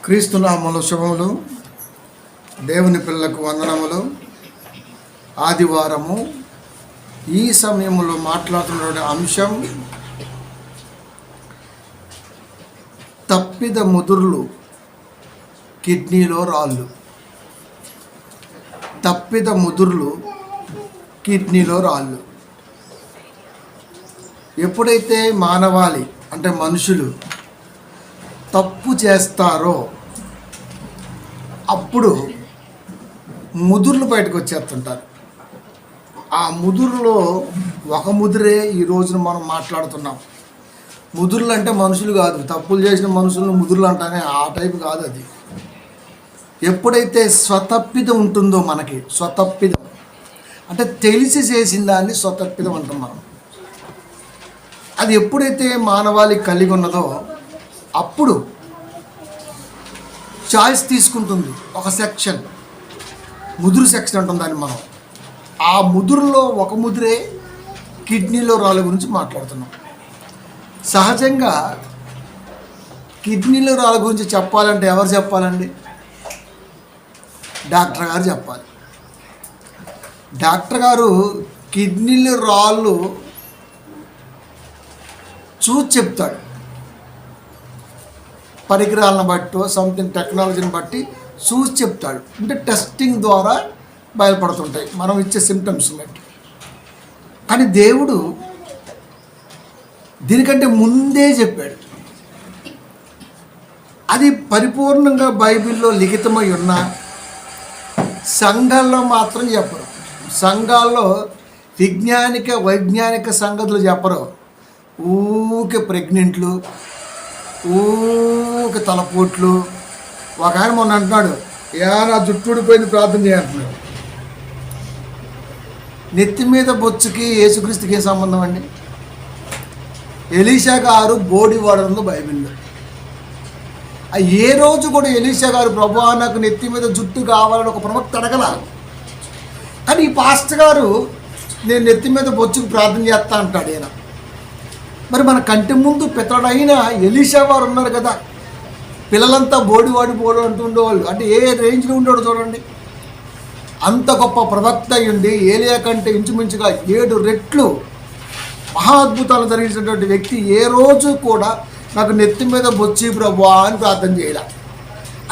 క్రీస్తునామములు శుభములు. దేవుని పిల్లలకు వందనములు. ఆదివారము ఈ సమయంలో మాట్లాడుతున్న అంశం తప్పిద ముదుర్లు కిడ్నీలో రాళ్ళు. తప్పిద ముదుర్లు కిడ్నీలో రాళ్ళు. ఎప్పుడైతే మానవాళి అంటే మనుషులు తప్పు చేస్తారో అప్పుడు ముదుర్లు బయటకు వచ్చేస్తుంటారు. ఆ ముదురులో ఒక ముదురే ఈ రోజున మనం మాట్లాడుతున్నాం. ముదుర్లు అంటే మనుషులు కాదు, తప్పులు చేసిన మనుషులను ముదుర్లు అంటానే ఆ టైపు కాదు. అది ఎప్పుడైతే స్వతప్పిదం ఉంటుందో, మనకి స్వతప్పిదం అంటే తెలిసి చేసిన దాన్ని స్వతప్పిదం అంటాం మనం. అది ఎప్పుడైతే మానవాళి కలిగి ఉన్నదో అప్పుడు చాయిస్ తీసుకుంటుంది. ఒక సెక్షన్ ముదురు సెక్షన్ అంటాం దాన్ని మనం. ఆ ముదురులో ఒక ముదురే కిడ్నీలో రాళ్ళ గురించి మాట్లాడుతున్నాం. సహజంగా కిడ్నీలో రాళ్ళ గురించి చెప్పాలంటే ఎవరు చెప్పాలండి? డాక్టర్ గారు చెప్పాలి. డాక్టర్ గారు కిడ్నీలో రాళ్ళు చూసి చెప్తాడు. పరికరాలను బట్టి, సంథింగ్ టెక్నాలజీని బట్టి చూసి చెప్తాడు. అంటే టెస్టింగ్ ద్వారా బయలుపడుతుంటాయి మనం ఇచ్చే సిమ్టమ్స్ బట్టి. కానీ దేవుడు దీనికంటే ముందే చెప్పాడు. అది పరిపూర్ణంగా బైబిల్లో లిఖితమై ఉన్న సంఘాల్లో మాత్రం చెప్పరు. సంఘాల్లో వైజ్ఞానిక సంగతులు చెప్పరు. ఊకే ప్రెగ్నెంట్లు, ఊకే తలపోట్లు. ఒక ఆయన మొన్న అంటున్నాడు, నా జుట్టు ఊడిపోయింది ప్రార్థన చేయంటున్నాడు. నెత్తి మీద బొచ్చుకి యేసుక్రీస్తుకి ఏం సంబంధం అండి? ఎలీషా గారు బోడి వాడడంలో బైబిల్లో. ఏ రోజు కూడా ఎలీషా గారు ప్రభువా నాకు నెత్తి మీద జుట్టు కావాలని ఒక ప్రవక్త అడగల. కానీ ఈ పాస్టర్ గారు నేను నెత్తి మీద బొచ్చుకు ప్రార్థన చేస్తా అంటాడు. ఈయన మరి మన కంటి ముందు పితడైన ఎలీషా వారు ఉన్నారు కదా. పిల్లలంతా బోడి అంటుండేవాళ్ళు. అంటే ఏ రేంజ్లో ఉండేవాడు చూడండి. అంత గొప్ప ప్రవక్త అయ్యుండి ఏలియా కంటే ఇంచుమించుగా 7 రెట్లు మహా అద్భుతాలు జరిగించినటువంటి వ్యక్తి ఏ రోజు కూడా నాకు నెత్తి మీద బొచ్చి ప్రభువా అని ప్రార్థన చేయాల.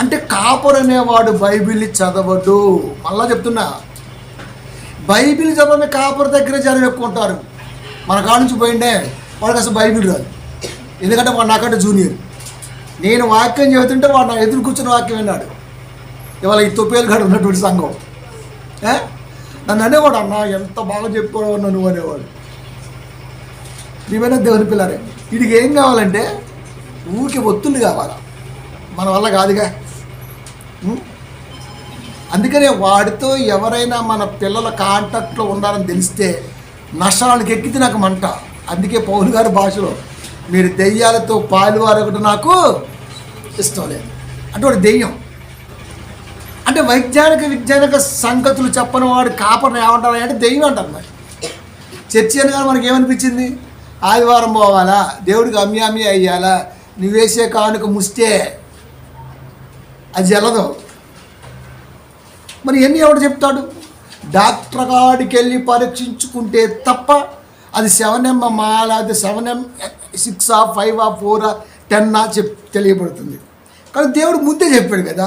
అంటే కాపర్ అనేవాడు బైబిల్ని చదవడు. మళ్ళా చెప్తున్నా, బైబిల్ చదవని కాపర్ దగ్గర జనం ఎక్కువ ఉంటారు. మన కాడ నుంచి పోయిండే వాడికి అసలు బైబిల్ రాదు. ఎందుకంటే వాడు నాకంటే జూనియర్. నేను వాక్యం చెబుతుంటే వాడు నా ఎదురు కూర్చుని వాక్యం విన్నాడు. ఇవాళ ఈ తొప్పేలు కాడ ఉన్నటువంటి సంఘం నన్ను అనేవాడు, అన్న ఎంత బాగా చెప్పుకోవడం నువ్వు అనేవాడు. నీవైనా దేవుని పిల్లరే. వీడికి ఏం కావాలంటే ఊరికి ఒత్తులు కావాలా, మన వల్ల కాదుగా. అందుకనే వాడితో ఎవరైనా మన పిల్లల కాంటాక్ట్లో ఉండాలని తెలిస్తే నష్టాలకు ఎక్కితే నాకు మంట. అందుకే పౌలు గారి భాషలో మీరు దెయ్యాలతో పాలువారొకటి నాకు ఇష్టం లేదు అంటే వాడు దెయ్యం. అంటే విజ్ఞానిక సంగతులు చెప్పని వాడు కాపర్ని ఏమంటారు అంటే దెయ్యం అంటారు. మరి చర్చి అనగా మనకి ఏమనిపించింది? ఆదివారం పోవాలా, దేవుడికి అమ్మి అయ్యాలా, నువ్వేసే కానుక ముస్తే అది జల్లదు. మరి ఎన్ని ఎవడు చెప్తాడు? డాక్టర్ కాడికి వెళ్ళి పరీక్షించుకుంటే తప్ప అది 7M లేకపోతే 7M 6 5 4 10 తెలియబడుతుంది. కానీ దేవుడు ముందే చెప్పాడు కదా.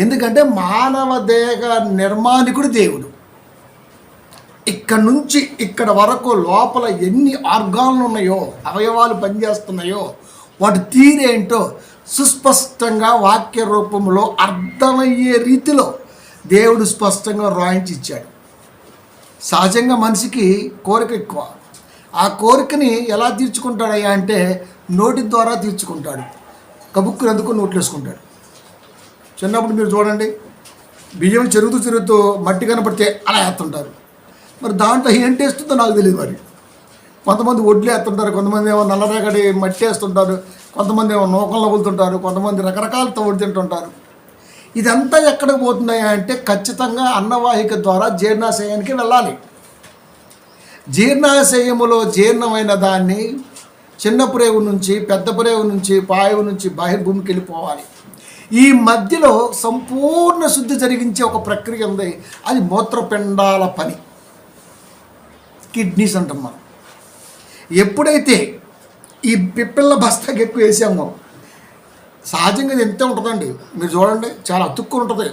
ఎందుకంటే మానవ దేహ నిర్మాణికుడు దేవుడు. ఇక్కడ నుంచి ఇక్కడ వరకు లోపల ఎన్ని ఆర్గాన్లు ఉన్నాయో, అవయవాలు పనిచేస్తున్నాయో, వాటి తీరేంటో సుస్పష్టంగా వాక్య రూపంలో అర్థమయ్యే రీతిలో దేవుడు స్పష్టంగా రాయించి ఇచ్చాడు. సహజంగా మనిషికి కోరిక ఎక్కువ. ఆ కోరికని ఎలా తీర్చుకుంటాడయ్యా అంటే నోటి ద్వారా తీర్చుకుంటాడు. కబుక్కులు ఎందుకు నోట్లు వేసుకుంటాడు. చిన్నప్పుడు మీరు చూడండి, బియ్యం చెరుగుతూ మట్టి కనపడితే అలా వేస్తుంటారు. మరి దాంట్లో ఏం టేస్తుందో నాకు తెలియదు. మరి కొంతమంది వడ్లు వేస్తుంటారు, కొంతమంది ఏమో నల్లరేగడి మట్టి వేస్తుంటారు, కొంతమంది ఏమో నూకల్లో వదులుతుంటారు, కొంతమంది రకరకాల తోడు తింటుంటారు. ఇదంతా ఎక్కడికి పోతున్నాయా అంటే ఖచ్చితంగా అన్నవాహిక ద్వారా జీర్ణాశయానికి వెళ్ళాలి. జీర్ణాశయములో జీర్ణమైన దాన్ని చిన్న ప్రేవు నుంచి, పెద్ద ప్రేవు నుంచి, పాయువు నుంచి బహిర్భూమికి వెళ్ళిపోవాలి. ఈ మధ్యలో సంపూర్ణ శుద్ధి జరిగించే ఒక ప్రక్రియ ఉంది, అది మూత్రపిండాల పని, కిడ్నీస్ అంటాం మనం. ఎప్పుడైతే ఈ పిప్పళ్ళ బస్తాకి ఎక్కువ వేసామో, సహజంగా ఇది ఎంత ఉంటుందండి, మీరు చూడండి చాలా అతుక్కు ఉంటుంది,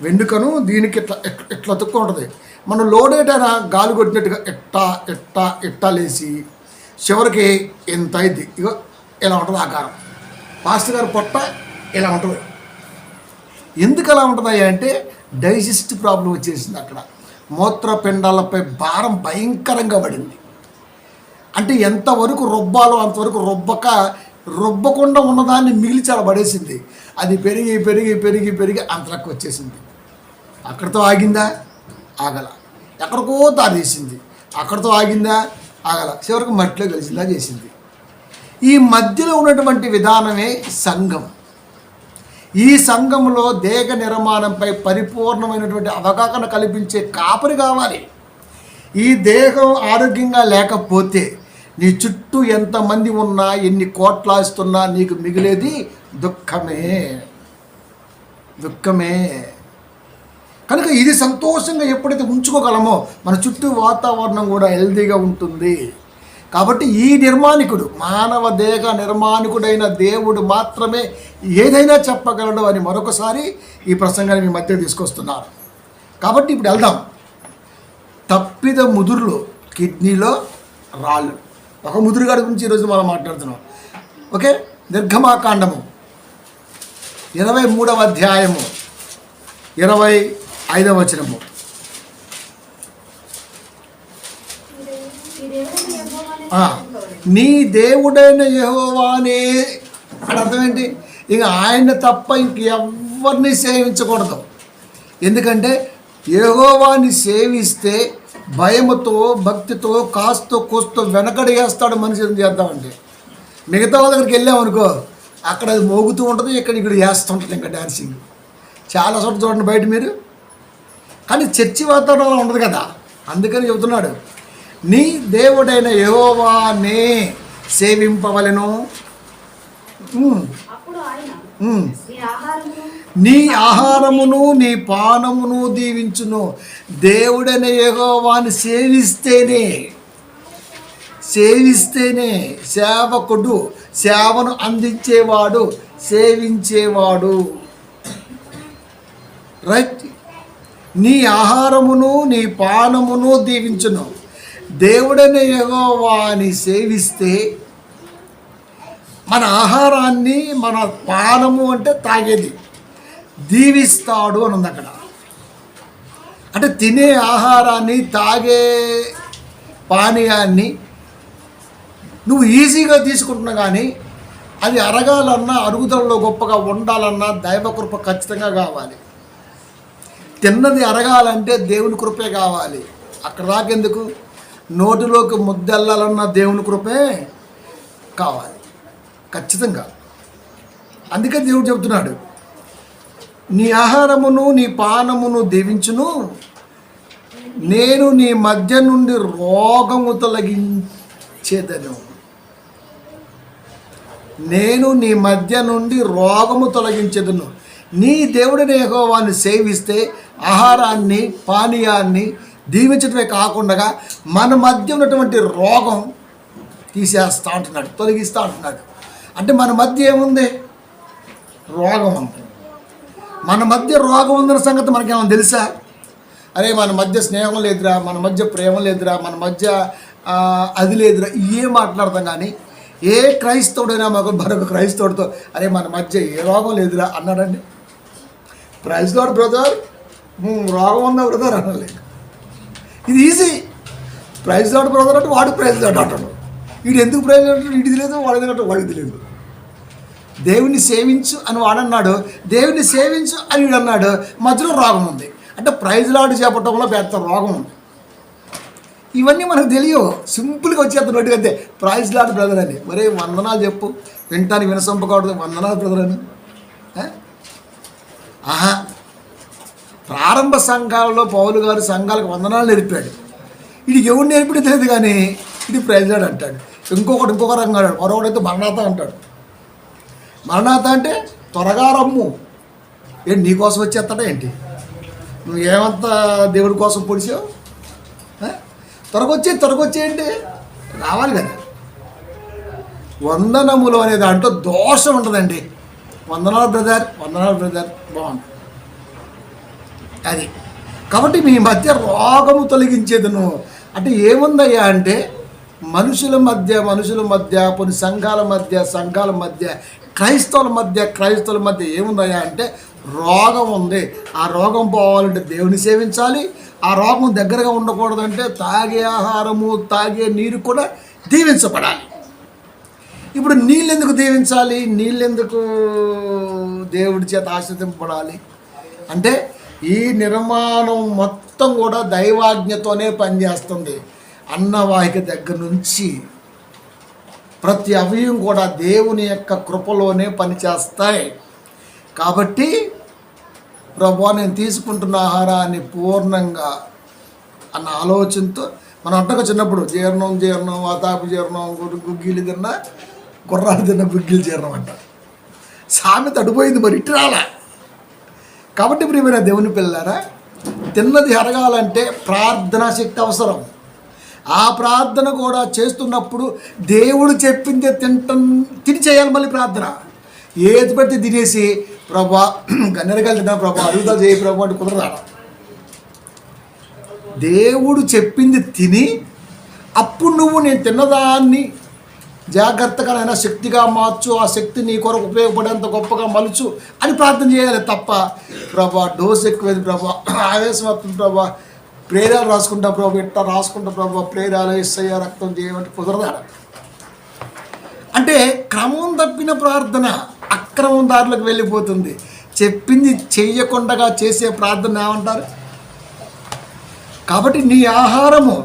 వెన్నుకను దీనికి ఇట్లా ఇట్లా అతుక్కు ఉంటుంది. మనం లోడ్ ఏటైనా గాలి కొట్టినట్టుగా ఎట్టా ఎట్టా ఎట్టా లేసి చివరికి ఎంత అయింది, ఇగో ఇలా ఉంటుంది ఆకారం. మాస్టర్ గారు పొట్ట ఇలా ఉంటుంది. ఎందుకు అలా ఉంటున్నాయి అంటే డైజెస్ట్ ప్రాబ్లం వచ్చేసింది. అక్కడ మూత్రపిండాలపై భారం భయంకరంగా పడింది. అంటే ఎంతవరకు రుబ్బాలో అంతవరకు రుబ్బకుండా ఉన్నదాన్ని మిగిలి చాలా పడేసింది. అది పెరిగి పెరిగి పెరిగి పెరిగి అంతలకు వచ్చేసింది. అక్కడితో ఆగిందా? ఆగల. ఎక్కడికో తారేసింది. అక్కడితో ఆగిందా? ఆగల. చివరికి మట్టిలో కలిసిందా చేసింది. ఈ మధ్యలో ఉన్నటువంటి విధానమే సంఘం. ఈ సంఘంలో దేహ నిర్మాణంపై పరిపూర్ణమైనటువంటి అవగాహన కల్పించే కాపరి కావాలి. ఈ దేహం ఆరోగ్యంగా లేకపోతే నీ చుట్టూ ఎంతమంది ఉన్నా, ఎన్ని కోట్లాస్తున్నా నీకు మిగిలేది దుఃఖమే. కనుక ఇది సంతోషంగా ఎప్పుడైతే ఉంచుకోగలమో మన చుట్టూ వాతావరణం కూడా హెల్తీగా ఉంటుంది. కాబట్టి ఈ నిర్మాణికుడు, మానవ దేహ నిర్మాణికుడైన దేవుడు మాత్రమే ఏదైనా చెప్పగలడు అని మరొకసారి ఈ ప్రసంగాన్ని మీ మధ్య తీసుకొస్తున్నారు. కాబట్టి ఇప్పుడు వెళ్దాం. తప్పిద ముదురులో కిడ్నీలో రాళ్ళు. ఒక ముదురుగాడి గురించి ఈరోజు మనం మాట్లాడుతున్నాం. ఓకే, నిర్గమాకాండము 23వ అధ్యాయము 25వ వచనము. నీ దేవుడైన యెహోవానే అని అర్థం ఏంటి? ఇక ఆయన తప్ప ఇంకెవ్వరిని సేవించకూడదు. ఎందుకంటే యెహోవాని సేవిస్తే భయముతో భక్తితో కాస్తో కూస్తో వెనకడి వేస్తాడు మనిషిని చేద్దామంటే. మిగతా వాళ్ళ దగ్గరికి వెళ్ళామనుకో, అక్కడ అది మోగుతూ ఉంటుంది, ఇక్కడ వేస్తుంటుంది ఇంకా డ్యాన్సింగ్. చాలా చోట్ల చూడండి బయట మీరు. కానీ చర్చి వాతావరణం ఉండదు కదా, అందుకని చెబుతున్నాడు నీ దేవుడైన యెహోవానే సేవింపవలెను. నీ ఆహారమును నీ పానమును దీవించును. దేవుడైన యెహోవాని సేవిస్తేనే సేవకుడు, సేవను అందించేవాడు, సేవించేవాడు. రైట్. నీ ఆహారమును నీ పానమును దీవించును. దేవుడైన యెహోవాని సేవిస్తే మన ఆహారాన్ని, మన పానము అంటే తాగేది, దీవిస్తాడు అని ఉంది అక్కడ. అంటే తినే ఆహారాన్ని, తాగే పానీయాన్ని నువ్వు ఈజీగా తీసుకుంటున్నా కానీ అది అరగాలన్నా, అరుగుదలలో గొప్పగా ఉండాలన్నా దైవకృప ఖచ్చితంగా కావాలి. తిన్నది అరగాలంటే దేవుని కృపే కావాలి. అక్కడ దాకెందుకు, నోటిలోకి ముద్దెళ్ళాలన్నా దేవుని కృపే కావాలి ఖచ్చితంగా. అందుకే దేవుడు చెబుతున్నాడు నీ ఆహారమును నీ పానమును దీవించును, నేను నీ మధ్య నుండి రోగము తొలగించేదను. నేను నీ మధ్య నుండి రోగము తొలగించేదను. నీ దేవుడిని యెహోవాని సేవిస్తే ఆహారాన్ని పానీయాన్ని దీవించడమే కాకుండా మన మధ్య ఉన్నటువంటి రోగం తీసేస్తా అంటున్నాడు, తొలగిస్తా అంటున్నాడు. అంటే మన మధ్య ఏముంది? రోగం ఉంది. మన మధ్య రోగం ఉందన్న సంగతి మనకేమన్నా తెలుసా? అరే మన మధ్య స్నేహం లేదురా, మన మధ్య ప్రేమ లేదురా, మన మధ్య అది లేదురా, ఏం మాట్లాడతాం. కానీ ఏ క్రైస్తవుడైనా మరొక క్రైస్తవుడితో అరే మన మధ్య ఏ రోగం లేదురా అన్నాడండి? ప్రైజ్ లార్డ్ బ్రదర్, రోగం ఉందా బ్రదర్ అనలేదు. ఇది ఈజీ. ప్రైజ్ లార్డ్ బ్రదర్ అంటే వాడు ప్రైజ్ లార్డ్ అంటాడు. వీడు ఎందుకు ప్రైజ్ లార్డ్ అంటే వీడిది లేదు, వాడిది అంటే వాడికి తెలియదు. దేవుణ్ణి సేవించు అని వాడన్నాడు, దేవుణ్ణి సేవించు అని వీడు అన్నాడు, మధ్యలో రోగం ఉంది. అంటే ప్రైజ్ లార్డ్ చెప్పటంలో పెద్ద రోగం ఉంది. ఇవన్నీ మనకు తెలియవు, సింపుల్గా వచ్చేస్తున్నట్టుగా అంతే. ప్రైజ్ లార్డ్ బ్రదర్ అని, మరే వందనాలు చెప్పు, వినటానికి వినసొంపకూడదు, వందనాలు బ్రదర్ అని. ప్రారంభ సంఘాలలో పౌలు గారు సంఘాలకు వందనాలు నేర్పాడు. ఇది ఎవరు నేర్పితే తెలియదు కానీ ఇది ప్రైజ్ లార్డ్ అంటాడు. ఇంకొక రంగా అంటాడు. మరొకడైతే మరణాత అంటాడు. మరణాత అంటే త్వరగా రమ్ము, ఏంటి నీకోసం వచ్చేస్తాడా ఏంటి? నువ్వు ఏమంతా దేవుడి కోసం పొడిచావు? త్వరగొచ్చేయండి, రావాలి కదా. వందనములు అనే దాంట్లో దోషం ఉంటుందండి. వందనాలు బ్రదర్ బాగుంది అది. కాబట్టి మీ మధ్య రోగము తొలగించేదను అంటే ఏముందయ్యా అంటే మనుషుల మధ్య కొన్ని సంఘాల మధ్య క్రైస్తవుల మధ్య ఏముందయ్యా అంటే రోగం ఉంది. ఆ రోగం పోవాలంటే దేవుని సేవించాలి. ఆ రోగం దగ్గరగా ఉండకూడదంటే తాగే ఆహారము తాగే నీరు కూడా దీవించబడాలి. ఇప్పుడు నీళ్ళెందుకు దీవించాలి? నీళ్ళెందుకు దేవుడి చేత ఆశ్రదింపబడాలి అంటే ఈ నిర్మాణం మొత్తం కూడా దైవాజ్ఞతోనే పనిచేస్తుంది. అన్నవాహిక దగ్గర నుంచి ప్రతి అవయవం కూడా దేవుని యొక్క కృపలోనే పనిచేస్తాయి. కాబట్టి ప్రభువా నేను తీసుకుంటున్న ఆహారాన్ని పూర్ణంగా అన్న ఆలోచనతో మనం అంటగా చిన్నప్పుడు జీర్ణం వాతాపి జీర్ణం గుగ్గిలు తిన్నా గుర్రాలు తిన్న గుగ్గిలు జీర్ణం అంట. సామెత అడిపోయింది, మరి ఇటు రాలా. కాబట్టి ప్రియమైన దేవుని పిల్లారా, తిన్నది అరగాలంటే ప్రార్థనా శక్తి అవసరం. ఆ ప్రార్థన కూడా చేస్తున్నప్పుడు దేవుడు చెప్పిందే తిని చేయాలి. మళ్ళీ ప్రార్థన ఏది పెడితే తినేసి ప్రభా గన్నెరగాలి తిన్నా ప్రభా అడుగుతా చేయి ప్రభా అంటే కుదరదాడ. దేవుడు చెప్పింది తిని అప్పుడు నువ్వు నేను తిన్నదాన్ని జాగ్రత్తగా అయినా శక్తిగా మార్చు, ఆ శక్తి నీ కొరకు ఉపయోగపడేంత గొప్పగా మలుచు అని ప్రార్థన చేయాలి తప్ప ప్రభా డోస్ ఎక్కువైంది ప్రభా ఆవేశం వస్తుంది ప్రభా ప్రేరాలు రాసుకుంటా ప్రభా ఇట్లా రాసుకుంటా ప్రభా ప్రేరాలు ఇస్తాయా రక్తం చేయమంటే కుదరదాడ. అంటే క్రమం తప్పిన ప్రార్థన అక్రమం దారులకు వెళ్ళిపోతుంది. చెప్పింది చెయ్యకుండా చేసే ప్రార్థన ఏమంటారు? కాబట్టి నీ ఆహారము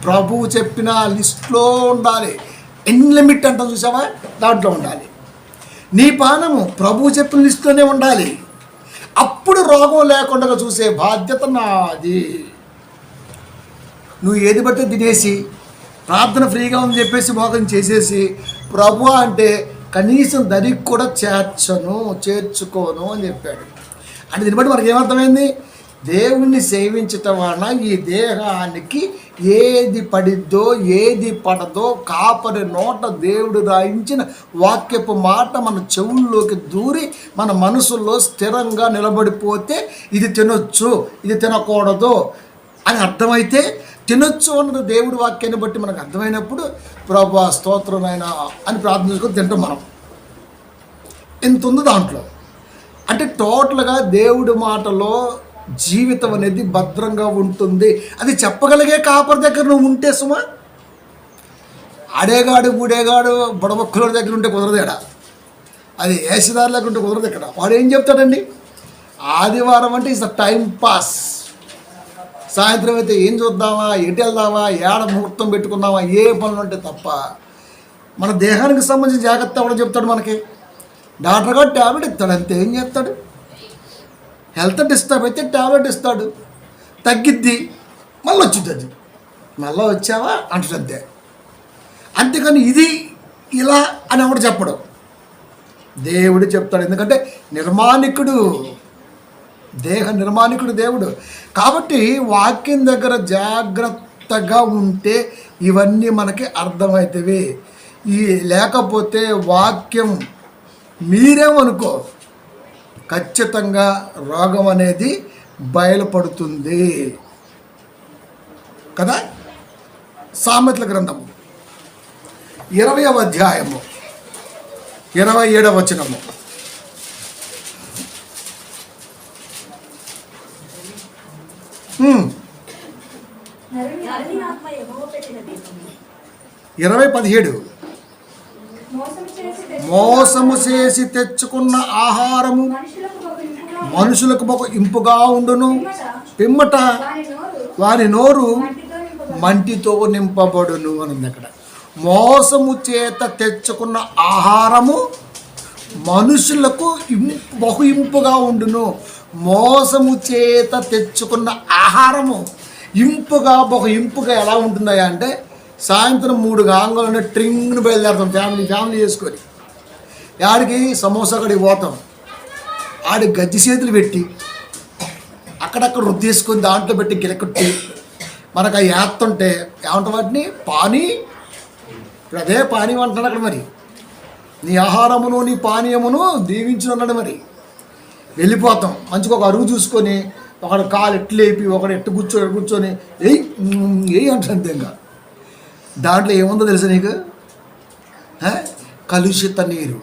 ప్రభువు చెప్పిన లిస్ట్లో ఉండాలి. లిమిట్ అంటాం చూసావా, దాంట్లో ఉండాలి. నీ పానము ప్రభువు చెప్పిన లిస్టులోనే ఉండాలి. అప్పుడు రోగం లేకుండా చూసే బాధ్యత నాది. నువ్వు ఏది బట్టి తినేసి ప్రార్థన ఫ్రీగా ఉందని చెప్పేసి మోకం చేసేసి ప్రభు అంటే కనీసం దరికి కూడా చేర్చుకోను అని చెప్పాడు. అంటే దీన్ని బట్టి మనకి ఏమర్థమైంది? దేవుణ్ణి సేవించటం వలన ఈ దేహానికి ఏది పడిద్దో ఏది పడదో కాపరి నోట దేవుడు రాయించిన వాక్యపు మాట మన చెవుల్లోకి దూరి మన మనసుల్లో స్థిరంగా నిలబడిపోతే ఇది తినొచ్చు ఇది తినకూడదు అని అర్థమైతే, తినొచ్చు అన్నది దేవుడి వాక్యాన్ని బట్టి మనకు అర్థమైనప్పుడు ప్రభువా స్తోత్రమైనా అని ప్రార్థన చేసుకొని తింటాం మనం. ఎంత ఉంది దాంట్లో అంటే టోటల్గా దేవుడి మాటలో జీవితం అనేది భద్రంగా ఉంటుంది. అది చెప్పగలిగే కాపరి దగ్గర నువ్వు ఉంటే సుమా, అడేగాడు బుడేగాడు బుడబొక్కల దగ్గర ఉంటే కుదరదు. ఇక్కడ అది ఏసుదారి దగ్గర ఉంటే కుదరదు. ఇక్కడ వాడు ఏం చెప్తాడండి? ఆదివారం అంటే ఇస్ ద టైం పాస్. సాయంత్రం అయితే ఏం చూద్దామా, ఎటు వెళ్దామా, ఏడ ముహూర్తం పెట్టుకుందామా, ఏ పనులు ఉంటే తప్ప మన దేహానికి సంబంధించిన జాగ్రత్త ఎవడో చెప్తాడు మనకి? డాక్టర్ గారు ట్యాబ్లెట్ ఇస్తాడు, అంతే. ఏం చేస్తాడు? హెల్త్ డిస్టర్బ్ అయితే ట్యాబ్లెట్ ఇస్తాడు, తగ్గిద్ది, మళ్ళీ వచ్చింది. అది మళ్ళీ వచ్చావా అంటుంది అంతే. అంతేకాని ఇది ఇలా అని ఎవడు చెప్పడు, దేవుడు చెప్తాడు. ఎందుకంటే నిర్మాణికుడు, దేహ నిర్మాణికుడు దేవుడు. కాబట్టి వాక్యం దగ్గర జాగ్రత్తగా ఉంటే ఇవన్నీ మనకి అర్థమవుతాయి. లేకపోతే వాక్యం మీరేమనుకో ఖచ్చితంగా రోగం అనేది బయలుపడుతుంది కదా. సామెతల గ్రంథము 20వ అధ్యాయము 27వ వచనము. ఇరవై 17 మోసము చేసి తెచ్చుకున్న ఆహారము మనుషులకు ఒక ఇంపుగా ఉండును, పిమ్మట వారి నోరు మంటితో నింపబడును అని ఉంది అక్కడ. మోసము చేత తెచ్చుకున్న ఆహారము మనుషులకు బహు ఇంపుగా ఉండును. మోసము చేత తెచ్చుకున్న ఆహారము ఇంపుగా బహు ఇంపుగా ఎలా ఉంటుందా అంటే, సాయంత్రం 3 గాంగలోనే ట్రింగ్ను బయలుదేరుతాం ఫ్యామిలీ చేసుకొని. యాడికి? సమోసా కడికి పోతాం. ఆడి గజ్జి చేతులు పెట్టి అక్కడక్కడ రుద్దేసుకొని దాంట్లో పెట్టి గిలకొట్టి మనకు ఆ ఏత్తుంటే ఏమంటాం వాటిని పానీ. ఇప్పుడు అదే పానీ అంటున్నాడు అక్కడ. మరి నీ ఆహారమును నీ పానీయమును దీవించును అన్నాడు. మరి వెళ్ళిపోతాం మంచిగా ఒక అరుగు చూసుకొని ఒకడు కాలు ఎట్లు లేపి ఒకడు ఎట్టు కూర్చొని ఏయ్ అంటుంది. ఇంకా దాంట్లో ఏముందో తెలుసా నీకు? కలుషిత నీరు,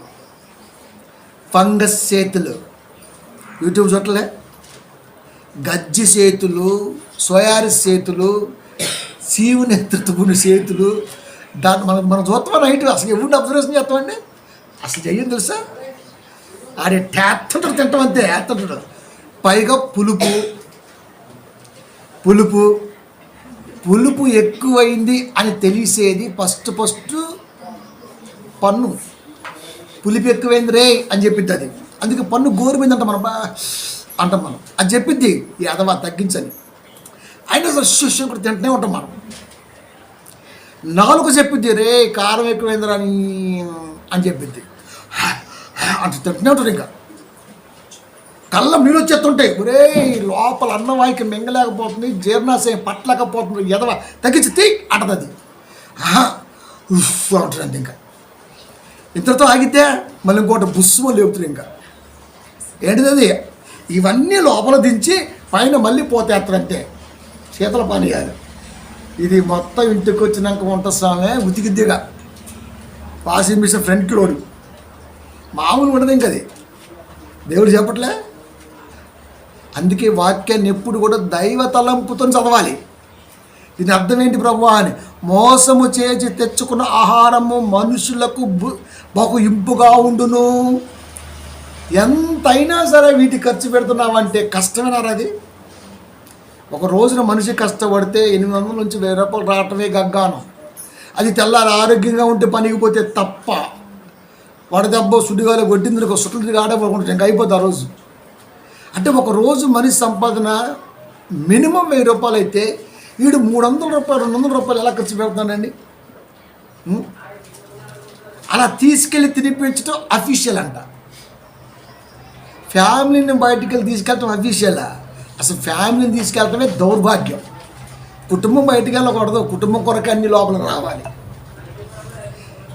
ఫంగస్ చేతులు, యూట్యూబ్ చూడలే, గజ్జి చేతులు, సోయారిస్ చేతులు, సీవు నెత్తుకుని చేతులు. దాన్ని మనం చూస్తాం నైట్. అసలు ఎవరిని అబ్జర్వేషన్ చేస్తామండి? అసలు చెయ్యం తెలుసా? ఆడే టేత్తుంటాడు, తింటాం అంతే, ఏత్తుంటాడు. పైగా పులుపు ఎక్కువైంది అని తెలిసేది ఫస్ట్ పన్ను. పులుపు ఎక్కువైంది రే అని చెప్పిద్ది అది. అందుకే పన్ను గోరుమైంది అంటాం మనం అది చెప్పిద్ది ఈ అదవా తగ్గించని. అయినా సరే కూడా తింటూనే ఉంటాం మనం. నాలుగు చెప్పిద్ది రే కారం ఎక్కువైందిరా అని చెప్పిద్ది. అంత తింటూనే ఉంటారు. ఇంకా కళ్ళ నీళ్ళు వచ్చేస్తుంటాయి. ఒరే లోపల అన్నవాయికి మింగలేకపోతుంది, జీర్ణాశయం పట్టలేకపోతుంది, ఎదవ తగ్గించి అంటది అది. ఉంటుంది అంతే. ఇంకా ఇంతతో ఆగితే మళ్ళీ ఇంకోటి బుస్సు లేపుతుంది. ఇంకా ఏంటిది అది? ఇవన్నీ లోపల దించి పైన మళ్ళీ పోతేస్తారంటే శీతల పానీయాలు. ఇది మొత్తం ఇంటికి వచ్చినాక వంట స్వామి ఉతికిద్దిగా వాషింగ్ మిషన్ ఫ్రంట్ లోడు మామూలు ఉండదు. ఇంక అది దేవుడు చెప్పట్లే. అందుకే వాక్యాన్ని ఎప్పుడు కూడా దైవ తలంపుతో చదవాలి. దీని అర్థం ఏంటి ప్రభు అని? మోసము చేసి తెచ్చుకున్న ఆహారము మనుషులకు బహు ఇంపుగా ఉండును. ఎంతైనా సరే వీటికి ఖర్చు పెడుతున్నావంటే కష్టమేనారా అది? ఒక రోజున మనిషి కష్టపడితే 800 నుంచి 1000 రూపాయలు రావటమే గగ్గానం. అది తెల్లారి ఆరోగ్యంగా ఉంటే పనికిపోతే తప్ప. వడదెబ్బ సుడిగాలో కొట్టింది సుట్లు ఆడకుండా ఇంకా అయిపోతుంది ఆ రోజు. అంటే ఒక రోజు మనిషి సంపాదన మినిమం 1000 రూపాయలు అయితే వీడు 300 రూపాయలు 200 రూపాయలు ఎలా ఖర్చు పెడతానండి? అలా తీసుకెళ్ళి తినిపించడం అఫీషియల్ అంట. ఫ్యామిలీని బయటికి వెళ్ళి తీసుకెళ్ళటం అఫీషియలా? అసలు ఫ్యామిలీని తీసుకెళ్ళటమే దౌర్భాగ్యం. కుటుంబం బయటికి వెళ్ళకూడదు, కుటుంబం కొరకు అన్ని లోపలికి రావాలి.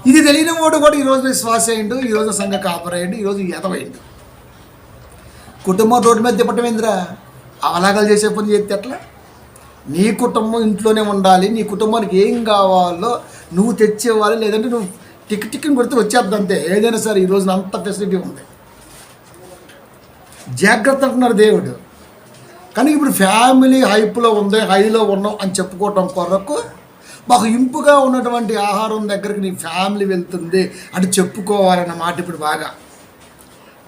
ఇది తెలియని వాడు కూడా ఈరోజు విశ్వాస అయ్యిండు, ఈరోజు సంఘ కాపరయ్యిండు, ఈరోజు ఎదవైండు. కుటుంబం రోడ్డు మీద తిప్పటం ఏందిరా? అవలాగాలు చేసే పని చేస్తే ఎట్లా? నీ కుటుంబం ఇంట్లోనే ఉండాలి. నీ కుటుంబానికి ఏం కావాలో నువ్వు తెచ్చేవాలి, లేదంటే నువ్వు టిక్ని కొడితే వచ్చేద్దాం అంతే. ఏదైనా సరే ఈ రోజున అంత ఫెసిలిటీ ఉంది. జాగ్రత్త అంటున్నారు దేవుడు. కానీ ఇప్పుడు ఫ్యామిలీ హైలో ఉంది, హైలో ఉన్నాం అని చెప్పుకోవటం కొరకు మాకు ఇంపుగా ఉన్నటువంటి ఆహారం దగ్గరికి నీ ఫ్యామిలీ వెళ్తుంది అని చెప్పుకోవాలన్న మాట ఇప్పుడు బాగా.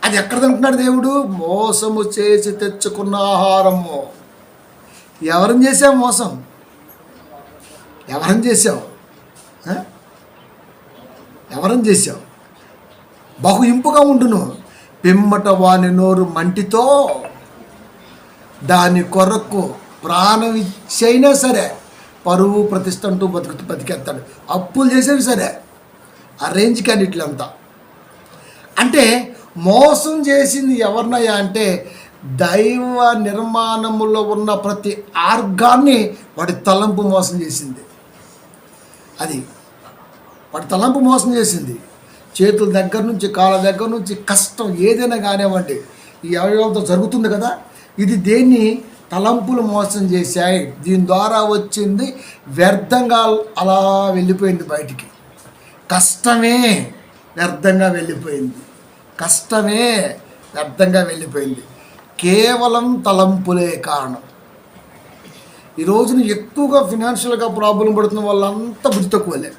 అది ఎక్కడ తింటున్నాడు దేవుడు? మోసము చేసి తెచ్చుకున్న ఆహారము. ఎవరిని చేసావు మోసం? ఎవరిని చేసావు? ఎవరిని చేసావు? బహు ఇంపుగా ఉండును, పిమ్మట వాని నోరు మంటితో దాని కొరకు ప్రాణం ఇచ్చైనా సరే పరువు ప్రతిష్ట అంటూ బతికేస్తాడు. అప్పులు చేసేవి సరే ఆ రేంజ్కి అన్నిట్లంతా. అంటే మోసం చేసింది ఎవరినయ్యా అంటే దైవ నిర్మాణములో ఉన్న ప్రతి ఆర్గాన్ని వాడి తలంపు మోసం చేసింది. అది వాడి తలంపు మోసం చేసింది. చేతుల దగ్గర నుంచి కాళ్ళ దగ్గర నుంచి కష్టం ఏదైనా కానివ్వండి ఈ అవయవాలతో జరుగుతుంది కదా. ఇది దేన్ని తలంపులు మోసం చేశాయి. దీని ద్వారా వచ్చింది వ్యర్థంగా అలా వెళ్ళిపోయింది బయటికి. కష్టమే వ్యర్థంగా వెళ్ళిపోయింది. కష్టమే వ్యర్థంగా వెళ్ళిపోయింది. కేవలం తలంపులే కారణం. ఈ రోజున ఎక్కువగా ఫినాన్షియల్గా ప్రాబ్లం పడుతున్న వాళ్ళంతా బుద్ధి తక్కువలే,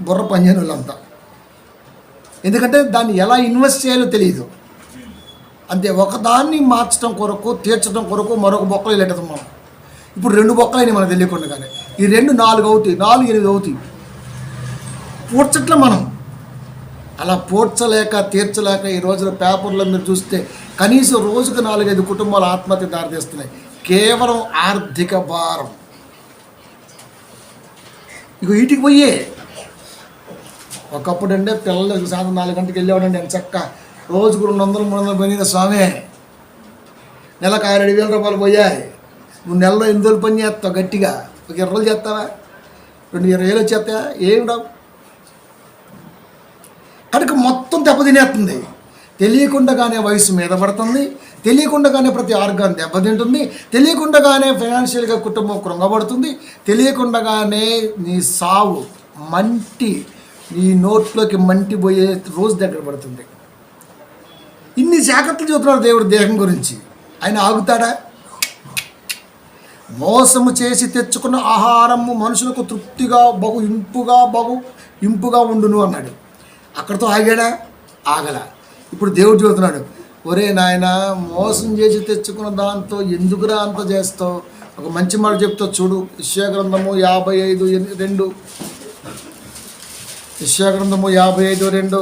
బుర్ర పనిచేయని వాళ్ళంతా. ఎందుకంటే దాన్ని ఎలా ఇన్వెస్ట్ చేయాలో తెలియదు అంతే. ఒకదాన్ని మార్చడం కొరకు తీర్చడం కొరకు మరొక బొక్కలు వెళ్ళేటం మనం. ఇప్పుడు 2 బొక్కలు అయినాయి మనకు తెలియకుండా. కానీ ఈ 2 4 అవుతాయి, 4 8 అవుతాయి. పూడ్చట్లే మనం. అలా పూడ్చలేక తీర్చలేక ఈ రోజున పేపర్లో మీరు చూస్తే కనీసం రోజుకు 4-5 కుటుంబాలు ఆత్మహత్య దారితీస్తున్నాయి. కేవలం ఆర్థిక భారం. ఇక వీటికి పోయే ఒకప్పుడు అంటే పిల్లలు సాయంత్రం 4 గంటలకు వెళ్ళేవాడండి ఎంత చక్క రోజుకు 200 300 పోయిన స్వామి, నెలకు 6,000 రూపాయలు పోయాయి. నువ్వు నెలలో 8 రోజులు పని చేస్తావు గట్టిగా, ఒక 20 రోజులు చేస్తావా, 20,000 వచ్చేస్తాయా, ఏమి రావు. కనుక మొత్తం దెబ్బతినేస్తుంది. తెలియకుండానే వయసు మీద పడుతుంది, తెలియకుండానే ప్రతి ఆర్గాన్ దెబ్బతింటుంది, తెలియకుండానే ఫైనాన్షియల్గా కుటుంబం కృంగబడుతుంది, తెలియకుండానే నీ సావు మంటి నీ నోట్లోకి మంటి పోయే రోజు దగ్గర పడుతుంది. ఇన్ని జాగ్రత్తలు చెబుతున్నాడు దేవుడు దేహం గురించి. ఆయన ఆగుతాడా? మోసము చేసి తెచ్చుకున్న ఆహారము మనుషులకు తృప్తిగా బహు ఇంపుగా ఉండును అన్నాడు. అక్కడితో ఆగాడా? ఆగల. ఇప్పుడు దేవుడు చెబుతున్నాడు, ఒరే నాయన, మోసం చేసి తెచ్చుకున్న దాంతో ఎందుకురా అంత చేస్తావు? ఒక మంచి మాట చెప్తావు చూడు. యెషయా గ్రంథము 55:2. యెషయా గ్రంథము 55:2.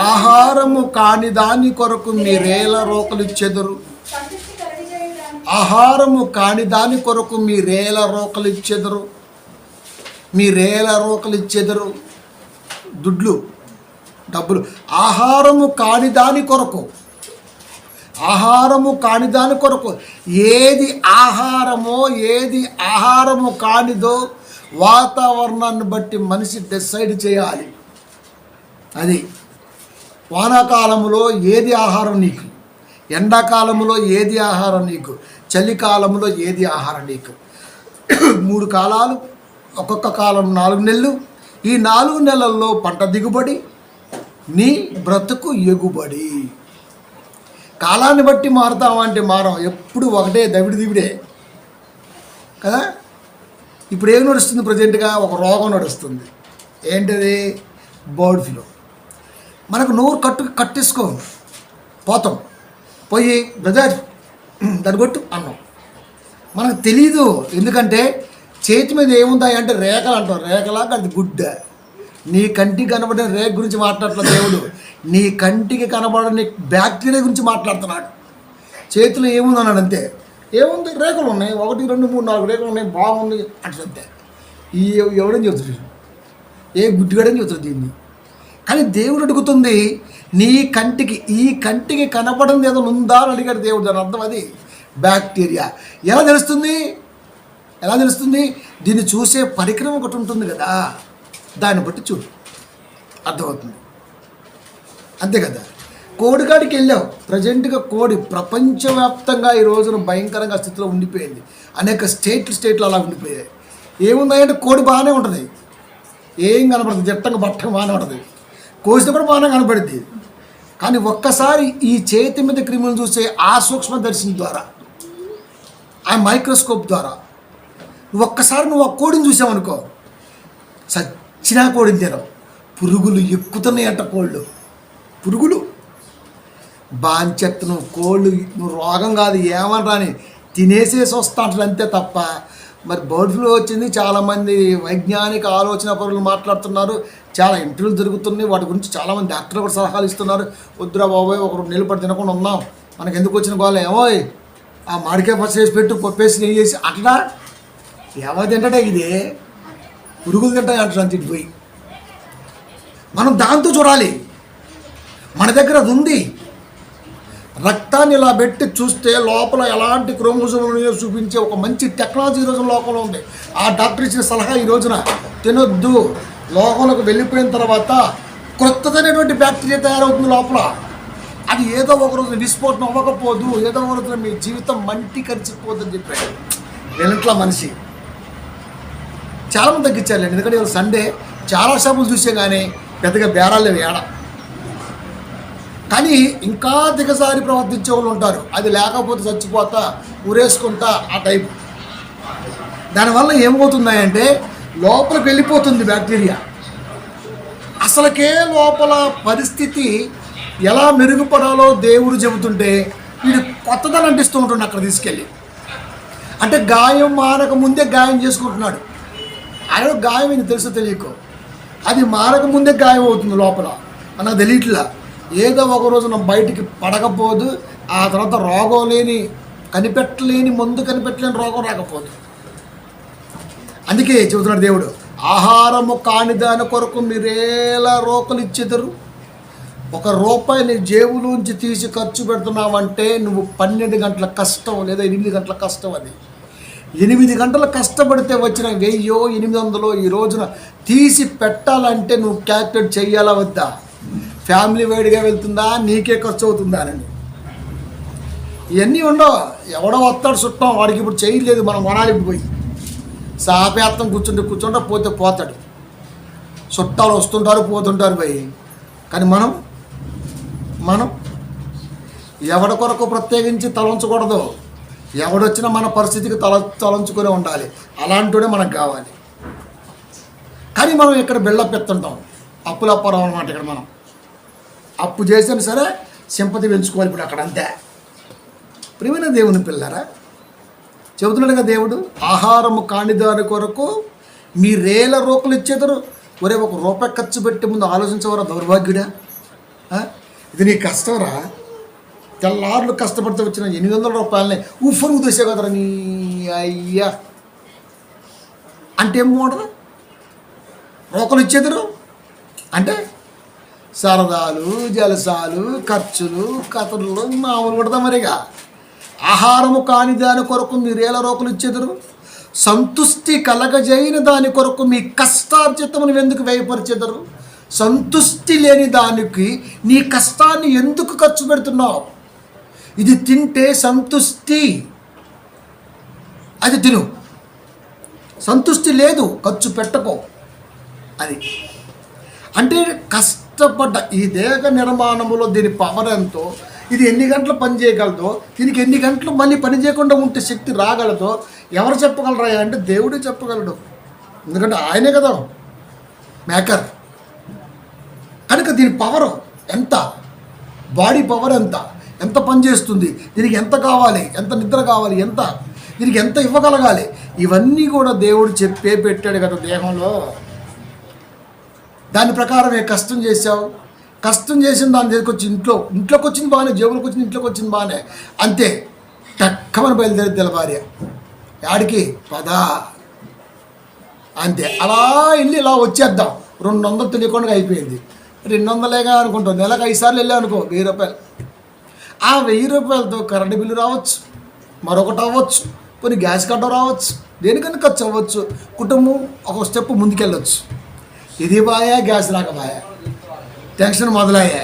ఆహారము కాని దాని కొరకు మీరేల రోకలిచ్చెదరు. ఆహారము కాని దాని కొరకు మీరేల రోకలిచ్చెదరు. దుడ్లు, డబ్బులు. ఆహారము కాని దాని కొరకు ఏది ఆహారము కానిదో వాతావరణాన్ని బట్టి మనిషి డిసైడ్ చేయాలి. అది వానాకాలంలో ఏది ఆహారం నీకు, ఎండాకాలంలో ఏది ఆహారం నీకు, చలికాలంలో ఏది ఆహారం నీకు. 3 కాలాలు, ఒక్కొక్క కాలం 4 నెలలు. ఈ 4 నెలల్లో పంట దిగుబడి, నీ బ్రతుకు ఎగుబడి. కాలాన్ని బట్టి మారుతామంటే మారం, ఎప్పుడు ఒకటే దవిడిదివిడే కదా. ఇప్పుడు ఏం నడుస్తుంది ప్రజెంట్గా? ఒక రోగం నడుస్తుంది. ఏంటది? Bird flu. మనకు నోరు కట్టేసుకో పోతాం, పోయి బ్రదర్ దాన్ని కొట్టు అన్నాం. మనకు తెలీదు. ఎందుకంటే చేతి మీద ఏముందా అంటే రేఖలు అంటాం. రేఖలాగా అది గుడ్డ. నీ కంటికి కనబడిన రేఖ గురించి మాట్లాడట్లేదు దేవుడు. నీ కంటికి కనబడని బ్యాక్టీరియా గురించి మాట్లాడుతున్నాడు. చేతిలో ఏముంది అన్నాడు అంతే. ఏముంది? రేఖలు ఉన్నాయి, 1 2 3 4 రేఖలు ఉన్నాయి, బాగుంది అంతే. ఈ ఎవడని చెబుతుంది? ఏ గుడ్డిగాడని చెబుతుంది దీన్ని. కానీ దేవుడు అడుగుతుంది, నీ కంటికి, ఈ కంటికి కనబడింది ఏదో ఉందా అని అడిగాడు దేవుడు. దాని అర్థం అది బ్యాక్టీరియా. ఎలా తెలుస్తుంది? దీన్ని చూసే పరికరం ఒకటి ఉంటుంది కదా, దాన్ని బట్టి చూడు, అర్థమవుతుంది. అంతే కదా. కోడికాడికి వెళ్ళావు. ప్రజెంట్గా కోడి ప్రపంచవ్యాప్తంగా ఈ రోజున భయంకరంగా స్థితిలో ఉండిపోయింది. అనేక స్టేట్లు అలా ఉండిపోయాయి. ఏముందంటే కోడి బాగానే ఉంటుంది, ఏం కనపడుతుంది, జట్టంగా బట్టంగా బాగానే ఉంటుంది, కోసిన కూడా బాగానే కనపడుద్ది. కానీ ఒక్కసారి ఈ చేతి మీద క్రిములను చూసే ఆ సూక్ష్మదర్శిని ద్వారా, ఆ మైక్రోస్కోప్ ద్వారా ఒక్కసారి నువ్వు ఆ కోడిని చూసావనుకో, చచ్చినా కోడిని తినవు. పురుగులు ఎక్కుతున్నాయంట. పురుగులు బాంచెత్తను కోళ్ళు, నువ్వు రోగం కాదు ఏమని రాని తినేసేసి వస్తా అంటారు అంతే తప్ప. మరి బర్డ్ ఫ్లూ వచ్చింది, చాలామంది వైజ్ఞానిక ఆలోచన పరులు మాట్లాడుతున్నారు, చాలా ఇంటర్వ్యూలు జరుగుతున్నాయి, వాటి గురించి చాలామంది డాక్టర్లు కూడా సలహాలు ఇస్తున్నారు. వద్దురా బాబోయ్, ఒక 2 నెలలు పడి తినకుండా ఉన్నాం, మనకు ఎందుకు వచ్చిన గోళ, ఏమోయ్ ఆ మామిడికాయ పచ్చడి వేసి పెట్టు, పప్పేసి నెయ్యి చేసి అట్లా ఎవరు తింటాడే, ఇదే పురుగులు తింటాయి అంటారు అంత పోయి. మనం దాంతో చూడాలి. మన దగ్గర అది ఉంది. రక్తాన్ని ఇలా పెట్టి చూస్తే లోపల ఎలాంటి క్రోమోజోములు చూపించే ఒక మంచి టెక్నాలజీ ఈ రోజున లోకంలో ఉంది. ఆ డాక్టర్ ఇచ్చిన సలహా ఈ రోజున తినొద్దు. లోకంలోకి వెళ్ళిపోయిన తర్వాత కొత్తదైనటువంటి బ్యాక్టీరియా తయారవుతుంది లోపల. అది ఏదో ఒక రోజున విస్ఫోటనం అవ్వకపోదు, ఏదో ఒక రోజున మీ జీవితం మంటి కరిచిపోద్దు అని చెప్పాడు. వెనట్లా మనిషి చాలామంది తగ్గించాలి. ఎందుకంటే ఇవాళ సండే చాలా షాపులు చూసే కానీ పెద్దగా బేరాలు లేవు ఏడ. కానీ ఇంకా దిగజారి ప్రవర్తించే వాళ్ళు ఉంటారు. అది లేకపోతే చచ్చిపోతా, ఊరేసుకుంటా ఆ టైపు. దానివల్ల ఏమవుతున్నాయంటే లోపలికి వెళ్ళిపోతుంది బ్యాక్టీరియా. అసలుకే లోపల పరిస్థితి ఎలా మెరుగుపడాలో దేవుడు చెబుతుంటే వీడు కొత్తదని అంటిస్తూ ఉంటుండే అక్కడ తీసుకెళ్ళి. అంటే గాయం మానక ముందే గాయం చేసుకుంటున్నాడు. ఆయన గాయం ఇది తెలుసో తెలియకో, అది మానక ముందే గాయం అవుతుంది లోపల, మనకు తెలియట్లా. ఏదో ఒక రోజున బయటికి పడకపోదు, ఆ తర్వాత రోగం లేని, మందు కనిపెట్టలేని రోగం రాకపోదు. అందుకే చెబుతున్నాడు దేవుడు, ఆహారము కాని దాని కొరకు మీరేల రోకలు ఇచ్చెదరు. ₹1 నీ జేబులోంచి తీసి ఖర్చు పెడుతున్నావంటే నువ్వు 12 గంటల కష్టం లేదా 8 గంటల కష్టం. అది 8 గంటలు కష్టపడితే వచ్చిన 1000-800 ఈ రోజున తీసి పెట్టాలంటే నువ్వు క్యాల్కులేట్ చెయ్యాలా వద్దా? ఫ్యామిలీ వైడ్గా వెళ్తుందా, నీకే ఖర్చు అవుతుందా అని. ఇవన్నీ ఉండవు. ఎవడో వస్తాడు చుట్టం, వాడికి ఇప్పుడు చేయలేదు, మనం కొనాలి. పోయి సాపేత్తం కూర్చుంటే పోతాడు. చుట్టాలు వస్తుంటారు పోతుంటారు పోయి. కానీ మనం ఎవడి కొరకు ప్రత్యేకించి తలంచకూడదు. ఎవడొచ్చినా మన పరిస్థితికి తలంచుకొని ఉండాలి. అలాంటినే మనకు కావాలి. కానీ మనం ఇక్కడ బిల్డప్ ఎత్తుంటాం. అప్పులప్పరం అనమాట. ఇక్కడ మనం అప్పు చేసినా సరే సింపతి పెంచుకోవాలి. ఇప్పుడు అక్కడ అంతే. ప్రియమైన దేవుని పిల్లరా, చెబుతున్నాడుగా దేవుడు, ఆహారము కాని దాని కొరకు మీరేల రోకలు ఇచ్చేదరు. ఒరే, ₹1 ఖర్చు పెట్టే ముందు ఆలోచించవరా దౌర్భాగ్యుడా? ఇది నీ కష్టంరా. తెల్లారులు కష్టపడితే వచ్చిన ₹800 ఉఫ్ఫను దోసే కదరా నీ అయ్యా అంటే ఏం బాగుంటుంది? రోకలు ఇచ్చేదరు అంటే సరదాలు, జలసాలు, ఖర్చులు, కథలు మామూలు పడతా. మరిగా ఆహారము కాని దాని కొరకు మీరేల రోకలు ఇచ్చేదరు. సంతుష్టి కలగజైన దాని కొరకు మీ కష్టార్జితమును ఎందుకు వ్యయపరిచెదరు? సంతుష్టి లేని దానికి నీ కష్టాన్ని ఎందుకు ఖర్చు పెడుతున్నావు? ఇది తింటే సంతుష్టి, అది తిను. సంతుష్టి లేదు, ఖర్చు పెట్టుకో. అది అంటే కష్టపడ్డ ఈ దేహ నిర్మాణములో దీని పవర్ ఎంతో, ఇది ఎన్ని గంటలు పని చేయగలదో, దీనికి ఎన్ని గంటలు మళ్ళీ పని చేయకుండా ఉంటే శక్తి రాగలదో ఎవరు చెప్పగలరా అంటే దేవుడే చెప్పగలడు. ఎందుకంటే ఆయనే కదా మేకర్. కనుక దీని పవర్ ఎంత, బాడీ పవర్ ఎంత పని చేస్తుంది, దీనికి ఎంత కావాలి, ఎంత నిద్ర కావాలి, దీనికి ఎంత ఇవ్వగలగాలి, ఇవన్నీ కూడా దేవుడు చెప్పే పెట్టాడు కదా దేహంలో. దాని ప్రకారమే కష్టం చేసావు. కష్టం చేసిన దాని దగ్గరికి వచ్చి ఇంట్లోకి వచ్చింది బాగానే, జేబులకు వచ్చింది, ఇంట్లోకి వచ్చింది బాగానే. అంతే, టక్కమని బయలుదేరి తెలభార్య యాడికి పదా. అంతే, అలా వెళ్ళి ఇలా వచ్చేద్దాం. 200 తెలియకుండా అయిపోయింది. 200లేగా అనుకుంటాం. నెలకు 5 సార్లు వెళ్ళాం అనుకో, ₹1000. ఆ ₹1000తో కరెంటు బిల్లు రావచ్చు, మరొకటి అవ్వచ్చు, కొన్ని గ్యాస్ కట్టం రావచ్చు, దేనికన్నా ఖర్చు అవ్వచ్చు. కుటుంబం ఒక స్టెప్ ముందుకెళ్ళొచ్చు. ఇది బాయా, గ్యాస్ రాకపోయా, టెన్షన్ మొదలయ్యా,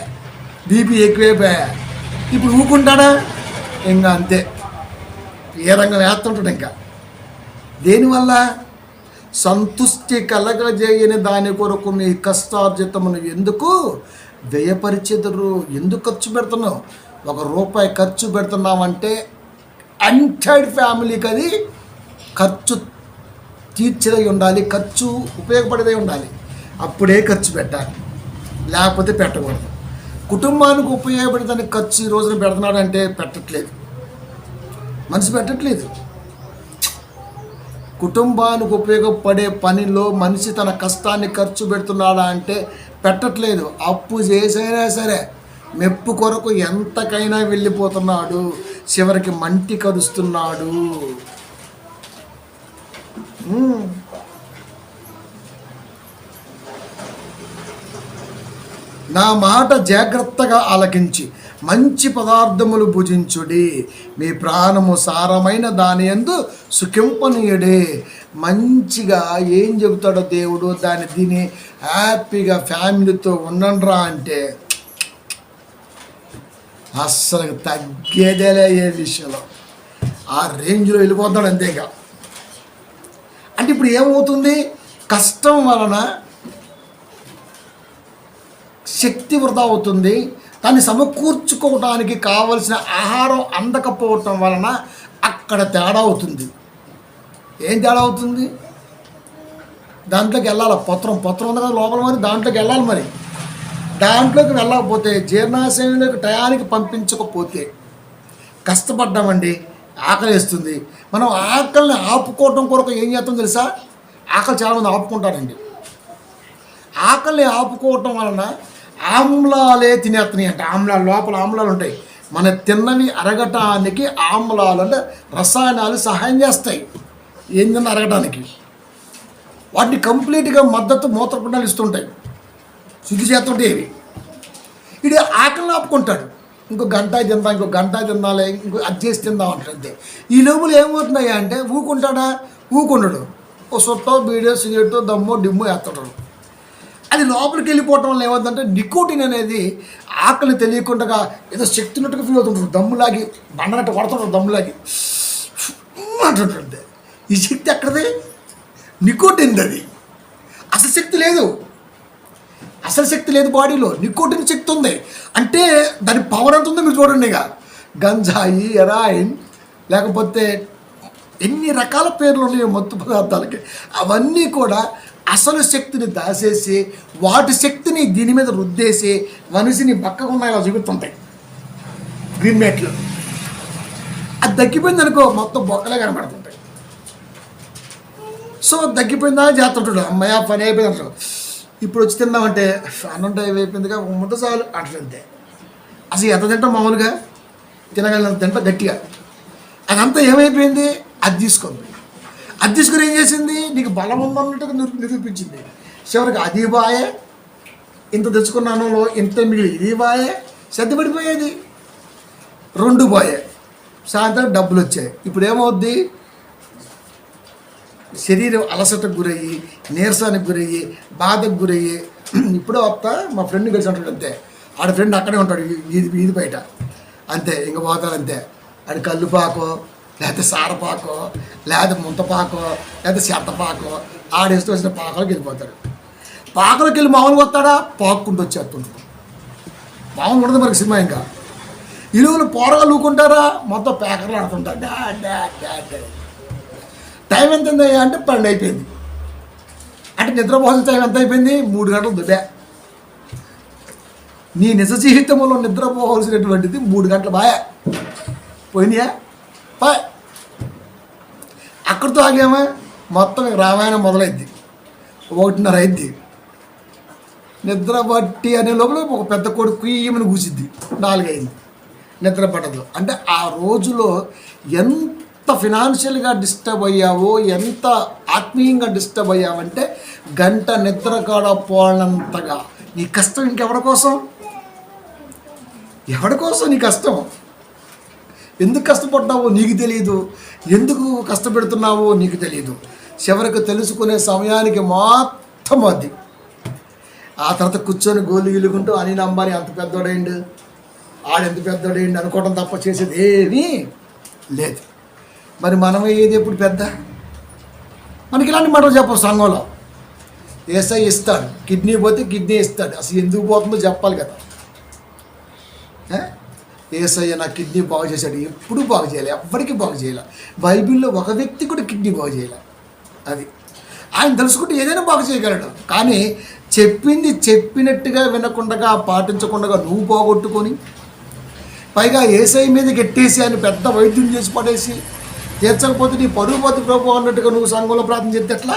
బీపీ ఎక్కువైపోయా. ఇప్పుడు ఊకుంటాడా? ఇంకా అంతే, ఏ రంగం వేస్తుంటాడు. ఇంకా దేనివల్ల? సంతుష్టి కలగజేయని దాని కొరకు మీ కష్టార్జితమును ఎందుకు వ్యయపరిచెదరు? ఎందుకు ఖర్చు పెడుతున్నావు? ₹1 ఖర్చు పెడుతున్నామంటే ఎంటైర్ ఫ్యామిలీకి అది ఖర్చు తీర్చేదై ఉండాలి, ఖర్చు ఉపయోగపడేదై ఉండాలి. అప్పుడే ఖర్చు పెట్టాలి, లేకపోతే పెట్టకూడదు. కుటుంబానికి ఉపయోగపడేదానికి ఖర్చు ఈ రోజున పెడుతున్నాడంటే పెట్టట్లేదు, మనిషి పెట్టట్లేదు. కుటుంబానికి ఉపయోగపడే పనిలో మనిషి తన కష్టాన్ని ఖర్చు పెడుతున్నాడా అంటే పెట్టట్లేదు. అప్పు చేసైనా సరే మెప్పు కొరకు ఎంతకైనా వెళ్ళిపోతున్నాడు, చివరికి మంటి కరుస్తున్నాడు. నా మాట జాగ్రత్తగా ఆలకించి మంచి పదార్థములు భుజించుడి, మీ ప్రాణము సారమైన దాని యందు సుఖింపనీయుడే. మంచిగా ఏం చెబుతాడో దేవుడు, దాన్ని తిని హ్యాపీగా ఫ్యామిలీతో ఉండండిరా అంటే అస్సలు తగ్గేదేలే ఏ విషయంలో. ఆ రేంజ్లో వెళ్ళిపోతాడు అంతేగా. అంటే ఇప్పుడు ఏమవుతుంది? కష్టం వలన శక్తి వృధా అవుతుంది. దాన్ని సమకూర్చుకోవడానికి కావలసిన ఆహారం అందకపోవటం వలన అక్కడ తేడా అవుతుంది. ఏం తేడా అవుతుంది? దాంట్లోకి వెళ్ళాలి, పత్రం ఉంది కదా లోపల, మరి దాంట్లోకి వెళ్ళాలి. మరి దాంట్లోకి వెళ్ళకపోతే, జీర్ణాశయంలోకి టయానికి పంపించకపోతే, కష్టపడ్డామండి, ఆకలి వేస్తుంది. మనం ఆకలిని ఆపుకోవటం కొరకు ఏం చేస్తాం తెలుసా? ఆకలి చాలామంది ఆపుకుంటారండి. ఆకలిని ఆపుకోవటం వలన ఆమ్లాలే తినేస్తున్నాయి అంటే, లోపల ఆమ్లాలు ఉంటాయి. మన తిన్నవి అరగటానికి ఆమ్లాలు అంటే రసాయనాలు సహాయం చేస్తాయి. ఏంటన్నా అరగటానికి. వాటిని కంప్లీట్గా మద్దతు మూత్రపిండాలు ఇస్తుంటాయి, శుద్ధి చేస్తుంటే ఇవి. ఇది ఆకలిని ఆపుకుంటాడు, ఇంకో గంట తిందా, ఇంకో గంట తిందాలే, ఇంకో అది చేసి తిందాం అంటుంది. ఈ లోపల ఏమవుతున్నాయా అంటే ఊకుంటాడా, ఊకుండడు, ఓ సొట్టో బీడో సిగరెట్టో దమ్మో డిమ్మో వేస్తాడు. అది లోపలికి వెళ్ళిపోవటం వల్ల ఏమవుతుందంటే నికోటిన్ అనేది ఆకలి తెలియకుండా ఏదో శక్తి ఉన్నట్టుగా ఫీల్ అవుతుంటారు, దమ్ములాగి బండనట్టు పడుతుంటారు, దమ్ములాగి అంటుంటుంది. ఈ శక్తి ఎక్కడది? నికోటిన్. అది అసలు శక్తి లేదు, అసలు శక్తి లేదు బాడీలో, నికోటిన్ శక్తి ఉంది. అంటే దాని పవర్ ఎంత ఉందో మీరు చూడండి. ఇక గంజాయి, హెరాయిన్, లేకపోతే ఎన్ని రకాల పేర్లు ఉన్నాయి మత్తు పదార్థాలకి, అవన్నీ కూడా అసలు శక్తిని దాసేసి వాటి శక్తిని దీని మీద రుద్దేసి మనిషిని పక్కకుండా ఇలా చూపిస్తుంటాయి గ్రీన్ మ్యాట్లు. అది తగ్గిపోయింది అనుకో మొత్తం బొక్కలే కనబడుతుంటాయి. సో తగ్గిపోయిందా చేస్తుంటాడు, అమ్మాయి పని అయిపోయింది అంటారు. ఇప్పుడు వచ్చి తిందామంటే అన్నంటే అయిపోయిందిగా ముద్ద చాలు అంటుంటే అసలు ఎంత తింటాం మామూలుగా తినగలిగినంత తింటా గట్టిగా. అదంతా ఏమైపోయింది, అది తీసుకుంది. అది తీసుకుని ఏం చేసింది, నీకు బలం ఉందన్నట్టుగా నిరూపించింది. చివరికి అది బాయే, ఇంత తెచ్చుకున్నాను ఇంత మిగిలి ఇది బాయే, సర్దిపడిపోయేది. 2 బాయే, సాయంత్రం డబ్బులు వచ్చాయి. ఇప్పుడు ఏమవుద్ది, శరీరం అలసటకు గురయ్యి, నీరసానికి గురయ్యి, బాధకు గురయ్యి. ఇప్పుడే వస్తా మా ఫ్రెండ్ కలిసి ఉంటాడు అంతే, ఆడ ఫ్రెండ్ అక్కడే ఉంటాడు వీధి బయట అంతే, ఇంక పోతాడు అంతే. ఆడి కల్లుపాకో, లేకపోతే సారపాకో, లేకపోతే ముంతపాకో, లేకపోతే చెత్తపాకో, ఆడేస్తూ వచ్చిన పాకలోకి వెళ్ళిపోతాడు. పాకలోకి వెళ్ళి మామూలుగా వస్తాడా, పాక్కుంటూ వచ్చేస్తుంటాడు. మామూలు ఉండదు మనకి సినిమా. ఇంకా ఇలువలు పోరగా లూకుంటారా, మొత్తం పేకర్లు ఆడుతుంటారు. టైం ఎంత అంటే 12 అయిపోయింది. అంటే నిద్రపోవాల్సిన టైం ఎంత అయిపోయింది, 3 గంటలు దుడ్డా. నీ నిజ జీవితంలో నిద్రపోవాల్సినటువంటిది 3 గంటలు బాయా పోయినాయా, బాయ్. అక్కడితో ఆగామా, మొత్తం రామాయణం మొదలైద్ది, 1:30 అయింది. నిద్ర పట్టి అనే లోపల ఒక పెద్ద కొడుకు కుయ్యమని కూసిద్ది, 4 అయింది, నిద్ర పట్టదు. అంటే ఆ రోజులో ఎంత ఫినాన్షియల్గా డిస్టర్బ్ అయ్యావో, ఎంత ఆత్మీయంగా డిస్టర్బ్ అయ్యావంటే గంట నిద్ర కాడపోనంతగా నీ కష్టం ఇంకెవరి కోసం, ఎవరి కోసం నీ కష్టం. ఎందుకు కష్టపడ్డావో నీకు తెలియదు, ఎందుకు కష్టపెడుతున్నావో నీకు తెలియదు. చివరికి తెలుసుకునే సమయానికి మొత్తం అది. ఆ తర్వాత కూర్చొని గోలు గిలుకుంటూ అనిల్ అంబానీ అంత పెద్దోడైండు, ఆడెంత పెద్దోడైండు అనుకోవడం తప్ప చేసేది ఏమీ లేదు. మరి మనం ఏది ఎప్పుడు పెద్ద, మనకి ఇలాంటి మాటలు చెప్పవు. సంఘంలో ఏసై ఇస్తాడు, కిడ్నీ పోతే కిడ్నీ ఇస్తాడు, అసలు ఎందుకు పోతుందో చెప్పాలి కదా. ఏసయ్య నా కిడ్నీ బాగు చేశాడు, ఎప్పుడు బాగు చేయలే, ఎవ్వరికి బాగు చేయలే. బైబిల్లో ఒక వ్యక్తి కూడా కిడ్నీ బాగు చేయలే. అది ఆయన తెలుసుకుంటే ఏదైనా బాగు చేయగలడు. కానీ చెప్పింది చెప్పినట్టుగా వినకుండా, పాటించకుండా నువ్వు పోగొట్టుకొని, పైగా ఏసై మీద గెట్టేసి ఆయన పెద్ద వైద్యం చేసి పడేసి తీర్చకపోతే నీ పరుగు పోతు ప్రభు అన్నట్టుగా నువ్వు సంఘంలో ప్రార్థన చేస్తే ఎట్లా?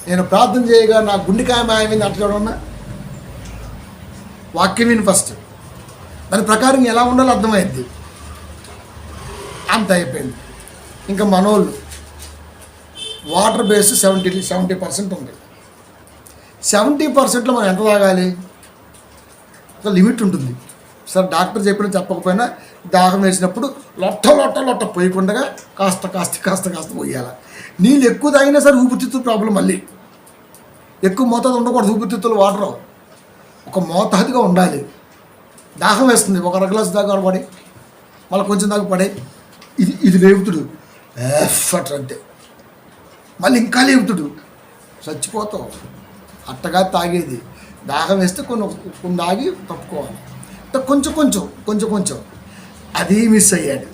నేను ప్రార్థన చేయగా నా గుండెకాయ మాయమైంది అట్లా ఉన్నా, వాక్యం విని ఫస్ట్, దాని ప్రకారం ఎలా ఉండాలో అర్థమైంది. అంత అయిపోయింది. ఇంకా మనోళ్ళు వాటర్ బేస్ 70% ఉంది. 70%లో మనం ఎంత తాగాలి, ఒక లిమిట్ ఉంటుంది. సార్ డాక్టర్ చెప్పిన చెప్పకపోయినా దాహం వేసినప్పుడు లొట్ట పోయకుండా కాస్త పోయాలి. నీళ్ళు ఎక్కువ తాగినా సరే ఊపిరితిత్తుల ప్రాబ్లం. మళ్ళీ ఎక్కువ మోతాదు ఉండకూడదు ఊపిరితిత్తులు. వాటర్ ఒక మోతాదుగా ఉండాలి. దాహం వేస్తుంది, ఒక గ్లాస్ దాకా పడి మళ్ళీ కొంచెం దాకా పడే, ఇది లేవుతుడు ఎఫర్ట్ అంటే మళ్ళీ ఇంకా లేవుతుడు, చచ్చిపోతావు. అట్టగా తాగేది. దాహం వేస్తే కొన్ని తాగి తప్పుకోవాలి. కొంచెం అది మిస్ అయ్యాడు.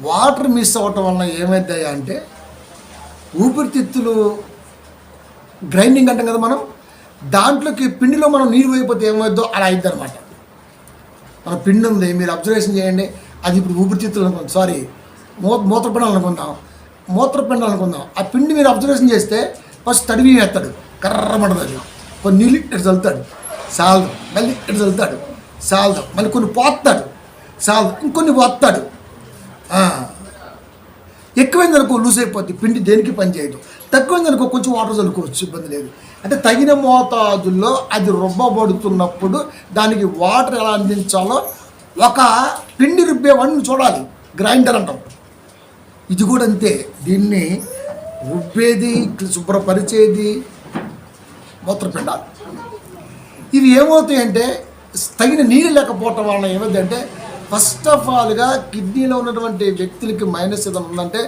వాటర్ మిస్ అవ్వటం వలన ఏమైందయ్యా అంటే ఊపిరితిత్తులు గ్రైండింగ్ అంటాం కదా మనం, దాంట్లోకి పిండిలో మనం నీరు అయిపోతే ఏమైందో అలా అయిద్ది అనమాట. మన పిండి ఉంది, మీరు అబ్జర్వేషన్ చేయండి. అది ఇప్పుడు ఊపిరితిత్తులు అనుకుందాం, సారీ మూత్రపిండాలు అనుకుందాం. ఆ పిండి మీరు అబ్జర్వేషన్ చేస్తే ఫస్ట్ తడివి వేస్తాడు, కర్రమంటది. అది కొన్ని నీళ్ళు ఇటు చల్లుతాడు, సాల్దు, మళ్ళీ ఇటు చల్లుతాడు, సాల్దు, మళ్ళీ కొన్ని పోస్తాడు, సాల్దు, ఇంకొన్ని పోస్తాడు. ఎక్కువైంది అనుకో లూజ్ అయిపోద్ది, పిండి దేనికి పని చేయదు. తక్కువైంది అనుకో కొంచెం వాటర్ చల్లుకోవచ్చు, ఇబ్బంది లేదు. అంటే తగిన మోతాదుల్లో అది రుబ్బబడుతున్నప్పుడు దానికి వాటర్ ఎలా అందించాలో ఒక పిండి రుబ్బేవాడిని చూడాలి, గ్రైండర్ అంటాం. ఇది కూడా అంతే, దీన్ని రుబ్బేది శుభ్రపరిచేది మూత్రపిండాలు. ఇవి ఏమవుతాయంటే తగిన నీళ్ళు లేకపోవటం వలన ఏమైందంటే ఫస్ట్ ఆఫ్ ఆల్గా కిడ్నీలో ఉన్నటువంటి వ్యక్తులకి మైనస్ ఏదైనా ఉందంటే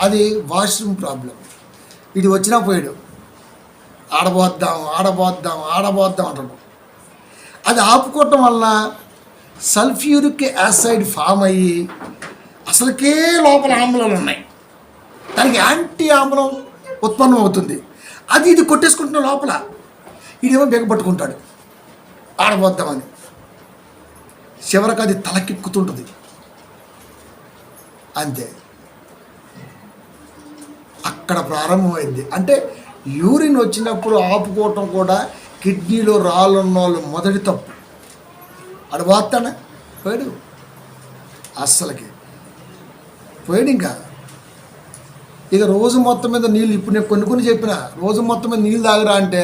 అది వాష్రూమ్ ప్రాబ్లం. ఇది వచ్చినా పోయాడు, ఆడబోద్దాం అంటాడు. అది ఆపుకోవటం వలన సల్ఫ్యూరిక్ యాసిడ్ ఫామ్ అయ్యి అసలుకే లోపల ఆమ్లాలు ఉన్నాయి, దానికి యాంటీ ఆమ్లం ఉత్పన్నం అవుతుంది. ఇది కొట్టేసుకుంటున్న లోపల ఇదేమో బిగపట్టుకుంటాడు ఆడబోద్దామని, చివరికి అది తలకెక్కుతుంటుంది. అంతే, అక్కడ ప్రారంభమైంది. అంటే యూరిన్ వచ్చినప్పుడు ఆపుకోవటం కూడా కిడ్నీలో రాళ్ళున్న వాళ్ళు మొదటి తప్పు. అడబోతాడా పోయాడు, అస్సలకి పోయాడు. ఇంకా ఇక రోజు మొత్తం మీద నీళ్ళు, ఇప్పుడు నేను కొన్ని చెప్పిన రోజు మొత్తం మీద నీళ్ళు తాగరా అంటే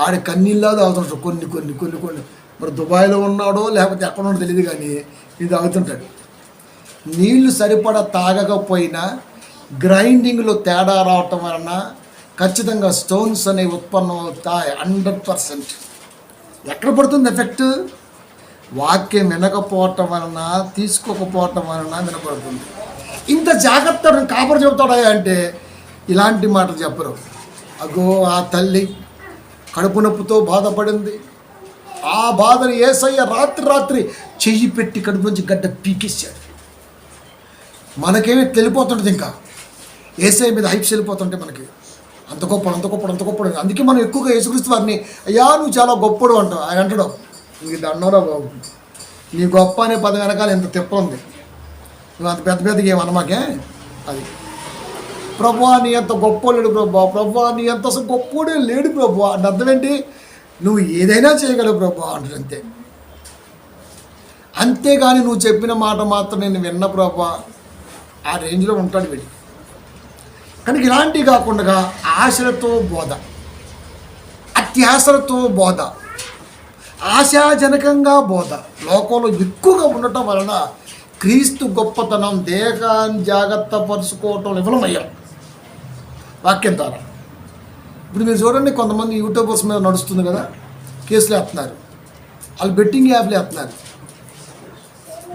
ఆడి కన్నీళ్ళ తాగుతుంటాడు కొన్ని. మరి దుబాయ్లో ఉన్నాడో లేకపోతే ఎక్కడ ఉన్నాడో తెలియదు కానీ ఇది తాగుతుంటాడు. నీళ్లు సరిపడా తాగకపోయినా గ్రైండింగ్లో తేడా రావటం వలన ఖచ్చితంగా స్టోన్స్ అనేవి ఉత్పన్నం అవుతాయి 100%. ఎక్కడ పడుతుంది ఎఫెక్ట్? వాక్యం వినకపోవటం వలన, తీసుకోకపోవటం వలన వినపడుతుంది. ఇంత జాగ్రత్త కాపరు చెబుతాడా అంటే ఇలాంటి మాటలు చెప్పరు. అగో ఆ తల్లి కడుపు నొప్పితో బాధపడింది, ఆ బాధను యేసయ్య రాత్రి చెయ్యి పెట్టి కడుపు నుంచి గడ్డ పీకేశాడు. మనకేమీ తెలిపోతుంటుంది, ఇంకా యేసయ్య మీద హైప్స్ వెళ్ళిపోతుంటే మనకి అంత గొప్పడు. అందుకే మనం ఎక్కువగా యేసుక్రీస్తు వారిని అయ్యా నువ్వు చాలా గొప్పడు అంటావు. ఆయన అంటాడు నీకు దండోరా బాబు, నీ గొప్ప అనే పదం వెనకాల ఎంత తిప్ప ఉంది, నువ్వు అంత పెద్దగా ఏమన్నమాకే. అది ప్రభువా నీ అంత గొప్పోలేడు ప్రభువా నీ అంత అసలు గొప్పోడే లేడు ప్రభువా అంటే అర్థం ఏంటి? నువ్వు ఏదైనా చేయగలవు ప్రభువా అంటాడు, అంతే. అంతేగాని నువ్వు చెప్పిన మాట మాత్రం నేను విన్న ప్రభువా ఆ రేంజ్లో ఉంటాడు వీడు. కనుక ఇలాంటివి కాకుండా ఆశలతో బోధ, అత్యాశలతో బోధ, ఆశాజనకంగా బోధ లోకంలో ఎక్కువగా ఉండటం వలన క్రీస్తు గొప్పతనం దేహాన్ని జాగ్రత్త పరుచుకోవటం విఫలమయ్యాం వాక్యం ద్వారా. ఇప్పుడు మీరు చూడండి, కొంతమంది యూట్యూబర్స్ మీద నడుస్తుంది కదా, కేసులు వేస్తున్నారు, వాళ్ళు బెట్టింగ్ యాప్లు వేస్తున్నారు.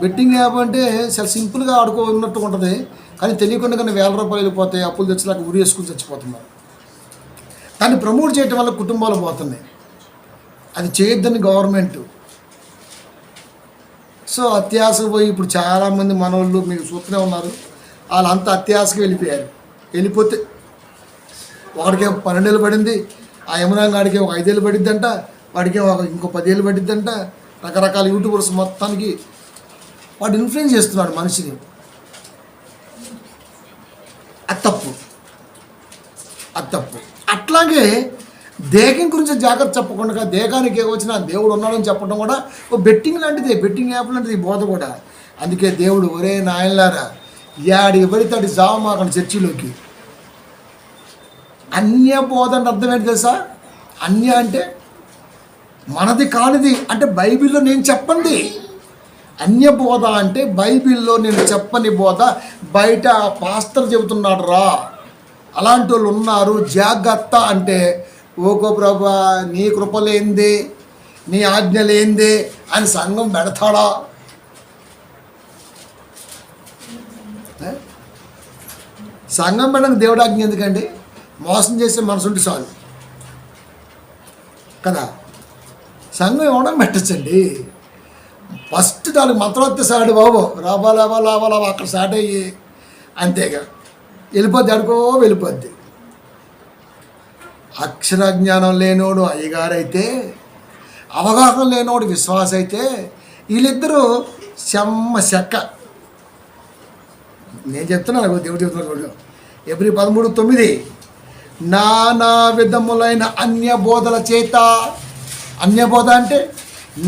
బెట్టింగ్ యాప్ అంటే చాలా సింపుల్గా ఆడుకున్నట్టు ఉంటుంది, కానీ తెలియకుండా కానీ ₹1000 వెళ్ళిపోతాయి, అప్పులు తెచ్చలేక ఉరి వేసుకుని చచ్చిపోతున్నారు. దాన్ని ప్రమోట్ చేయటం వల్ల కుటుంబాలు పోతున్నాయి. అది చేయొద్దని గవర్నమెంట్. సో అత్యాశకు పోయి ఇప్పుడు చాలామంది మనోళ్ళు మీకు చూస్తూనే ఉన్నారు, వాళ్ళంతా అత్యాశకు వెళ్ళిపోతే వాడికి 12 ఏళ్ళు పడింది, ఆ యమునాగాడికి ఒక 5 ఏళ్ళు పడిద్దంట, వాడికి ఇంకో 10 ఏళ్ళు పడిద్దంట. రకరకాల యూట్యూబర్స్ మొత్తానికి వాడు ఇన్ఫ్లుయెన్స్ చేస్తున్నాడు మనిషిని. అది తప్పు. అట్లాగే దేహం గురించి జాగ్రత్త చెప్పకుండా దేహానికి ఏమొచ్చినా దేవుడు ఉన్నాడని చెప్పడం కూడా ఓ బెట్టింగ్ లాంటిది, బెట్టింగ్ యాప్ లాంటిది బోధ కూడా. అందుకే దేవుడు ఒరే నాయనలారా యాడి పడితే జావమాకండి చర్చిలోకి. అన్య బోధ అంటే అర్థం ఏంటి తెలుసా? అన్య అంటే మనది కానిది, అంటే బైబిల్లో నేను చెప్పండి. అన్య బోధ అంటే బైబిల్లో నేను చెప్పని బోధ బయట పాస్టర్ చెబుతున్నాడు రా, అలాంటి వాళ్ళు ఉన్నారు జాగ్రత్త అంటే ఓకో ప్రభా నీ కృపలేంది, నీ ఆజ్ఞలేంది అని సంఘం పెడతాడా? సంఘం పెట్టడానికి దేవుడు ఆజ్ఞ ఎందుకండి? మోసం చేసే మనసుంటే చాలు కదా. సంఘం ఇవ్వడం పెట్టచ్చండి. ఫస్ట్ దానికి మంత్రోక్తి సాడు బాబు లాభాలా అక్కడ స్టార్ట్ అయ్యి అంతేగా వెళ్ళిపోద్ది, వెళ్ళిపోద్ది. అక్షర జ్ఞానం లేనోడు అయ్యగారైతే, అవగాహన లేనోడు విశ్వాస అయితే, వీళ్ళిద్దరూ చెక్క. నేను చెప్తున్నాను, దేవుడు చెప్తున్నాడు Hebrew 13:9 నానా విధములైన అన్యబోధల చేత. అన్యబోధ అంటే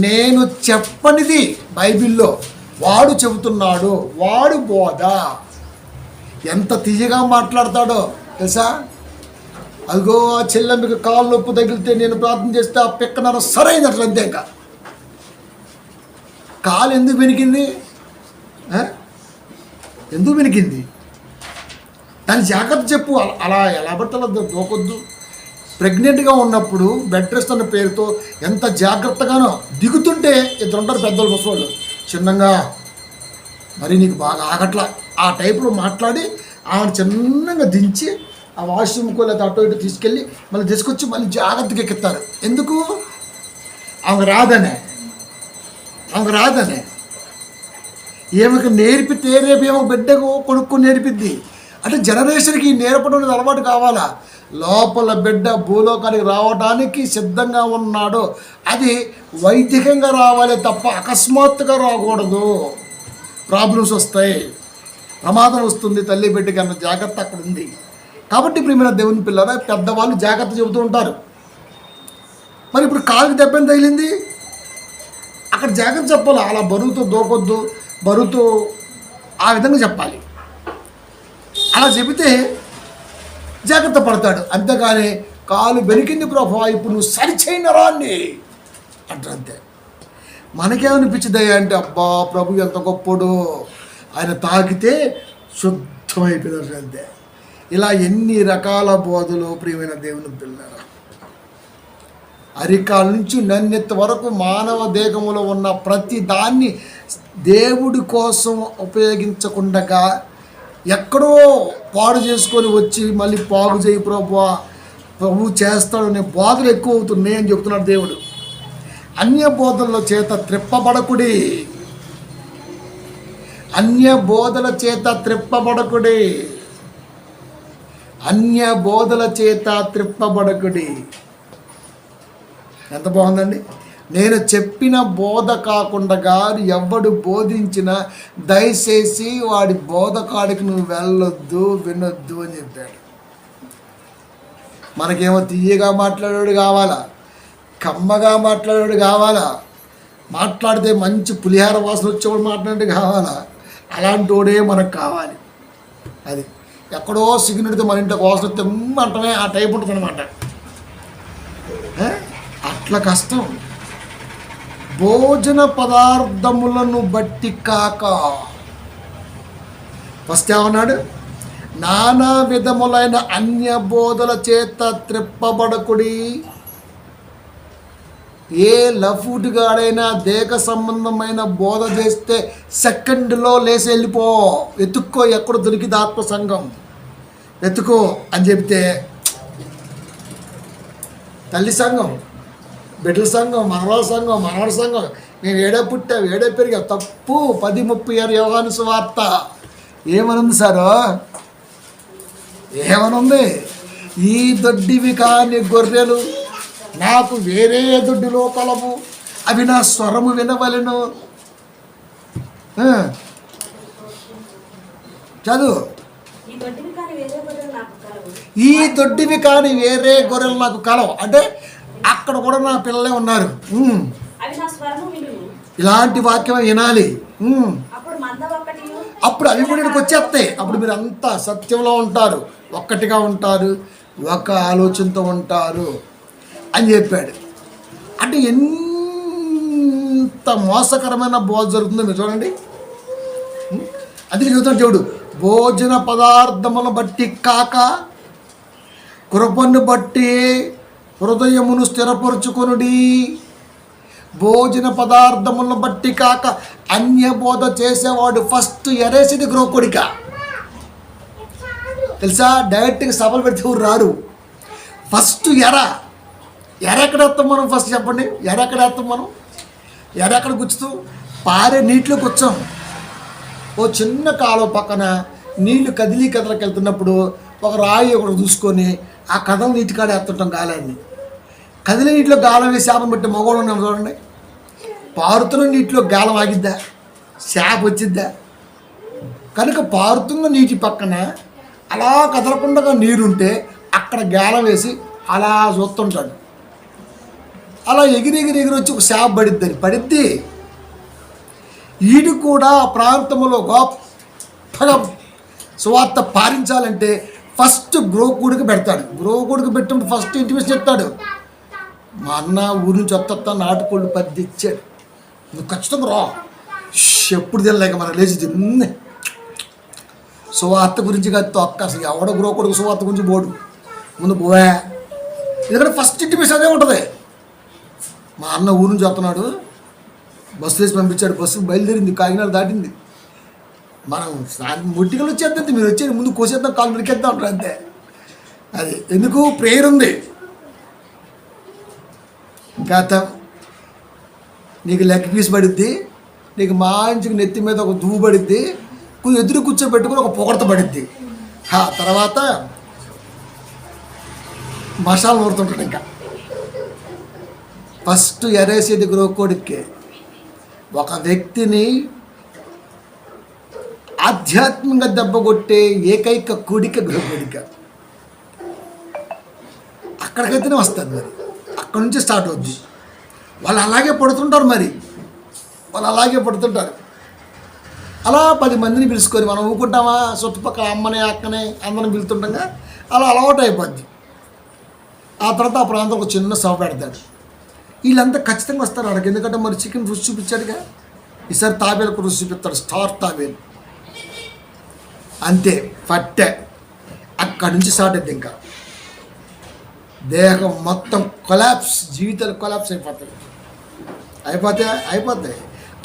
నేను చెప్పనిది బైబిల్లో వాడు చెబుతున్నాడు, వాడు బోధ. ఎంత తీయగా మాట్లాడతాడో తెలుసా. అదిగో ఆ చెల్లెమ్మకి కాళ్ళు నొప్పు తగిలితే నేను ప్రార్థన చేస్తే ఆ పిక్కనర సరైనట్లు అంతే. ఇంకా కాలు ఎందుకు వెనికింది, ఎందుకు వెనికింది, దాని జాగ్రత్త చెప్పు. అలా ఎలా పడితే అలా దూకొద్దు. ప్రెగ్నెంట్గా ఉన్నప్పుడు బెడ్ రెస్ట్ అన్న పేరుతో ఎంత జాగ్రత్తగానో దిగుతుంటే ఇద్దరు ఉంటారు పెద్దలు ముసలోళ్ళు, చిన్నగా మరి నీకు బాగా ఆగట్లా ఆ టైప్లో మాట్లాడి ఆమెను చిన్నగా దించి ఆ వాష్రూమ్కో లేదా అటో ఇటు తీసుకెళ్ళి మళ్ళీ తీసుకొచ్చి మళ్ళీ జాగ్రత్తగా ఎక్కిస్తారు. ఎందుకు? ఆమె రాదనే ఏమకి నేర్పితే రేపు ఏమో బిడ్డకు కొనుక్కొని నేర్పిద్ది. అంటే జనరేషన్కి నేర్పడం అనేది అలవాటు కావాలా. లోపల బిడ్డ భూలోకానికి రావడానికి సిద్ధంగా ఉన్నాడు, అది వైదికంగా రావాలి తప్ప అకస్మాత్తుగా రాకూడదు. ప్రాబ్లమ్స్ వస్తాయి, ప్రమాదం వస్తుంది తల్లి బిడ్డకి అన్న జాగ్రత్త అక్కడ ఉంది. కాబట్టి ప్రియమైన దేవుని పిల్లరా, పెద్దవాళ్ళు జాగ్రత్త చెబుతూ ఉంటారు. మరి ఇప్పుడు కాలుకి దెబ్బని తగిలింది, అక్కడ జాగ్రత్త చెప్పాలి. అలా బరువుతో దూకొద్దు, బరువుతో ఆ విధంగా చెప్పాలి. అలా చెబితే జాగ్రత్త పడతాడు. అంతేగాని కాలు బెరికింది ప్రభా ఇప్పుడు నువ్వు సరిచేయిన రాన్ని అంతే. మనకేమనిపించిందయ్యా అంటే అబ్బా ప్రభు ఎంత గొప్పడు, ఆయన తాకితే శుద్ధమైపోయినారు అంతే. ఇలా ఎన్ని రకాల బోధలు ప్రియమైన దేవుని పిల్లరా. అరికాల నుంచి నన్నెత్త వరకు మానవ దేహములో ఉన్న ప్రతి దాన్ని దేవుడి కోసం ఉపయోగించకుండా ఎక్కడో పాడు చేసుకొని వచ్చి మళ్ళీ పాగు చేయి ప్రభు చేస్తాడు అనే బోధలు ఎక్కువ అవుతున్నాయి అని చెప్తున్నాడు దేవుడు. అన్య బోధల చేత త్రిప్పబడకుడి, అన్య బోధల చేత త్రిప్పబడకుడి, అన్య బోధల చేత త్రిప్పబడకుడి. ఎంత బాగుందండి. నేను చెప్పిన బోధ కాకుండా ఎవడు బోధించినా దయచేసి వాడి బోధకాడికి నువ్వు వెళ్ళొద్దు, వినొద్దు అని చెప్పాడు. మనకేమో తీయగా మాట్లాడేవాడు కావాలా, కమ్మగా మాట్లాడేవాడు కావాలా, మాట్లాడితే మంచి పులిహార వాసన వచ్చేవాడు మాట్లాడే కావాలా, అలాంటి వాడే మనకు కావాలి. అది ఎక్కడో సిగ్నడితే మన ఇంటికి వాసన వస్తే అంటమే ఆ టైప్ ఉంటుంది అనమాట. అట్లా కష్టం. భోజన పదార్థములను బట్టి కాక, ఫస్ట్ ఏమన్నాడు? నానా విధములైన అన్య బోధల చేత త్రిప్పబడకుడి. ఏ లఫూటుగాడైనా దేహ సంబంధమైన బోధ చేస్తే సెకండ్లో లేసి వెళ్ళిపో, ఎత్తుక్కో, ఎక్కడ దొరికింది ఆత్మ సంఘం ఎత్తుకో అని చెప్తే తల్లి సంఘం, బిడ్డల సంఘం, మనవాళ్ళ సంఘం, మనవాడి సంఘం, నేను ఏడే పుట్టా ఏడే పెరిగా, తప్పు. 10:36 యోహాను సువార్త ఏమనుంది సారు? ఏమనుంది? ఈ దొడ్డివి కాని గొర్రెలు నాకు వేరే దొడ్డిలో కలవు, అవి నా స్వరము వినవలెను. చదువు. ఈ దొడ్డివి కాని వేరే గొర్రెలు నాకు కలవు అంటే అక్కడ కూడా నా పిల్లలే ఉన్నారు. ఇలాంటి వాక్యం వినాలి. అప్పుడు అవి కూడా ఇక్కడికి వచ్చేస్తాయి. అప్పుడు మీరు అంతా సత్యంలో ఉంటారు, ఒక్కటిగా ఉంటారు, ఒక ఆలోచనతో ఉంటారు అని చెప్పాడు. అంటే ఎంత మోసకరమైన బోధ జరుగుతుందో మీరు చూడండి. అందుకే చెబుతాడు దేవుడు, భోజన పదార్థములను బట్టి కాక కృపను బట్టి హృదయమును స్థిరపరుచుకొనుడి. భోజన పదార్థములను బట్టి కాక అన్య బోధ చేసేవాడు ఫస్ట్ ఎరేసిది గ్రోకొడిక. తెలుసా? డైరెక్ట్గా సభలు పెడితే ఊరు రారు. ఫస్ట్ ఎక్కడ వేస్తాం మనం? ఫస్ట్ చెప్పండి, ఎక్కడ వేస్తాం మనం? ఎక్కడ గుచ్చుతూ పారే నీటిలోకి వచ్చాం. ఓ చిన్న కాలువ పక్కన నీళ్లు కదలకి వెళ్తున్నప్పుడు ఒక రాయి ఒకటి చూసుకొని ఆ కథలు నీటి కాడ వేస్తుంటాం గాలాన్ని. కదిలే నీటిలో గాలం వేసి శాపం పెట్టి మగవాడు ఉన్నాం చూడండి. పారుతున్న నీటిలో గాలం ఆగిద్దా? శాప వచ్చిద్దా? కనుక పారుతున్న నీటి పక్కన అలా కదలకుండా నీరుంటే అక్కడ గాలం వేసి అలా చూస్తుంటాడు. అలా ఎగిరి వచ్చి ఒక శాప పడిద్ది. ఈడు కూడా ప్రాంతంలో గొప్పగా సువార్త పారించాలంటే ఫస్ట్ గృహకుడికి పెడతాడు. గృహకుడికి పెట్టినప్పుడు ఫస్ట్ ఇంటిమేషన్ చెప్తాడు. మా అన్న ఊరి నుంచి వస్తా నాటుకోళ్ళు 10 ఇచ్చాడు, నువ్వు ఖచ్చితంగా రా. ఎప్పుడు తినలేక మన లేచి తిన్నే సువార్త గురించి కాదు తొక్క. అసలు ఎవడ గృహకుడికి సువార్త గురించి బోడు ముందు పోవా. ఎందుకంటే ఫస్ట్ ఇంటిమేషన్ అదే ఉంటుంది. మా అన్న ఊరి నుంచి వస్తున్నాడు, బస్సు వేసి పంపించాడు, బస్సు బయలుదేరింది, కాకినాడ దాటింది. మనం ముట్టికలు వచ్చేద్దంతే, మీరు వచ్చేది ముందు కోసేద్దాం, కాలు నరికేద్దాం అంటారు అంతే. అది ఎందుకు ప్రేయర్ ఉంది. గత నీకు లెగ్ పీస్ పడిద్ది, నీకు మంచిగా నెత్తి మీద ఒక దువ్వు పడిద్ది, ఎదురు కూర్చోబెట్టుకుని ఒక పొగడత పడిద్ది. తర్వాత మసాలా నూరుతుంటాడు. ఇంకా ఫస్ట్ ఎరేసేది గృహకోడికే. ఒక వ్యక్తిని ఆధ్యాత్మికంగా దెబ్బకొట్టే ఏకైక కూడిక గృహకోడిక. అక్కడికైతేనే వస్తుంది. మరి అక్కడి నుంచి స్టార్ట్ అవుద్ది. వాళ్ళు అలాగే పడుతుంటారు. మరి వాళ్ళు అలాగే పడుతుంటారు. అలా 10 మందిని పిలుచుకొని మనం ఊకుంటామా, చుట్టుపక్కల అమ్మని అక్కని అందరిని పిలుతుండగా అలా అలవాటు అయిపోద్ది. ఆ తర్వాత ఆ ప్రాంతం ఒక చిన్న సభ పెడతాడు. వీళ్ళంతా ఖచ్చితంగా వస్తారు అక్కడికి. ఎందుకంటే మరి చికెన్ రుచి చూపించాడుగా, ఈసారి తాబేలకు రుచి చూపిస్తాడు, స్టార్ తాబేలు. అంతే పట్టే. అక్కడి నుంచి స్టార్ట్ అవుతుంది. ఇంకా దేహం మొత్తం కొలాప్స్, జీవితాలు కొలాప్స్ అయిపోతాయి.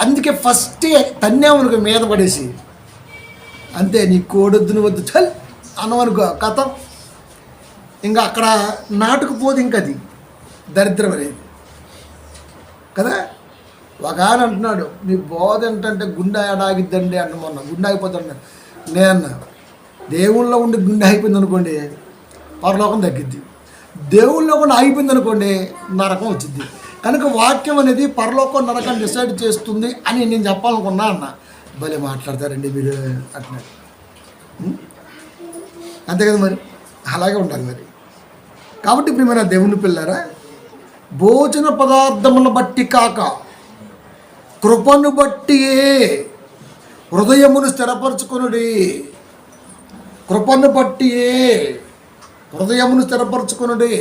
అందుకే ఫస్ట్ తన్నేమనుకో మీద పడేసి, అంతే నీ కోడొద్దును వద్దు చల్ అన్నమనుకో కథం. ఇంకా అక్కడ నాటుకుపోదు. ఇంకా అది దరిద్రం అనేది కదా. ఒక ఆయన అంటున్నాడు, మీ బోధ ఏంటంటే గుండె ఆగిద్దండి అన్న. మొన్న గుండె ఆగిపోతాడు. నేను దేవుళ్ళలో ఉండి గుండె అయిపోయింది అనుకోండి, పరలోకం తగ్గిద్ది. దేవుళ్ళలో కూడా ఆగిపోయింది అనుకోండి, నరకం వచ్చింది. కనుక వాక్యం అనేది పరలోకం నరకం డిసైడ్ చేస్తుంది అని నేను చెప్పాలనుకున్నా అన్న. భలే మాట్లాడతారండి మీరు అంటున్నాడు. అంతే కదా, మరి అలాగే ఉండాలి మరి. కాబట్టి ఇప్పుడు మన దేవుని పిల్లారా, భోజన పదార్థములను బట్టి కాక కృపను బట్టియే హృదయమును స్థిరపరచుకొనుడి. కృపను బట్టియే హృదయమును స్థిరపరచుకొనుడి.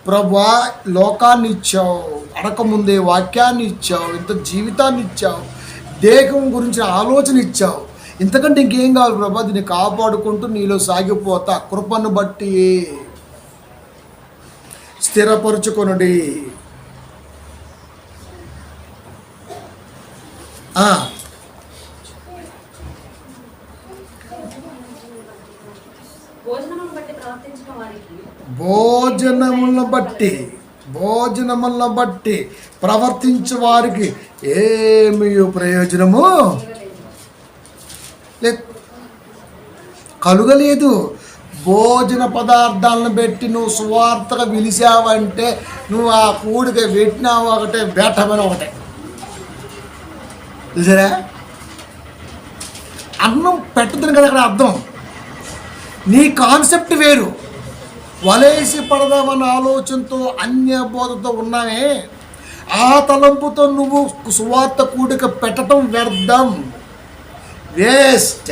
ప్రభువా, లోకాన్ని ఇచ్చావు, అడకముందే వాక్యాన్ని ఇచ్చావు, ఇంత జీవితాన్ని ఇచ్చావు, దేహం గురించి ఆలోచన ఇచ్చావు. ఇంతకంటే ఇంకేం కావాలి ప్రభా? దీన్ని కాపాడుకుంటూ నీలో సాగిపోతా. కృపను బట్టి స్థిరపరచుకొనుడి. భోజనములను బట్టి ప్రవర్తించే వారికి ఏమీ ప్రయోజనము కలుగలేదు. భోజన పదార్థాలను పెట్టి నువ్వు సువార్తగా పిలిచావంటే నువ్వు ఆ కూడికి పెట్టినావు ఒకటే, బేటమైన ఒకటే. చూసారా, అన్నం పెట్టదని కదా అక్కడ అర్థం. నీ కాన్సెప్ట్ వేరు. వలేసి పడదామన్న ఆలోచనతో అన్య బోధతో ఉన్నావే, ఆ తలంపుతో నువ్వు సువార్త కూడిక పెట్టడం వ్యర్థం, వేస్ట్.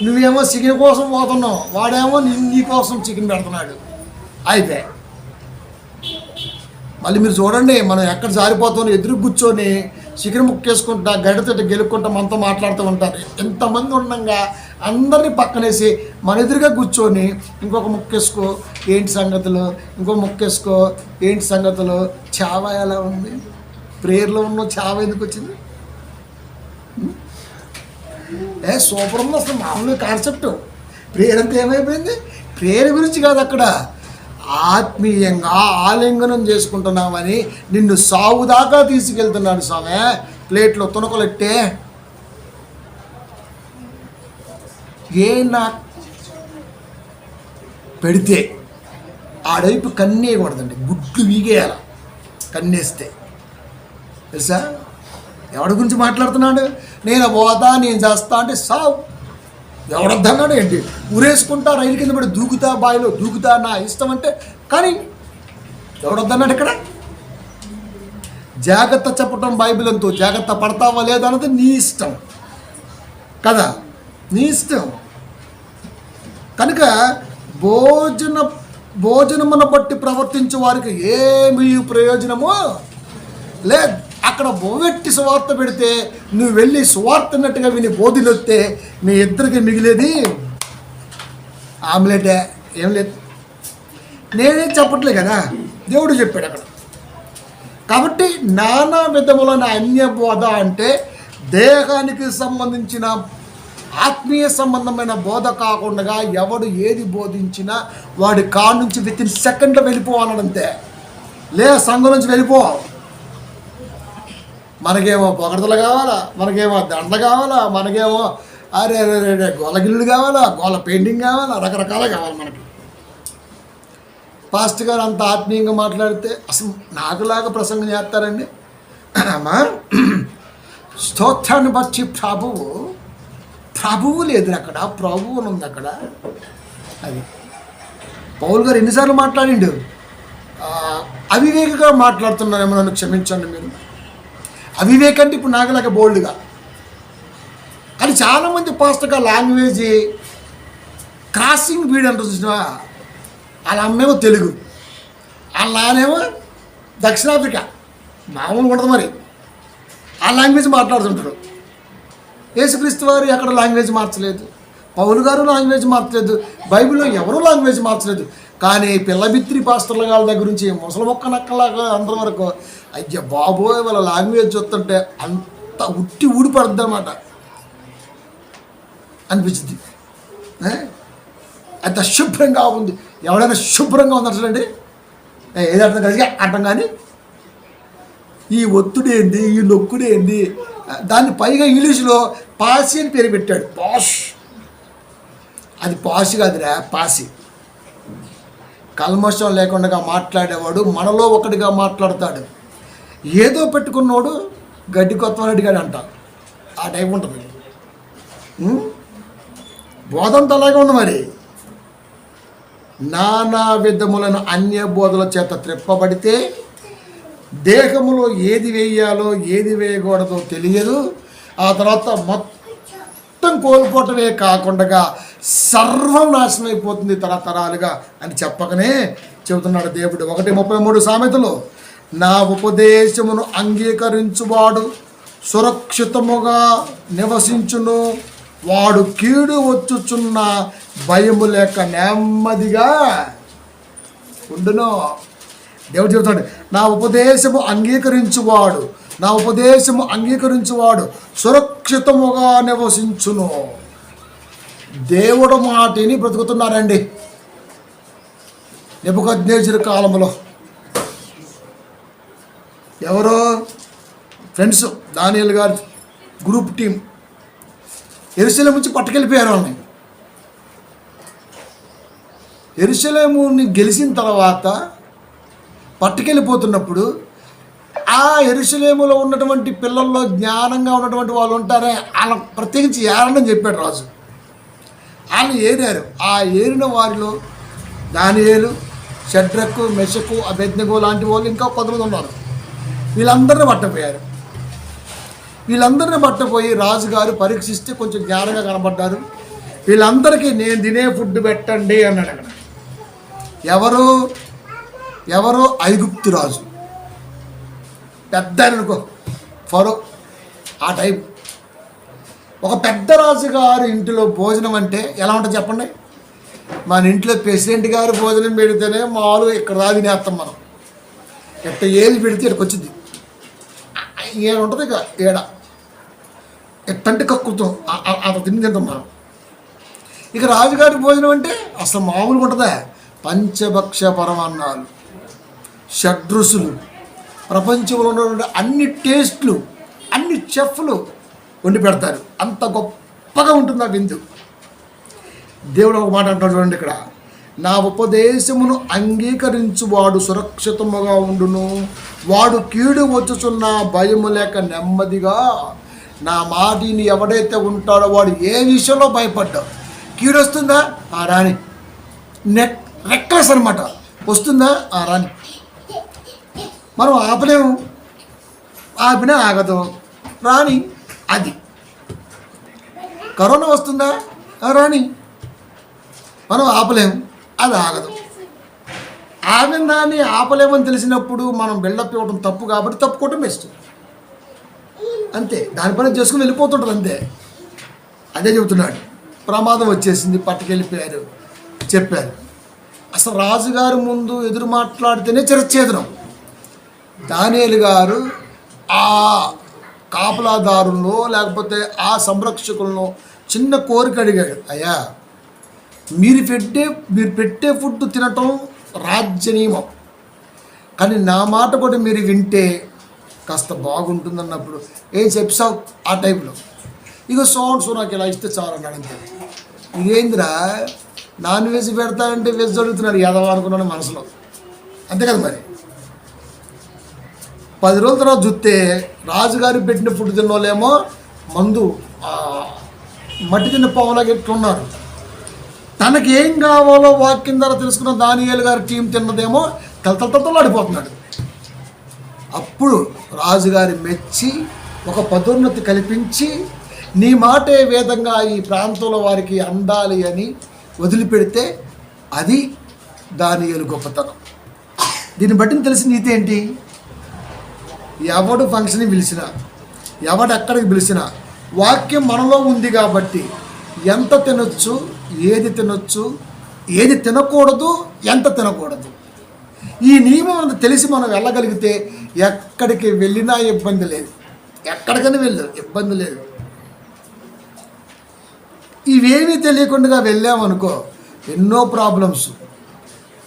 నువ్వేమో చికెన్ కోసం పోతున్నావు, వాడేమో నీ కోసం చికెన్ పెడుతున్నాడు. అయితే మళ్ళీ మీరు చూడండి, మనం ఎక్కడ జారిపోతామో ఎదురు కూర్చొని చికెన్ ముక్కేసుకుంటా గడితో గెలుక్కుంటా మనతో మాట్లాడుతూ ఉంటారు. ఎంతమంది ఉండగా అందరినీ పక్కనేసి మన ఎదురుగా కూర్చొని ఇంకొక ముక్కేసుకో ఏంటి సంగతులు, ఇంకో ముక్కేసుకో ఏంటి సంగతులు. చావ ఎలా ఉంది? ప్రేయర్లో ఉన్న చావ ఎందుకు వచ్చింది? సూపర్ ఉంది అసలు, మామూలు కాన్సెప్ట్. ప్రేయర్ అంతా ఏమైపోయింది? ప్రేయర్ గురించి కాదు అక్కడ, ఆత్మీయంగా ఆలింగనం చేసుకుంటున్నామని నిన్ను సాగు దాకా తీసుకెళ్తున్నాడు స్వామి. ప్లేట్లో తునకలెట్టే నా పెడితే ఆడైపు కన్నేయకూడదండి, గుడ్లు వీగేయాల కన్నేస్తే. తెలుసా ఎవడి గురించి మాట్లాడుతున్నాడు? నేను పోతా, నేను చేస్తా అంటే సావు. ఎవడొద్దన్నాడు ఏంటి? ఊరేసుకుంటా, రైలు కింద పడి దూకుతా, బావిలో దూకుతా, నా ఇష్టం అంటే. కానీ ఎవడొద్దన్నాడు ఇక్కడ? జాగ్రత్త చెప్పటం బైబిల్ ఎంతో, జాగ్రత్త పడతావా లేదా అన్నది నీ ఇష్టం కదా, నీ ఇష్టం. కనుక భోజనమును బట్టి ప్రవర్తించే వారికి ఏమీ ప్రయోజనమో లేదు. అక్కడ బోవెట్టి సువార్త పెడితే నువ్వు వెళ్ళి సువార్త అన్నట్టుగా విని బోధిలొస్తే మీ ఇద్దరికి మిగిలేది ఆమ్లెటే, ఏం లేదు. నేనేం చెప్పట్లే కదా, దేవుడు చెప్పాడు అక్కడ. కాబట్టి నానా విధములైన అన్య బోధ అంటే దేహానికి సంబంధించిన ఆత్మీయ సంబంధమైన బోధ కాకుండా ఎవడు ఏది బోధించినా వాడి కాడ నుంచి వితిన్ సెకండ్లో వెళ్ళిపోవాలంతే. సంఘం నుంచి వెళ్ళిపో. మనకేమో పొగడతలు కావాలా, మనకేమో దండలు కావాలా, మనకేమో అరే గోల గిల్లుడు కావాలా, గోల పెయింటింగ్ కావాలా, రకరకాలు కావాలి మనకి. పాస్టర్ గారు అంత ఆత్మీయంగా మాట్లాడితే అసలు నాకులాగా ప్రసంగం చేస్తారండి. అమ్మా స్తోత్రాన్ని బట్టి ప్రభువు లేదు అక్కడ, ప్రభువు ఉంది అక్కడ. అది పౌలు గారు ఎన్నిసార్లు మాట్లాడిండు. అవివేకగా మాట్లాడుతున్నారేమో, నన్ను క్షమించండి మీరు. అవివేక్ అంటే ఇప్పుడు నాకులాగా బోల్డ్గా. కానీ చాలామంది పాస్టర్గా లాంగ్వేజ్ క్రాసింగ్ బీడ్ అంటారు చూసినా. వాళ్ళ అమ్మేమో తెలుగు, వాళ్ళ నానేమో దక్షిణాఫ్రికా, మామూలుగా ఉంటుంది మరి. ఆ లాంగ్వేజ్ మాట్లాడుతుంటారు. యేసుక్రీస్తు వారు ఎక్కడ లాంగ్వేజ్ మార్చలేదు, పౌలు గారు లాంగ్వేజ్ మార్చలేదు, బైబిల్లో ఎవరూ లాంగ్వేజ్ మార్చలేదు. కానీ పిల్లబిత్రి పాస్టర్ల వాళ్ళ దగ్గర నుంచి ముసలి మొక్క నక్కలాగా అందరి వరకు అయ్య బాబోయ్ వాళ్ళ లాంగ్వేజ్ చూస్తుంటే అంత ఉట్టి ఊడిపడుద్ది అన్నమాట అనిపించింది. అంత శుభ్రంగా ఉంది. ఎవడైనా శుభ్రంగా ఉందంటే ఏది అర్థం కలిసి అర్థం. కానీ ఈ ఒత్తుడేంది, ఈ నొక్కుడేంది, దాన్ని పైగా ఇంగ్లీష్లో పాసి అని పేరు పెట్టాడు. పాష్. అది పాష్ కాదురా, పాసి. కల్మషం లేకుండా మాట్లాడేవాడు మనలో ఒకటిగా మాట్లాడతాడు. ఏదో పెట్టుకున్నోడు గడ్డి కొత్తవాడు అడిగాడు అంట. ఆ టైప్ ఉంటుంది. బోధంతో అలాగే ఉంది మరి. నానా విధములను అన్య బోధల చేత త్రిప్పబడితే దేహములో ఏది వేయాలో ఏది వేయకూడదో తెలియదు. ఆ తర్వాత మొత్తం కోల్పోవటమే కాకుండా సర్వం నాశనం అయిపోతుంది తరతరాలుగా అని చెప్పకనే చెబుతున్నాడు దేవుడు. 1:33 సామెతలు, నా ఉపదేశమును అంగీకరించువాడు సురక్షితముగా నివసించును, వాడు కీడు వచ్చుచున్న భయము లేక నెమ్మదిగా ఉండును. దేవుడు చెబుతాడు, నా ఉపదేశము అంగీకరించువాడు సురక్షితముగా నివసించును. దేవుడు మాటిని బ్రతుకుతున్నారండి. నెబుకద్నెజరు కాలంలో ఎవరో ఫ్రెండ్స్, దానియేలు గారి గ్రూప్ టీం యెరూషలేము నుంచి పట్టుకెళ్ళిపోయారు వాళ్ళని. యెరూషలేముని గెలిచిన తర్వాత పట్టుకెళ్ళిపోతున్నప్పుడు ఆ యెరూషలేములో ఉన్నటువంటి పిల్లల్లో జ్ఞానంగా ఉన్నటువంటి వాళ్ళు ఉంటారే, వాళ్ళ ప్రత్యేకించి ఏరని చెప్పాడు రాజు. వాళ్ళు ఏరారు. ఆ ఏరిన వారిలో దానియేలు, షడ్రకు, మెషకు, అబేద్నెగో లాంటి వాళ్ళు ఇంకా కొంతమంది ఉన్నారు. వీళ్ళందరినీ పట్టపోయి రాజుగారు పరీక్షిస్తే కొంచెం జ్ఞానంగా కనబడ్డారు. వీళ్ళందరికీ నేను తినే ఫుడ్ పెట్టండి అన్నాడు. అక్కడ ఎవరు ఐగుప్తు రాజు, పెద్ద అనుకో, ఫరో. ఆ టైం ఒక పెద్ద రాజు గారు ఇంటిలో భోజనం అంటే ఎలా ఉంటుంది చెప్పండి. మన ఇంట్లో ప్రెసిడెంట్ గారు భోజనం పెడితేనే మామూలుగా ఇక్కడ రా తినేస్తాం మనం. ఎట్ట ఏళ్ళు పెడితే ఇక్కడికి వచ్చింది ఏడు ఉంటుంది. ఇక ఏడ ఎట్టంటే కక్కుతాం అంత తింటాం మనం. ఇక రాజుగారి భోజనం అంటే అసలు మామూలుగా ఉంటుందా. పంచభక్ష పరమాన్నాలు, షడ్రుసులు, ప్రపంచంలో ఉన్నటువంటి అన్ని టేస్ట్లు, అన్ని చెఫ్లు వండి పెడతారు. అంత గొప్పగా ఉంటుంది ఆ విందు. దేవుడు ఒక మాట అంటాడు చూడండి ఇక్కడ, నా ఉపదేశమును అంగీకరించువాడు సురక్షితముగా ఉండును, వాడు కీడు వచ్చుచున్న భయము లేక నెమ్మదిగా. నా మాటిని ఎవడైతే ఉంటాడో వాడు ఏ విషయంలో భయపడ్డావు. కీడు వస్తుందా ఆ రాని, రెక్లెస్ అనమాట. వస్తుందా ఆ రాని, మనం ఆపలేము, ఆపినా ఆగదు, రాని. అది కరోనా వస్తుందా రాని, మనం ఆపలేం, అది ఆగదు. ఆగిన దాన్ని ఆపలేమని తెలిసినప్పుడు మనం బిల్డప్ ఇవ్వడం తప్పు కాబట్టి తప్పుకోవటం బెస్ట్. అంతే, దాని పని చేసుకుని వెళ్ళిపోతుంటుంది అంతే. అదే చెబుతున్నాడు. ప్రమాదం వచ్చేసింది, పట్టుకెళ్ళిపోయారు, చెప్పారు. అసలు రాజుగారి ముందు ఎదురు మాట్లాడితేనే చిరచ్ఛేదనం. దానియేలు గారు ఆ కాపలాదారుల్లో లేకపోతే ఆ సంరక్షకులను చిన్న కోరిక అడిగాడు. అయ్యా, మీరు పెట్టే ఫుడ్ తినటం రాజ్య నియమం, కానీ నా మాట కూడా మీరు వింటే కాస్త బాగుంటుందన్నప్పుడు ఏం చెప్పావు ఆ టైంలో. ఇక సో నాకు ఇలా ఇస్తే చాలు అన్నాడు. అంతే. ఇదేందిరా నాన్ వెజ్ పెడతానంటే వెజ్ అడుగుతున్నాడు యాదవ అనుకున్నాను మనసులో. అంతే కదా మరి. 10 రోజుల తర్వాత చూస్తే రాజుగారి పెట్టిన ఫుడ్ తిన్నోళ్ళేమో మందు మట్టి తిన్న పావులాగా ఎట్లున్నారు. తనకి ఏం కావాలో వాక్యం ద్వారా తెలుసుకున్న దానియేలు గారి టీం తిన్నదేమో తలతలతలాడిపోతున్నాడు. అప్పుడు రాజుగారి మెచ్చి ఒక పదోన్నతి కల్పించి నీ మాటే వేదంగా ఈ ప్రాంతంలో వారికి అందాలి అని వదిలిపెడితే అది దానియేలు గొప్పతనం. దీన్ని బట్టి తెలిసిన నీతి ఏంటి? ఎవడు ఫంక్షన్కి పిలిచినా, ఎవడు ఎక్కడికి పిలిచినా వాక్యం మనలో ఉంది కాబట్టి ఎంత తినొచ్చు, ఏది తినొచ్చు, ఏది తినకూడదు, ఎంత తినకూడదు, ఈ నియమం అంత తెలిసి మనం వెళ్ళగలిగితే ఎక్కడికి వెళ్ళినా ఇబ్బంది లేదు. ఎక్కడికైనా వెళ్ళు, ఇబ్బంది లేదు. ఇవేమీ తెలియకుండా వెళ్ళామనుకో ఎన్నో ప్రాబ్లమ్స్.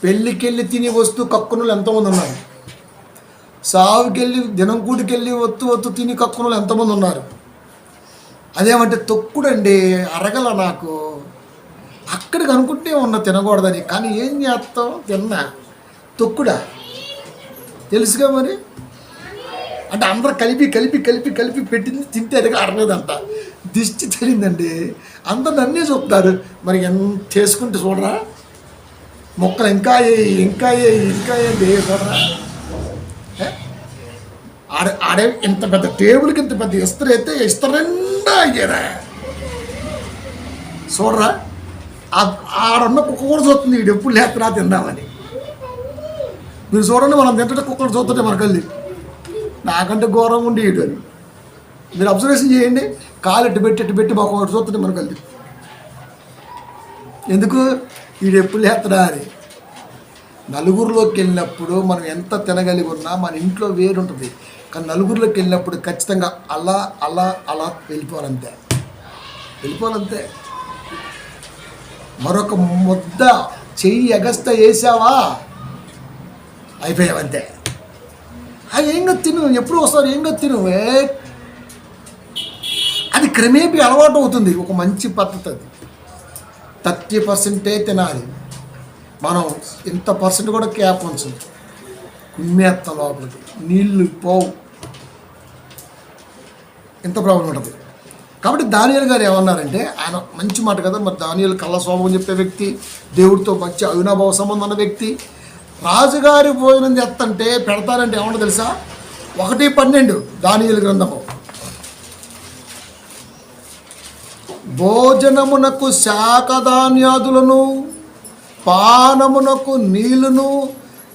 పెళ్ళికెళ్ళి తిని వస్తూ కక్కునులు ఎంతోమంది ఉన్నారు. సావుకెళ్ళి దినం కూడికెళ్ళి వత్తు తిని కక్కునులు ఎంతమంది ఉన్నారు. అదేమంటే తొక్కుడండి, అరగల నాకు. అక్కడికి అనుకుంటే ఉన్న తినకూడదని, కానీ ఏం చేస్తాం, తిన్నా తొక్కుడా తెలుసుగా మరి. అంటే అందరూ కలిపి కలిపి కలిపి కలిపి పెట్టింది తింటే అది అరగదంట. దిష్టి తెలియదండి, అందరు నన్నే చూపుతారు. మరి ఎంత చేసుకుంటే చూడరా, మొక్కలు ఇంకా ఇంకా ఇంకా చూడరా. ఆడే ఇంత పెద్ద టేబుల్కి ఇంత పెద్ద ఇస్తరు అయితే ఇస్తరండా అయ్యారా చూడరా. ఆడున్న కుక్క కూడా చూస్తుంది, వీడు ఎప్పుడు లేకపోతే తిందామని. మీరు చూడండి, మనం తింటే కుక్కలు చూస్తుంటే మనకెళ్ళి నాకంటే ఘోరంగా ఉండి వీడు అని మీరు అబ్జర్వేషన్ చేయండి. కాలు ఎట్టు పెట్టి మాకు ఒకటి చూస్తుంటే మనకెళ్ళి ఎందుకు వీడు ఎప్పుడు లేస్తాడా అని. నలుగురిలోకి వెళ్ళినప్పుడు మనం ఎంత తినగలిగి ఉన్నా మన ఇంట్లో వేరుంటుంది, కానీ నలుగురిలోకి వెళ్ళినప్పుడు ఖచ్చితంగా అలా అలా అలా వెళ్ళిపోవాలంతే. మరొక ముద్ద చెయ్యి ఎగస్త వేసావా అయిపోయావంతే. ఏంగా తిను, ఎప్పుడు వస్తారు ఏంగా తిను. అది క్రమేపీ అలవాటు అవుతుంది. ఒక మంచి పద్ధతి అది. 30% తినాలి మనం, ఇంత పర్సెంట్ కూడా క్యాప్ ఉంచదు. కుమ్మేత్తం లోపలికి, నీళ్ళు పోవు, ఇంత ప్రాబ్లం ఉంటుంది. కాబట్టి దానియేలు గారు ఏమన్నారంటే, ఆయన మంచి మాట కదా మరి. దానియేలు కళ్ళ స్వభావం చెప్పే వ్యక్తి, దేవుడితో మంచి అవినాభావ సంబంధం ఉన్న వ్యక్తి. రాజుగారి భోజనం చేస్తంటే పెడతారంటే ఏమన్నా తెలుసా? 1:12 దానియేలు గ్రంథము. భోజనమునకు శాకధాన్యాదులను పానమునకు నీళ్లును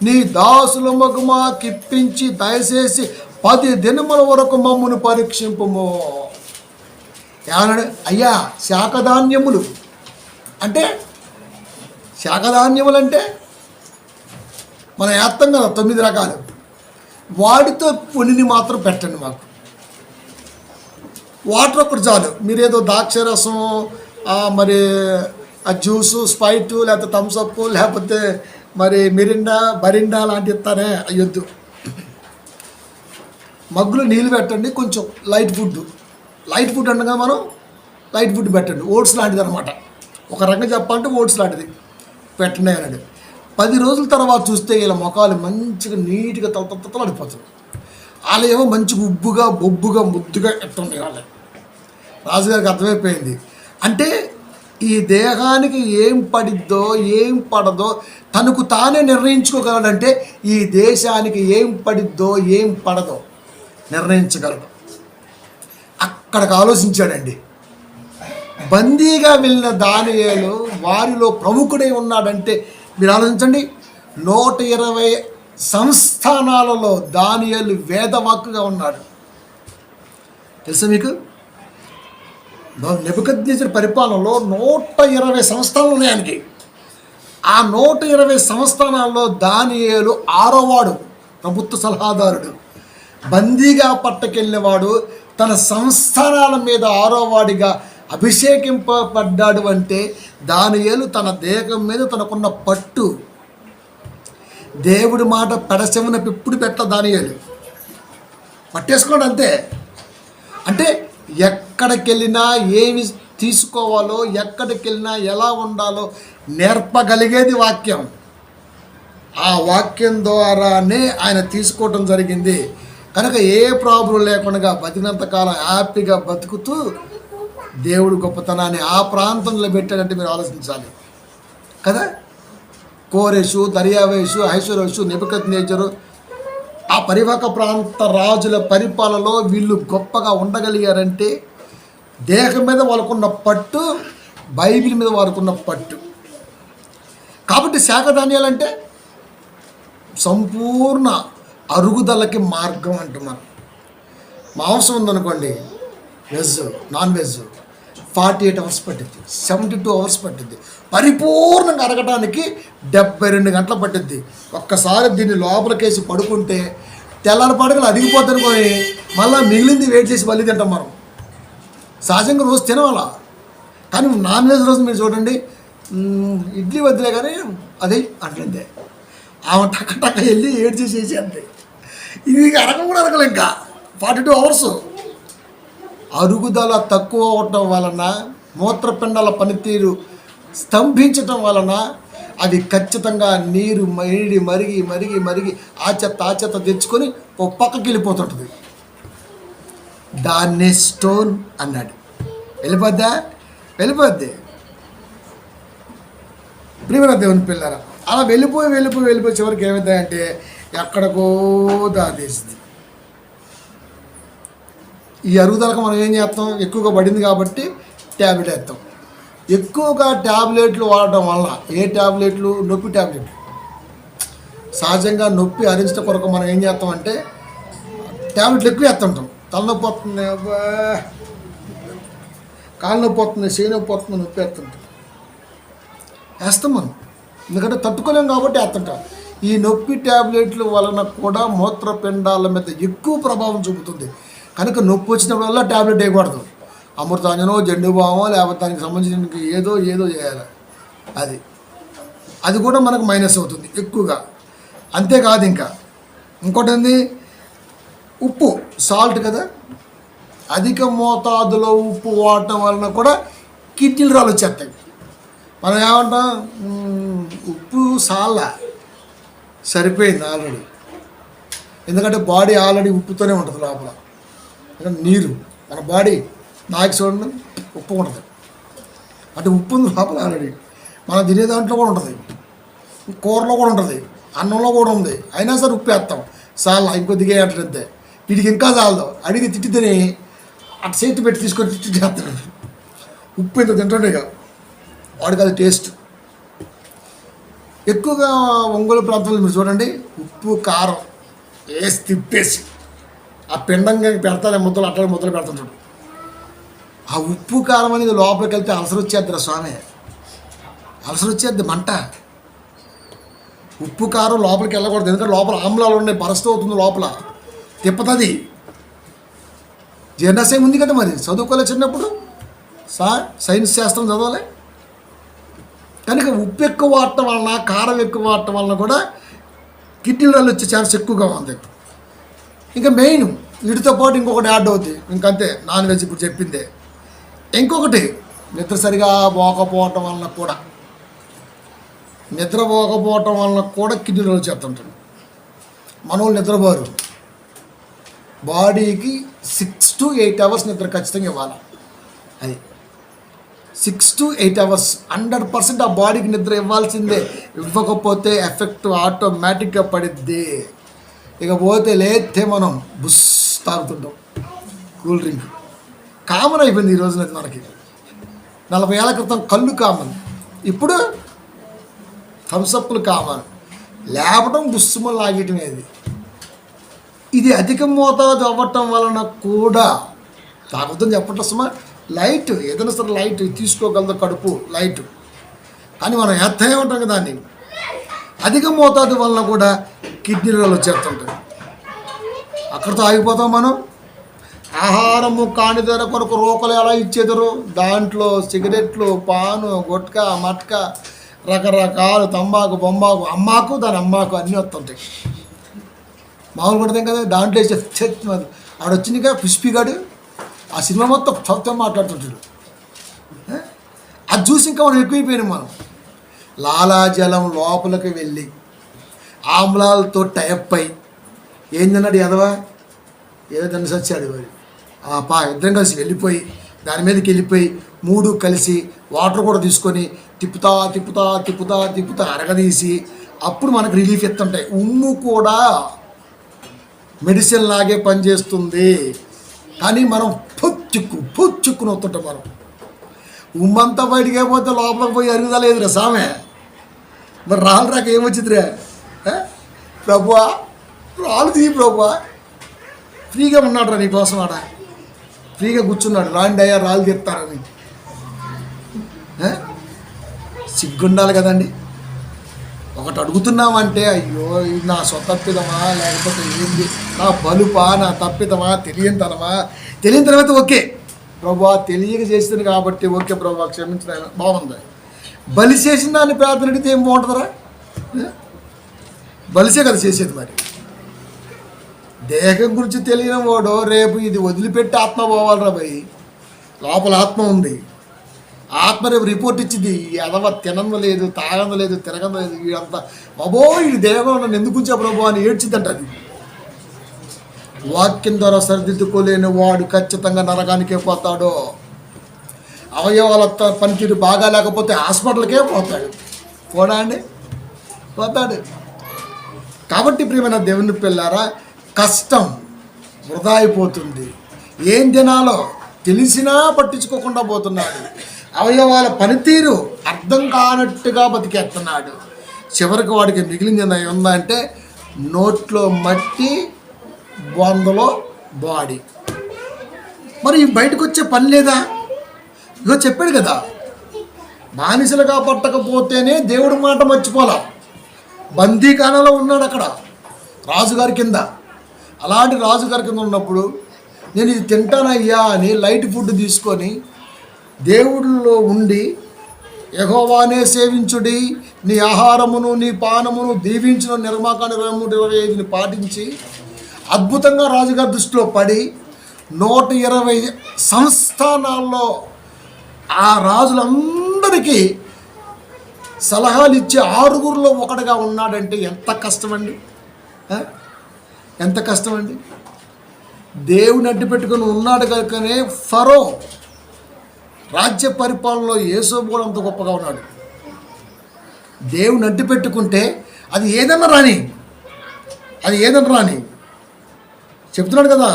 నీ దాసుల మగుమా కిప్పించి దయచేసి 10 దినముల వరకు మమ్మును పరీక్షింపుము. ఏమన్నాడు? అయ్యా శాకధాన్యములు అంటే, శాకధాన్యములు అంటే మనం వేస్తాం కదా 9 రకాలు, వాటితో పొనిని మాత్రం పెట్టండి మాకు. వాటర్ ఒకటి చాలు. మీరేదో ద్రాక్షరసం మరి ఆ జ్యూసు, స్ప్రైటు, లేకపోతే థమ్స్అప్, లేకపోతే మరి మిరిండా బరిండా లాంటి ఇస్తానే అయ్యొద్దు. మగ్గులో నీళ్ళు పెట్టండి, కొంచెం లైట్ ఫుడ్ అనగా మనం లైట్ ఫుడ్ పెట్టండి. ఓట్స్ లాంటిది అనమాట. ఒక రకంగా చెప్పాలంటే ఓట్స్ లాంటిది పెట్టండి అన్నాడు. 10 రోజుల తర్వాత చూస్తే ఇలా మొఖాలు మంచిగా నీట్గా తలతలతలాడిపోతుంది. వాళ్ళు ఏమో మంచిగా ఉబ్బుగా బొబ్బుగా ముద్దుగా ఎట్టుంది. వాళ్ళ రాజుగారికి అర్థమైపోయింది. అంటే ఈ దేహానికి ఏం పడిద్దో ఏం పడదో తనకు తానే నిర్ణయించుకోగలడంటే ఈ దేశానికి ఏం పడిద్దో ఏం పడదో నిర్ణయించగలడు. అక్కడికి ఆలోచించాడండి. బందీగా వెళ్ళిన దానియేలు వారిలో ప్రముఖుడై ఉన్నాడంటే మీరు ఆలోచించండి. 120 సంస్థానాలలో దానియేలు వేదవాక్కుగా ఉన్నాడు. తెలుసా మీకు? నెబుకద్నెజరు పరిపాలనలో 120 సంస్థానాలు ఉన్నాయి ఆయనకి. ఆ 120 సంస్థానాల్లో దానియేలు 6వాడు, ప్రభుత్వ సలహాదారుడు. బందీగా పట్టకెళ్ళినవాడు తన సంస్థానాల మీద 6వాడిగా అభిషేకింపబడ్డాడు. అంటే దానియేలు తన దేహం మీద తనకున్న పట్టు, దేవుడి మాట పెడచెవిన పిప్పుడు పెట్ట దానియేలు పట్టేసుకోండి అంతే. అంటే ఎక్కడికి వెళ్ళినా ఏమి తీసుకోవాలో, ఎక్కడికి వెళ్ళినా ఎలా ఉండాలో నేర్పగలిగేది వాక్యం. ఆ వాక్యం ద్వారానే ఆయన తీసుకోవటం జరిగింది. కనుక ఏ ప్రాబ్లం లేకుండా బతికినంతకాలం హ్యాపీగా బతుకుతూ దేవుడు గొప్పతనాన్ని ఆ ప్రాంతంలో పెట్టాడంటే మీరు ఆలోచించాలి కదా. కోరెషు, దర్యావేషు, ఐశ్వర్యషు, నెబుకద్నెజరు, ఆ పరివాహక ప్రాంత రాజుల పరిపాలనలో వీళ్ళు గొప్పగా ఉండగలిగారంటే దేహం మీద వాళ్ళకున్న పట్టు, బైబిల్ మీద వారుకున్న పట్టు. కాబట్టి శాఖధాన్యాలంటే సంపూర్ణ అరుగుదలకి మార్గం అంటున్నారు. మాంసం ఉందనుకోండి, వెజ్, నాన్ వెజ్ 48 అవర్స్ పట్టిద్ది, 72 అవర్స్ పట్టిద్ది. పరిపూర్ణంగా అరగటానికి 72 గంటలు పట్టిద్ది. ఒక్కసారి దీన్ని లోపలికేసి పడుకుంటే తెల్లారి పడకలు అరిగిపోతానుకొని మళ్ళీ మిగిలింది వెయిట్ చేసి మళ్ళీ తింటాం మనం. సహజంగా రోజు తినవాలా. కానీ నాన్ వెజ్ రోజు మీరు చూడండి, ఇడ్లీ వద్దులే కానీ అది అట్లంతే. ఆమె టక్క టక్క వెళ్ళి ఏడ్ చేసేసి అంతే. ఇది అరగ కూడా అరగలే ఇంకా 42 అవర్స్. అరుగుదల తక్కువ అవటం వలన, మూత్రపిండాల పనితీరు స్తంభించటం వలన అవి ఖచ్చితంగా నీరు మరిగి మరిగి మరిగి మరిగి ఆ చెత్త తెచ్చుకొని ఓ పక్కకి వెళ్ళిపోతుంటుంది. దాన్నే స్టోన్ అన్నాడు. వెళ్ళిపోద్ది. ప్రియమైన దేవుని పిల్లరా, అలా వెళ్ళిపోయి చివరికి ఏమవుతాయంటే ఎక్కడికో దాదేసింది. ఈ అరుగుదలకు మనం ఏం చేస్తాం? ఎక్కువగా పడింది కాబట్టి ట్యాబ్లెట్ వేస్తాం. ఎక్కువగా ట్యాబ్లెట్లు వాడటం వల్ల, ఏ ట్యాబ్లెట్లు? నొప్పి ట్యాబ్లెట్లు. సహజంగా నొప్పి హరించడం కొరకు మనం ఏం చేస్తామంటే ట్యాబ్లెట్లు ఎక్కువ వేస్తుంటాం. తలనొప్పి వస్తుంది, కాలు నొప్పి వస్తుంది, చేయి నొప్పి వస్తుంది, నొప్పి వేస్తుంటాం, వేస్తాం మనం. ఎందుకంటే తట్టుకోలేం కాబట్టి వేస్తుంటాం. ఈ నొప్పి ట్యాబ్లెట్ల వలన కూడా మూత్రపిండాల మీద ఎక్కువ ప్రభావం చూపుతుంది. కనుక నొప్పి వచ్చినప్పుడల్లా ట్యాబ్లెట్ వేయకూడదు. అమృతాంజనో, జండుబామో, లేకపోతే దానికి సంబంధించిన ఏదో చేయాలి. అది కూడా మనకు మైనస్ అవుతుంది ఎక్కువగా. అంతేకాదు, ఇంకోటి ఏంది? ఉప్పు, సాల్ట్ కదా. అధిక మోతాదులో ఉప్పు వాడటం వలన కూడా కిడ్నీలు రాళ్ళు వచ్చేస్తాయి. మనం ఏమంటాం? ఉప్పు సాల్లా సరిపోయింది ఆల్రెడీ. ఎందుకంటే బాడీ ఆల్రెడీ ఉప్పుతోనే ఉంటుంది లోపల. నీరు, మన బాడీ నాకు చూడండి ఉప్పు ఉంటుంది. అంటే ఉప్పు ఉంది లోపల ఆల్రెడీ. మనం తినే దాంట్లో కూడా ఉంటుంది, కూరలో కూడా ఉంటుంది, అన్నంలో కూడా ఉంది. అయినా సరే ఉప్పు వేస్తాం. చాలా ఇంకొద్దిగా అంటారంతే. వీడికి ఇంకా చాలదు, అడిగి తిట్టితేనే అటు చేతి పెట్టి తీసుకొని తిట్టేస్తాడు. ఉప్పు ఇంత తింటుండే వాడికి అది టేస్ట్. ఎక్కువగా ఒంగోలు ప్రాంతంలో మీరు చూడండి, ఉప్పు కారం వేసి తిప్పేసి ఆ పిండంగా పెడతానే ముద్దలు, అట్లా ముద్దలు పెడుతుంటాడు. ఆ ఉప్పు కారం అనేది లోపలికి వెళ్తే అలసర వచ్చేద్దిరా స్వామి, అలసర వచ్చేద్ది, మంట. ఉప్పు కారం లోపలికి వెళ్ళకూడదు. ఎందుకంటే లోపల ఆమ్లాలు ఉన్నాయి, బరస్ట్ అవుతుంది, లోపల తిప్పుతుంది. జీర్ణాశయం ఉంది కదా, మరి చదువుకోలే చిన్నప్పుడు సైన్స్ శాస్త్రం చదవాలి. కనుక ఉప్పు ఎక్కువ వాడటం వలన, కారం ఎక్కువ వాడటం వలన కూడా కిడ్నీలలో వచ్చే ఛాన్స్ ఎక్కువగా ఉంది. ఇంకా మెయిన్ వీటితో పాటు ఇంకొకటి యాడ్ అవుతుంది. ఇంకంతే, నాన్ వెజ్ ఇప్పుడు చెప్పిందే. ఇంకొకటి నిద్ర సరిగా పోకపోవటం వలన కూడా, నిద్రపోకపోవటం వలన కూడా కిడ్నీలో వచ్చేస్తుంటాడు. మనోళ్ళు నిద్రపోరు. బాడీకి 6 to 8 అవర్స్ నిద్ర ఖచ్చితంగా ఇవ్వాలి. అది 6 to 8 అవర్స్ 100% ఆ బాడీకి నిద్ర ఇవ్వాల్సిందే. ఇవ్వకపోతే ఎఫెక్ట్ ఆటోమేటిక్గా పడిద్ది. ఇక పోతే లేతే మనం బుస్ తాగుతుంటాం, కూల్ డ్రింక్ కామన్ అయిపోయింది ఈ రోజున. మనకి 40 ఏళ్ల క్రితం కళ్ళు కామన్, ఇప్పుడు థమ్సప్లు కావాలి, లేపడం బుస్సుమని లాగేయటం. ఇది అధిక మోతాదు అవ్వటం వలన కూడా తాగుతుంది చెప్పటం సుమా. లైట్ ఏదైనా సరే లైట్ తీసుకోగలదు కడుపు లైట్, కానీ మనం ఎత్తనే ఉంటాం కదా దాన్ని. అధిక మోతాదు వలన కూడా కిడ్నీలలో వచ్చేస్తుంటాయి. అక్కడితో ఆగిపోతాం మనం. ఆహారము కాని ధర కొరకు రోకలు ఎలా ఇచ్చేదరు, దాంట్లో సిగరెట్లు, పాను, గుట్కా, మట్కా, రకరకాలు తంబాకు, బొంబాకు, అమ్మాకు, దాని అమ్మాకు అన్నీ వస్తుంటాయి. మామూలు పడతాం కదా దాంట్లో ఆడొచ్చిందిగా పుష్పిగాడు ఆ సినిమా మొత్తం చదువుతాం మాట్లాడుతుంటాడు. అది చూసి ఇంకా మనం ఎక్కువైపోయినాం. మనం లాలాజలం లోపలికి వెళ్ళి ఆమ్లాలతో టైప్ అయి ఏందన్నాడు ఎదవా, ఏదో దాన్ని సచ్చాడు వాడు. ఇద్దరం కలిసి వెళ్ళిపోయి దాని మీదకి వెళ్ళిపోయి మూడు కలిసి వాటర్ కూడా తీసుకొని తిప్పుతా తిప్పుతా తిప్పుతా తిప్పుతా అరగదీసి అప్పుడు మనకు రిలీఫ్ ఇస్తుంటాయి. ఉమ్ము కూడా మెడిసిన్ లాగే పనిచేస్తుంది, కానీ మనం పుచ్చుక్కుని వస్తుంటాం. మనం ఉమ్మంతా బయటికి అయిపోతే లోపలికి పోయి అరుగుదలేదురా సామె. మరి రాళ్ళు రాక ఏమొచ్చిందిరా ప్రభువా, రాళ్ళు తీ ప్రభువా, ఫ్రీగా ఉన్నాడు రా నీకోసం, ఆడ ఫ్రీగా కూర్చున్నాడు, రాండి అయ్యా రాళ్ళు తీస్తారని. సిగ్గుండాలి కదండి. ఒకటి అడుగుతున్నామంటే అయ్యో ఇది నా స్వతప్పిదమా లేకపోతే ఏంది, నా బలుపా, నా తప్పిదమా, తెలియని తర్వాత ఓకే ప్రభా తెలియక చేస్తుంది కాబట్టి ఓకే ప్రభా క్షమించిన బాగుంది. బలి చేసిన దాన్ని ప్రార్థన అడిగితే ఏం బాగుంటుందిరా, బలిసే కదా చేసేది. మరి దేహం గురించి తెలియని వాడు రేపు ఇది వదిలిపెట్టి ఆత్మ పోవాలరా భయ్. లోపల ఆత్మ ఉంది, ఆత్మ రేపు రిపోర్ట్ ఇచ్చింది, ఎదవ తినందు లేదు, తాగందు లేదు, తిరగందు లేదు, వీడంతా బాబో ఈ దేహం నన్ను ఎందుకు ఉంచా ప్రభు అని ఏడ్చిందంట. అది వాక్యం ద్వారా సరిదిద్దుకోలేని వాడు ఖచ్చితంగా నరకానికే పోతాడు. అవయవాల పనితీరు బాగా లేకపోతే హాస్పిటల్కే పోతాడు. పోడా అండి, పోతాడు. కాబట్టి ప్రియమైన దేవుని పిల్లారా, కష్టం వృధా అయిపోతుంది. ఏం తినాలో తెలిసినా పట్టించుకోకుండా పోతున్నాడు. అవయవాల పనితీరు అర్థం కానట్టుగా బతికేస్తున్నాడు. చివరికి వాడికి మిగిలింది ఉందంటే నోట్లో మట్టి, బొందలో బాడీ. మరి బయటకు వచ్చే పని లేదా? ఇగో చెప్పాడు కదా, బానిసలుగా పట్టకపోతేనే దేవుడి మాట మర్చిపోలా. బందీఖానాలో ఉన్నాడు అక్కడ రాజుగారి కింద. అలాంటి రాజుగారి కింద ఉన్నప్పుడు నేను ఇది తింటానయ్యా అని లైట్ ఫుడ్ తీసుకొని దేవుడిలో ఉండి యెహోవానే సేవించుడి, నీ ఆహారమును నీ పానమును దీవించిన నిర్మాకాండ 23:25 పాటించి అద్భుతంగా రాజుగారి దృష్టిలో పడి 120 సంస్థానాల్లో ఆ రాజులందరికీ సలహాలు ఇచ్చే 6గురిలో ఒకటిగా ఉన్నాడంటే ఎంత కష్టమండి, ఎంత కష్టమండి. దేవుని అడ్డు పెట్టుకుని ఉన్నాడు కనుకనే ఫరో రాజ్య పరిపాలనలో యేసోబు కూడా అంత గొప్పగా ఉన్నాడు. దేవుని అడ్డు పెట్టుకుంటే అది ఏదన్నా రాని చెప్తున్నాడు కదా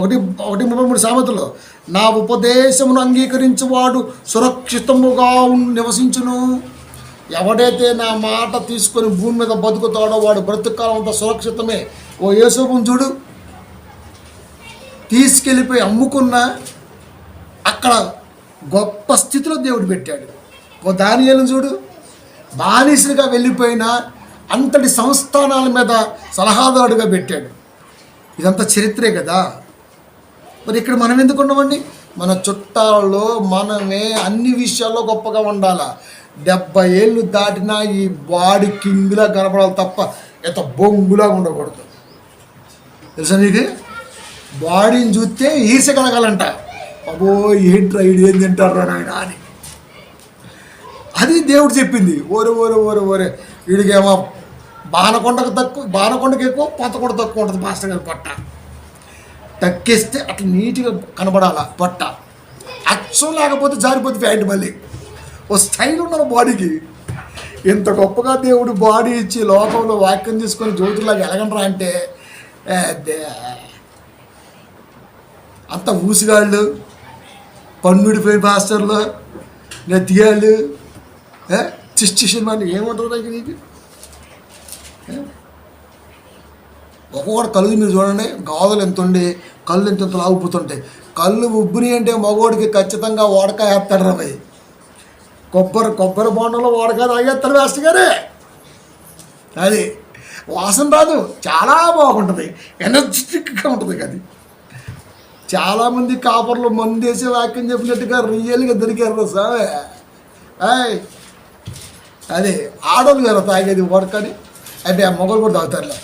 1:33 సామెతలో, నా ఉపదేశమును అంగీకరించువాడు సురక్షితముగా నివసించును. ఎవడైతే నా మాట తీసుకొని భూమి మీద బతుకుతాడో వాడు బ్రతుకాలం అంతా సురక్షితమే. ఓ యేసోబుని చూడు, తీసుకెళ్ళిపోయి అమ్ముకున్నా అక్కడ గొప్ప స్థితిలో దేవుడు పెట్టాడు. ఓ దానియేలును చూడు, బానిసలుగా వెళ్ళిపోయిన అంతటి సంస్థానాల మీద సలహాదారుడుగా పెట్టాడు. ఇదంతా చరిత్రే కదా. మరి ఇక్కడ మనం ఎందుకు ఉన్నామండి? మన చుట్టాల్లో మనమే అన్ని విషయాల్లో గొప్పగా ఉండాలా. 70 ఏళ్ళు దాటినా ఈ బాడీ కింగ్లా కనపడాలి తప్ప ఎంత బొంగులా ఉండకూడదు. తెలుసా నీకు? బాడీని చూస్తే ఈర్ష కలగాలంట. అబ్బో ఏంట్రా ఇది ఏం తింటారా నాయన అని. అది దేవుడు చెప్పింది. ఓరే వీడికేమో బాణకొండకి ఎక్కువ, పొత్తకొండ తక్కువ ఉంటుంది. మాస్టర్ గారి పొట్ట తక్కేస్తే అట్లా నీట్గా కనబడాల పొట్ట. అచ్చం లేకపోతే జారిపోతే ప్యాంట్ మళ్ళీ. ఓ స్టైల్ ఉండాలి బాడీకి. ఇంత గొప్పగా దేవుడు బాడీ ఇచ్చి లోకంలో వాక్యం తీసుకొని జ్యోతిలాగా ఎలగండ్రా అంటే అంత ఊసిగాళ్ళు, పన్నుడిపోయిన పాస్టర్లు, నెత్తిగాళ్ళు, సిచ్యుయేషన్ అని ఏముంటుంది నాకు నీకు? ఒక్కొక్కటి కళ్ళు మీరు చూడండి, గాజులు ఎంత ఉండి కళ్ళు ఎంత లాగుపుతుంటాయి. కళ్ళు ఉబ్బుని అంటే మగోడికి ఖచ్చితంగా ఓడకాయ వేస్తాడు రాబోయ్. కొబ్బరి బొండంలో ఓడకాయ తాగేస్తాడు వేస్ట్ గారే. అది వాసన రాదు, చాలా బాగుంటుంది, ఎనర్జెటిక్గా ఉంటుంది. అది చాలామంది కాపర్లు మందేసి వాక్యం చెప్పినట్టుగా రియల్గా దొరికారు సార్. అదే ఆడోళ్ళు వేరే తాగేది ఓడకని, అంటే ఆ మొగలు కూడా తాగుతారులే.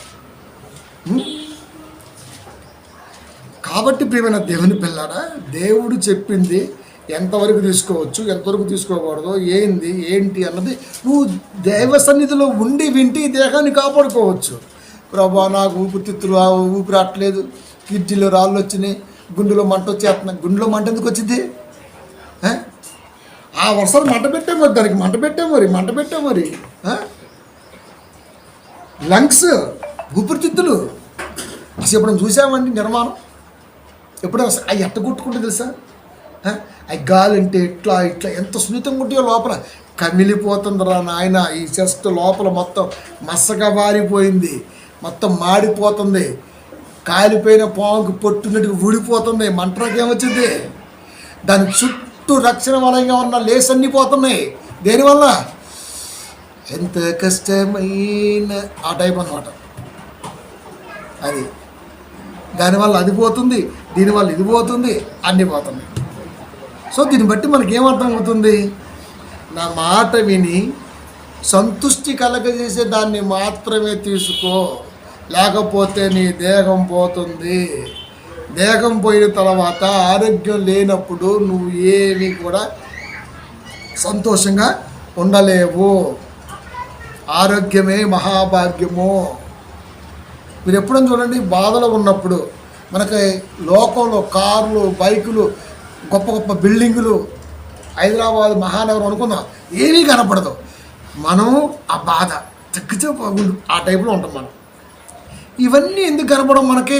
కాబట్టి ప్రియమైన దేవుని పిల్లారా, దేవుడు చెప్పింది ఎంతవరకు తీసుకోవచ్చు, ఎంతవరకు తీసుకోకూడదు, ఏంటి అన్నది నువ్వు దైవ సన్నిధిలో ఉండి వింటి దేహాన్ని కాపాడుకోవచ్చు. ప్రభా నాకు ఊపిరితిత్తులు ఊపిరి రావట్లేదు, కిడ్నీలో రాళ్ళు వచ్చినాయి, గుండెలో మంట వచ్చేస్తున్నాయి. గుండెలో మంట ఎందుకు వచ్చింది? ఆ వర్షాలు మంట పెట్టాం మరి, దానికి మంట పెట్టాం మరి. లంగ్స్, ఊపిరితిత్తులు అసలు ఎప్పుడైనా చూసామండి నిర్మాణం? ఎప్పుడైనా అవి ఎట్ట కొట్టుకుంటే తెలుసా? అవి గాలి అంటే ఇట్లా ఎంత సున్నితంగా ఉంటాయో లోపల కమిలిపోతుందిరా నాయన. ఈ చెస్ట్ లోపల మొత్తం మసగా మారిపోయింది, మొత్తం మాడిపోతుంది, కాలిపోయిన పాముకి పొట్టున్నట్టుగా ఊడిపోతుంది. మంటరాకి ఏమొచ్చింది? దాని చుట్టూ రక్షణ వలయంగా ఉన్న లేస్ అన్నీ పోతున్నాయి. దేనివల్ల? ఎంత కష్టమైన ఆ టైప్ అన్నమాట. అది దానివల్ల అది పోతుంది, దీనివల్ల ఇది పోతుంది, అన్నీ పోతున్నాయి. సో దీన్ని బట్టి మనకేమర్థం అవుతుంది? నా మాట విని సంతృష్టి కలగజేసే దాన్ని మాత్రమే తీసుకో, లేకపోతే నీ దేహం పోతుంది. దేహం పోయిన తర్వాత ఆరోగ్యం లేనప్పుడు నువ్వు ఏమీ కూడా సంతోషంగా ఉండలేవు. ఆరోగ్యమే మహాభాగ్యము. మీరు ఎప్పుడైనా చూడండి, బాధలో ఉన్నప్పుడు మనకి లోకంలో కార్లు, బైకులు, గొప్ప గొప్ప బిల్డింగులు, హైదరాబాద్ మహానగరం అనుకుందాం, ఏమీ కనపడదు. మనం ఆ బాధ తగ్గితే బాగుండు ఆ టైప్లో ఉంటాం మనం. ఇవన్నీ ఎందుకు కనపడం మనకి?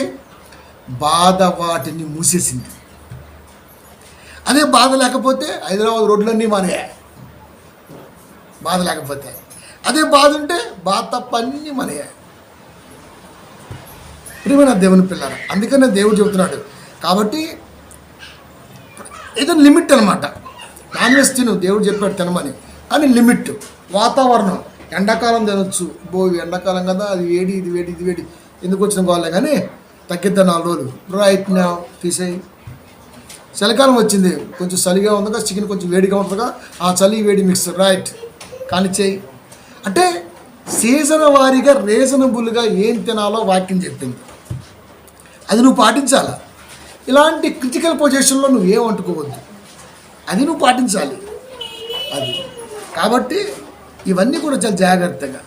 బాధ వాటిని మూసేసింది. అదే బాధ లేకపోతే హైదరాబాద్ రోడ్లన్నీ మనయే. బాధ లేకపోతే, అదే బాధ ఉంటే బాధ తప్ప అన్నీ మనయే. ప్రియమైన దేవుని పిల్లలు, అందుకనే దేవుడు చెబుతున్నాడు. కాబట్టి ఏదో లిమిట్ అనమాట. నాన్ వెజ్ తిను, దేవుడు చెప్పాడు తినమని, కానీ లిమిట్. వాతావరణం, ఎండాకాలం తినొచ్చు, ఎండాకాలం కదా, అది వేడి, ఇది వేడి ఎందుకు వచ్చిన గోళ్ళే, కానీ తగ్గిద్దా 4 రోజులు రైట్ నా తీసేయి. చలికాలం వచ్చింది, కొంచెం చలిగా ఉంది కదా, చికెన్ కొంచెం వేడిగా ఉంటుంది కదా, ఆ చలి వేడి మిక్స్ రైట్ కానిచ్చేయి. అంటే సీజన్ వారీగా రీజనబుల్గా ఏం తినాలో వాక్యం చెప్పింది, అది నువ్వు పాటించాలా. ఇలాంటి క్రిటికల్ పొజిషన్లో నువ్వు ఏం వండుకోవద్దు, అది నువ్వు పాటించాలి. అది కాబట్టి ఇవన్నీ కూడా చాలా జాగ్రత్తగా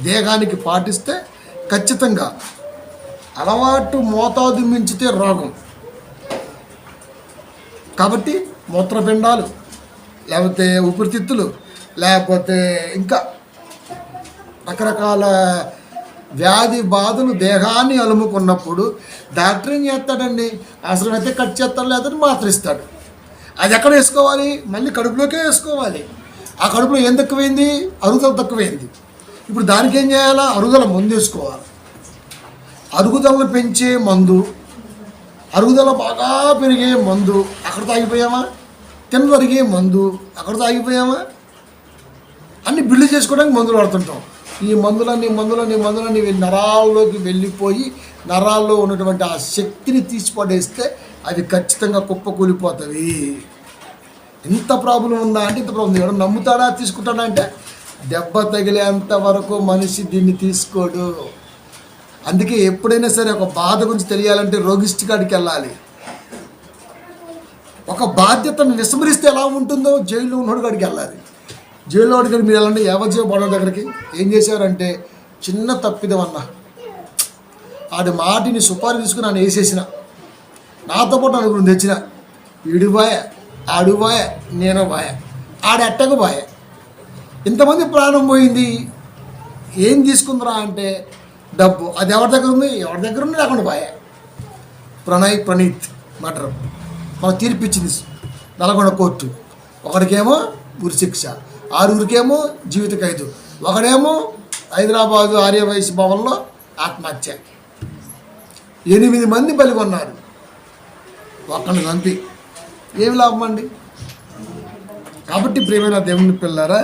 దేహానికి పాటిస్తే ఖచ్చితంగా. అలవాటు మోతాదు మించితే రోగం. కాబట్టి మూత్రపిండాలు, లేకపోతే ఊపిరితిత్తులు, లేకపోతే ఇంకా రకరకాల వ్యాధి బాధలు దేహాన్ని అలుముకున్నప్పుడు డాక్టర్ ఏం చేస్తాడండి? అవసరమైతే కట్ చేస్తాడు, లేకపోతే మాత్ర ఇస్తాడు. అది ఎక్కడ వేసుకోవాలి? మళ్ళీ కడుపులోకే వేసుకోవాలి. ఆ కడుపులో ఏం తక్కువైంది? అరుగుదల తక్కువైంది. ఇప్పుడు దానికి ఏం చేయాలా? అరుగుదల మందు వేసుకోవాలి. అరుగుదలను పెంచే మందు, అరుగుదల బాగా పెరిగే మందు, అక్కడ తాగిపోయామా? తినదరిగే మందు, అక్కడ తాగిపోయామా? అన్ని బిల్లు చేసుకోవడానికి మందులు వాడుతుంటాం. ఈ మందులన్నీ నరాల్లోకి వెళ్ళిపోయి నరాల్లో ఉన్నటువంటి ఆ శక్తిని తీసిపడేస్తే అవి ఖచ్చితంగా కుప్పకూలిపోతాయి. ఎంత ప్రాబ్లం ఉందా అంటే ఇంత ప్రాబ్లం. ఎవరు నమ్ముతాడా, తీసుకుంటాడా అంటే దెబ్బ తగిలేంత వరకు మనిషి దీన్ని తీసుకోడు. అందుకే ఎప్పుడైనా సరే ఒక బాధ గురించి తెలియాలంటే రోగిష్టి కాడికి వెళ్ళాలి. ఒక బాధ్యతను విస్మరిస్తే ఎలా ఉంటుందో జైల్లో ఉన్నోడి కాడికి వెళ్ళాలి. జైల్లో దగ్గర మీరు వెళ్ళండి, యావజ్జీవ బాడ దగ్గరికి. ఏం చేశారంటే చిన్న తప్పిదం అన్న, ఆడి మాటిని సుపారీ తీసుకుని నన్ను వేసేసిన, నాతో పాటు నలుగురు తెచ్చిన, వీడు బాయ, ఆడు బాయ, నేను బాయ, ఆడెట్టకు బాయ, ఇంతమంది ప్రాణం పోయింది. ఏం తీసుకుందరా అంటే డబ్బు. అది ఎవరి దగ్గర ఉంది? ఎవరి దగ్గర ఉంది లేకుండా బాయ. ప్రణీత్ మర్డర్ మన తీర్పిచ్చింది నల్గొండ కోర్టు. ఒకడికేమో ఉరిశిక్ష, 6 జీవిత ఖైదు, ఒకడేమో హైదరాబాదు ఆర్యవైశ్య భవన్లో ఆత్మహత్య. 8 మంది బలిగొన్నారు ఒకరిని చంపి. ఏమి లాభం అండి? కాబట్టి ప్రియమైన దేవుని పిల్లారా,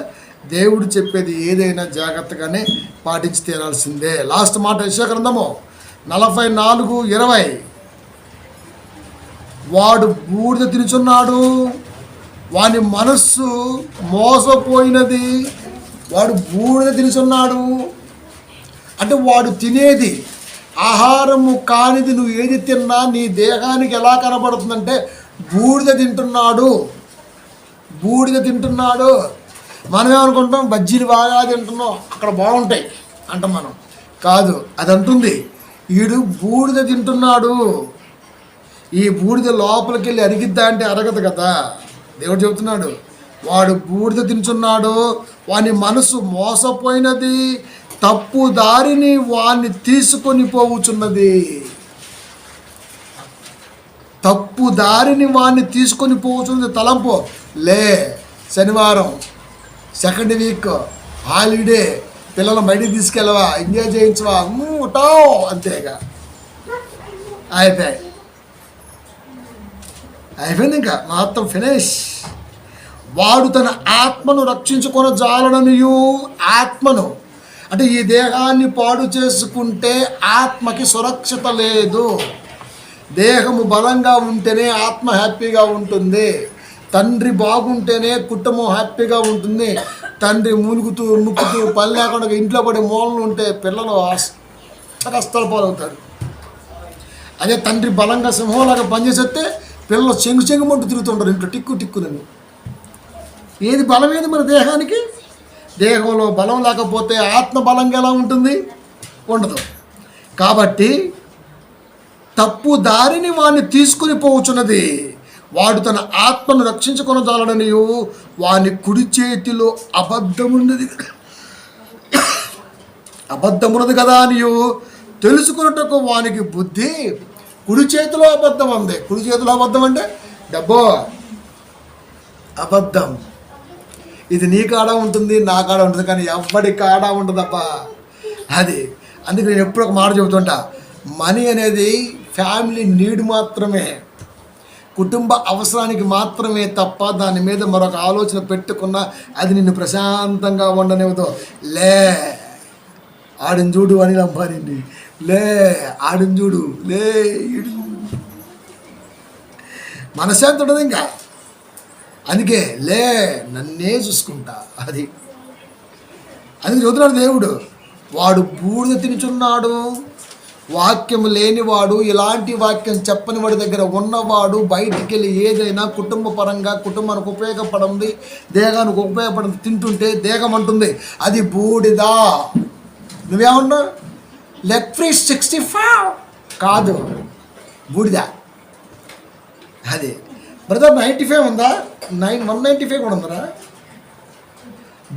దేవుడు చెప్పేది ఏదైనా జాగ్రత్తగానే పాటించి తీరాల్సిందే. లాస్ట్ మాట యెషయా గ్రంథము 44:20, వాడు బూడిద తినుచున్నాడు, వాని మనస్సు మోసపోయినది. వాడు బూడిద తినుచున్నాడు అంటే వాడు తినేది ఆహారము కానిది. నువ్వు ఏది తిన్నా నీ దేహానికి ఎలా కనబడుతుందంటే బూడిద తింటున్నాడు, బూడిద తింటున్నాడు. మనం ఏమనుకుంటాం, బజ్జీలు బాగా తింటున్నాం, అక్కడ బాగుంటాయి అంటాం మనం. కాదు, అది అంటుంది వీడు బూడిద తింటున్నాడు. ఈ బూడిద లోపలికి వెళ్ళి అరిగిద్దా అంటే అరగదు కదా. దేవుడు చెబుతున్నాడు, వాడు బూడిద తింటున్నాడు, వాని మనసు మోసపోయినది, తప్పు దారిని వాణ్ణి తీసుకొని పోవుచున్నది. తప్పు దారిని వాణ్ణి తీసుకొని పోవుచున్నది. తలంపు లే, శనివారం, సెకండ్ వీక్, హాలిడే, పిల్లలు బయటికి తీసుకెళ్ళవా, ఎంజాయ్ చేయించవా, ఉంటావు అంతేగా. అయిపోయింది, ఇంకా మొత్తం ఫినిష్. వాడు తన ఆత్మను రక్షించుకొని జాలడనియు, ఆత్మను అంటే ఈ దేహాన్ని పాడు చేసుకుంటే ఆత్మకి సురక్షిత లేదు. దేహము బలంగా ఉంటేనే ఆత్మ హ్యాపీగా ఉంటుంది. తండ్రి బాగుంటేనే కుటుంబం హ్యాపీగా ఉంటుంది. తండ్రి ముక్కుతూ పని లేకుండా ఇంట్లో పడే మూలలు ఉంటే పిల్లలు కష్టాలు పాలవుతారు. అదే తండ్రి బలంగా సింహంలాగా పనిచేసేస్తే పిల్లలు చెంగుమంటూ తిరుగుతుంటారు ఇంట్లో టిక్కునని. ఏది బలమేది మన దేహానికి? దేహంలో బలం లేకపోతే ఆత్మ బలంగా ఎలా ఉంటుంది? ఉండదు. కాబట్టి తప్పు దారిని వాడిని తీసుకుని పోవచ్చున్నది. వాడు తన ఆత్మను రక్షించుకొని జాలడనియు, వాని కుడి చేతిలో అబద్ధమున్నది కదా అనియు తెలుసుకున్నట్టుకు వానికి బుద్ధి. కుడి చేతిలో అబద్ధం ఉంది. కుడి చేతిలో అబద్ధం అంటే డబ్బో అబద్ధం. ఇది నీ కాడ ఉంటుంది, నా కాడ ఉంటుంది, కానీ ఎవడి కాడ ఉండదబ్బా అది. అందుకే నేను ఎప్పుడు ఒక మాట చెబుతుంటా, మనీ అనేది ఫ్యామిలీ నీడ్ మాత్రమే, కుటుంబ అవసరానికి మాత్రమే తప్ప దాని మీద మరొక ఆలోచన పెట్టుకున్నా అది నిన్ను ప్రశాంతంగా ఉండనివ్వదు. లే ఆడిని చూడు అని అంబానీ, లే ఆడిని చూడు, లే మనశ్శాంతి ఉండదు ఇంకా. అందుకే లే నన్నే చూసుకుంటా అది. అందుకే చదువుతున్నాడు దేవుడు, వాడు బూడిద తినుచున్నాడు, వాక్యము లేనివాడు, ఇలాంటి వాక్యం చెప్పని వాడి దగ్గర ఉన్నవాడు బయటికి వెళ్ళి ఏదైనా కుటుంబ పరంగా కుటుంబానికి ఉపయోగపడింది, దేహానికి ఉపయోగపడింది తింటుంటే దేహం అంటుంది అది బూడిదా. నువ్వేమన్నా లెగ్ ఫ్రీ 65 కాదు, బూడిద అది. బ్రదర్ 95 ఉందా? 195 కూడా ఉందరా?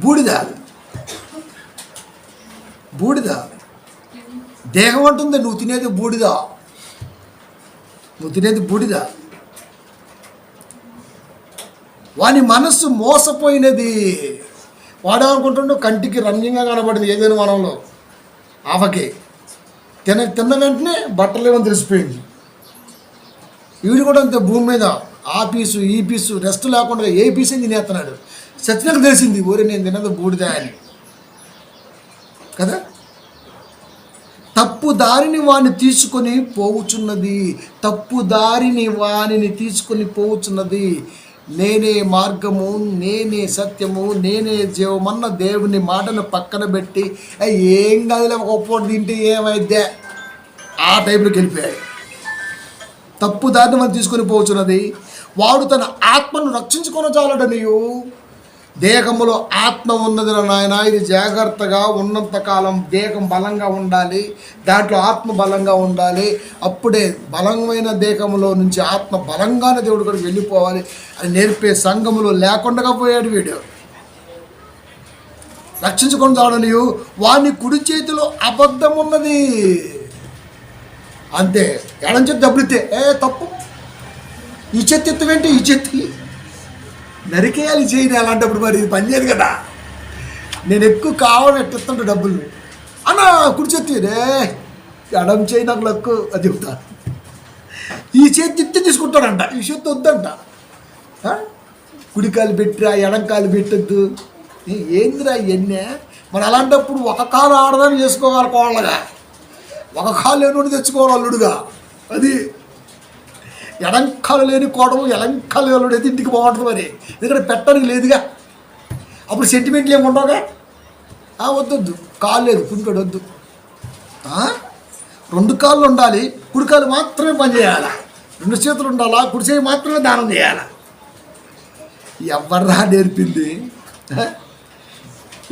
బూడిద బూడిద. దేహం అంటుంది నువ్వు తినేది బూడిద, నువ్వు తినేది బూడిద. వాని మనస్సు మోసపోయినది. వాడేమనుకుంటుండో కంటికి రంజంగా కనబడింది ఏదైనా వనంలో ఆవకి, తిన్న వెంటనే బట్టలు ఏమని తెలిసిపోయింది. వీడు కూడా అంతే, భూమి మీద ఆ పీసు ఈ పీసు రెస్ట్ లేకుండా ఏ పీసు తినేస్తున్నాడు. సత్యనకు తెలిసింది ఊరే నేను తిన్నది బూడిద అని కదా. తప్పు దారిని వాడిని తీసుకొని పోవుచున్నది, తప్పు దారిని వానిని తీసుకొని పోవుచున్నది. నేనే మార్గము, నేనే సత్యము, నేనే జీవమన్న దేవుని మాటను పక్కన పెట్టి ఏం కాదులే ఒక పూట తింటే ఏమైద్దే ఆ టైంలోకి వెళ్ళిపోయాడు. తప్పు దారిని మనం తీసుకొని పోవచ్చున్నది. వాడు తన ఆత్మను రక్షించుకొని చాలడనియు, దేహములో ఆత్మ ఉన్నది నాయన, ఇది జాగ్రత్తగా ఉన్నంతకాలం దేహం బలంగా ఉండాలి, దాంట్లో ఆత్మ బలంగా ఉండాలి. అప్పుడే బలమైన దేహంలో నుంచి ఆత్మ బలంగానే దేవుడు కూడా వెళ్ళిపోవాలి అని నేర్పే సంఘములో లేకుండా పోయాడు వీడు. రక్షించుకొని చాలడనియు, వాని కుడి చేతిలో అబద్ధం ఉన్నది. అంతే, ఎడం చేతి డబ్బులితే తప్పు, ఈ చేతి ఎత్తువేంటి, ఈ చేతి నరికేయాలి చేయని అలాంటప్పుడు మరి ఇది పనిచేయదు కదా. నేను ఎక్కువ కావాలని ఎట్టిస్తుంటే డబ్బులు అన్న కుడి చేతి రే ఎడం చేయి నాకు లక్కు అది చెప్తా. ఈ చేతి తిత్తి తీసుకుంటాడంట, ఈ చేతి వద్దంట. కుడికాలు పెట్టిరా ఎడంకాలు పెట్టద్దు, ఏందిరా ఇవన్నీ. మరి అలాంటప్పుడు ఒక కాలు ఆడదాన్ని చేసుకోవాలి కోళ్ళగా, ఒక కాలు లేని తెచ్చుకోవాలి అల్లుడుగా. అది ఎడంకాలు లేని కోడము ఎలంకాలు అల్లుడు అయితే ఇంటికి బాగుంటుంది మరి, ఎందుకంటే పెట్టడానికి లేదుగా. అప్పుడు సెంటిమెంట్లు ఏమి ఉండవుగా. వద్దొద్దు, కాలు లేదు కుంటాడు వద్దు. 2 కాళ్ళు ఉండాలి, కుడికాలు మాత్రమే పని చేయాలి, 2 చేతులు ఉండాలా, కుడి చేయి మాత్రమే దానం చేయాలి. ఎవర్రా నేర్పింది?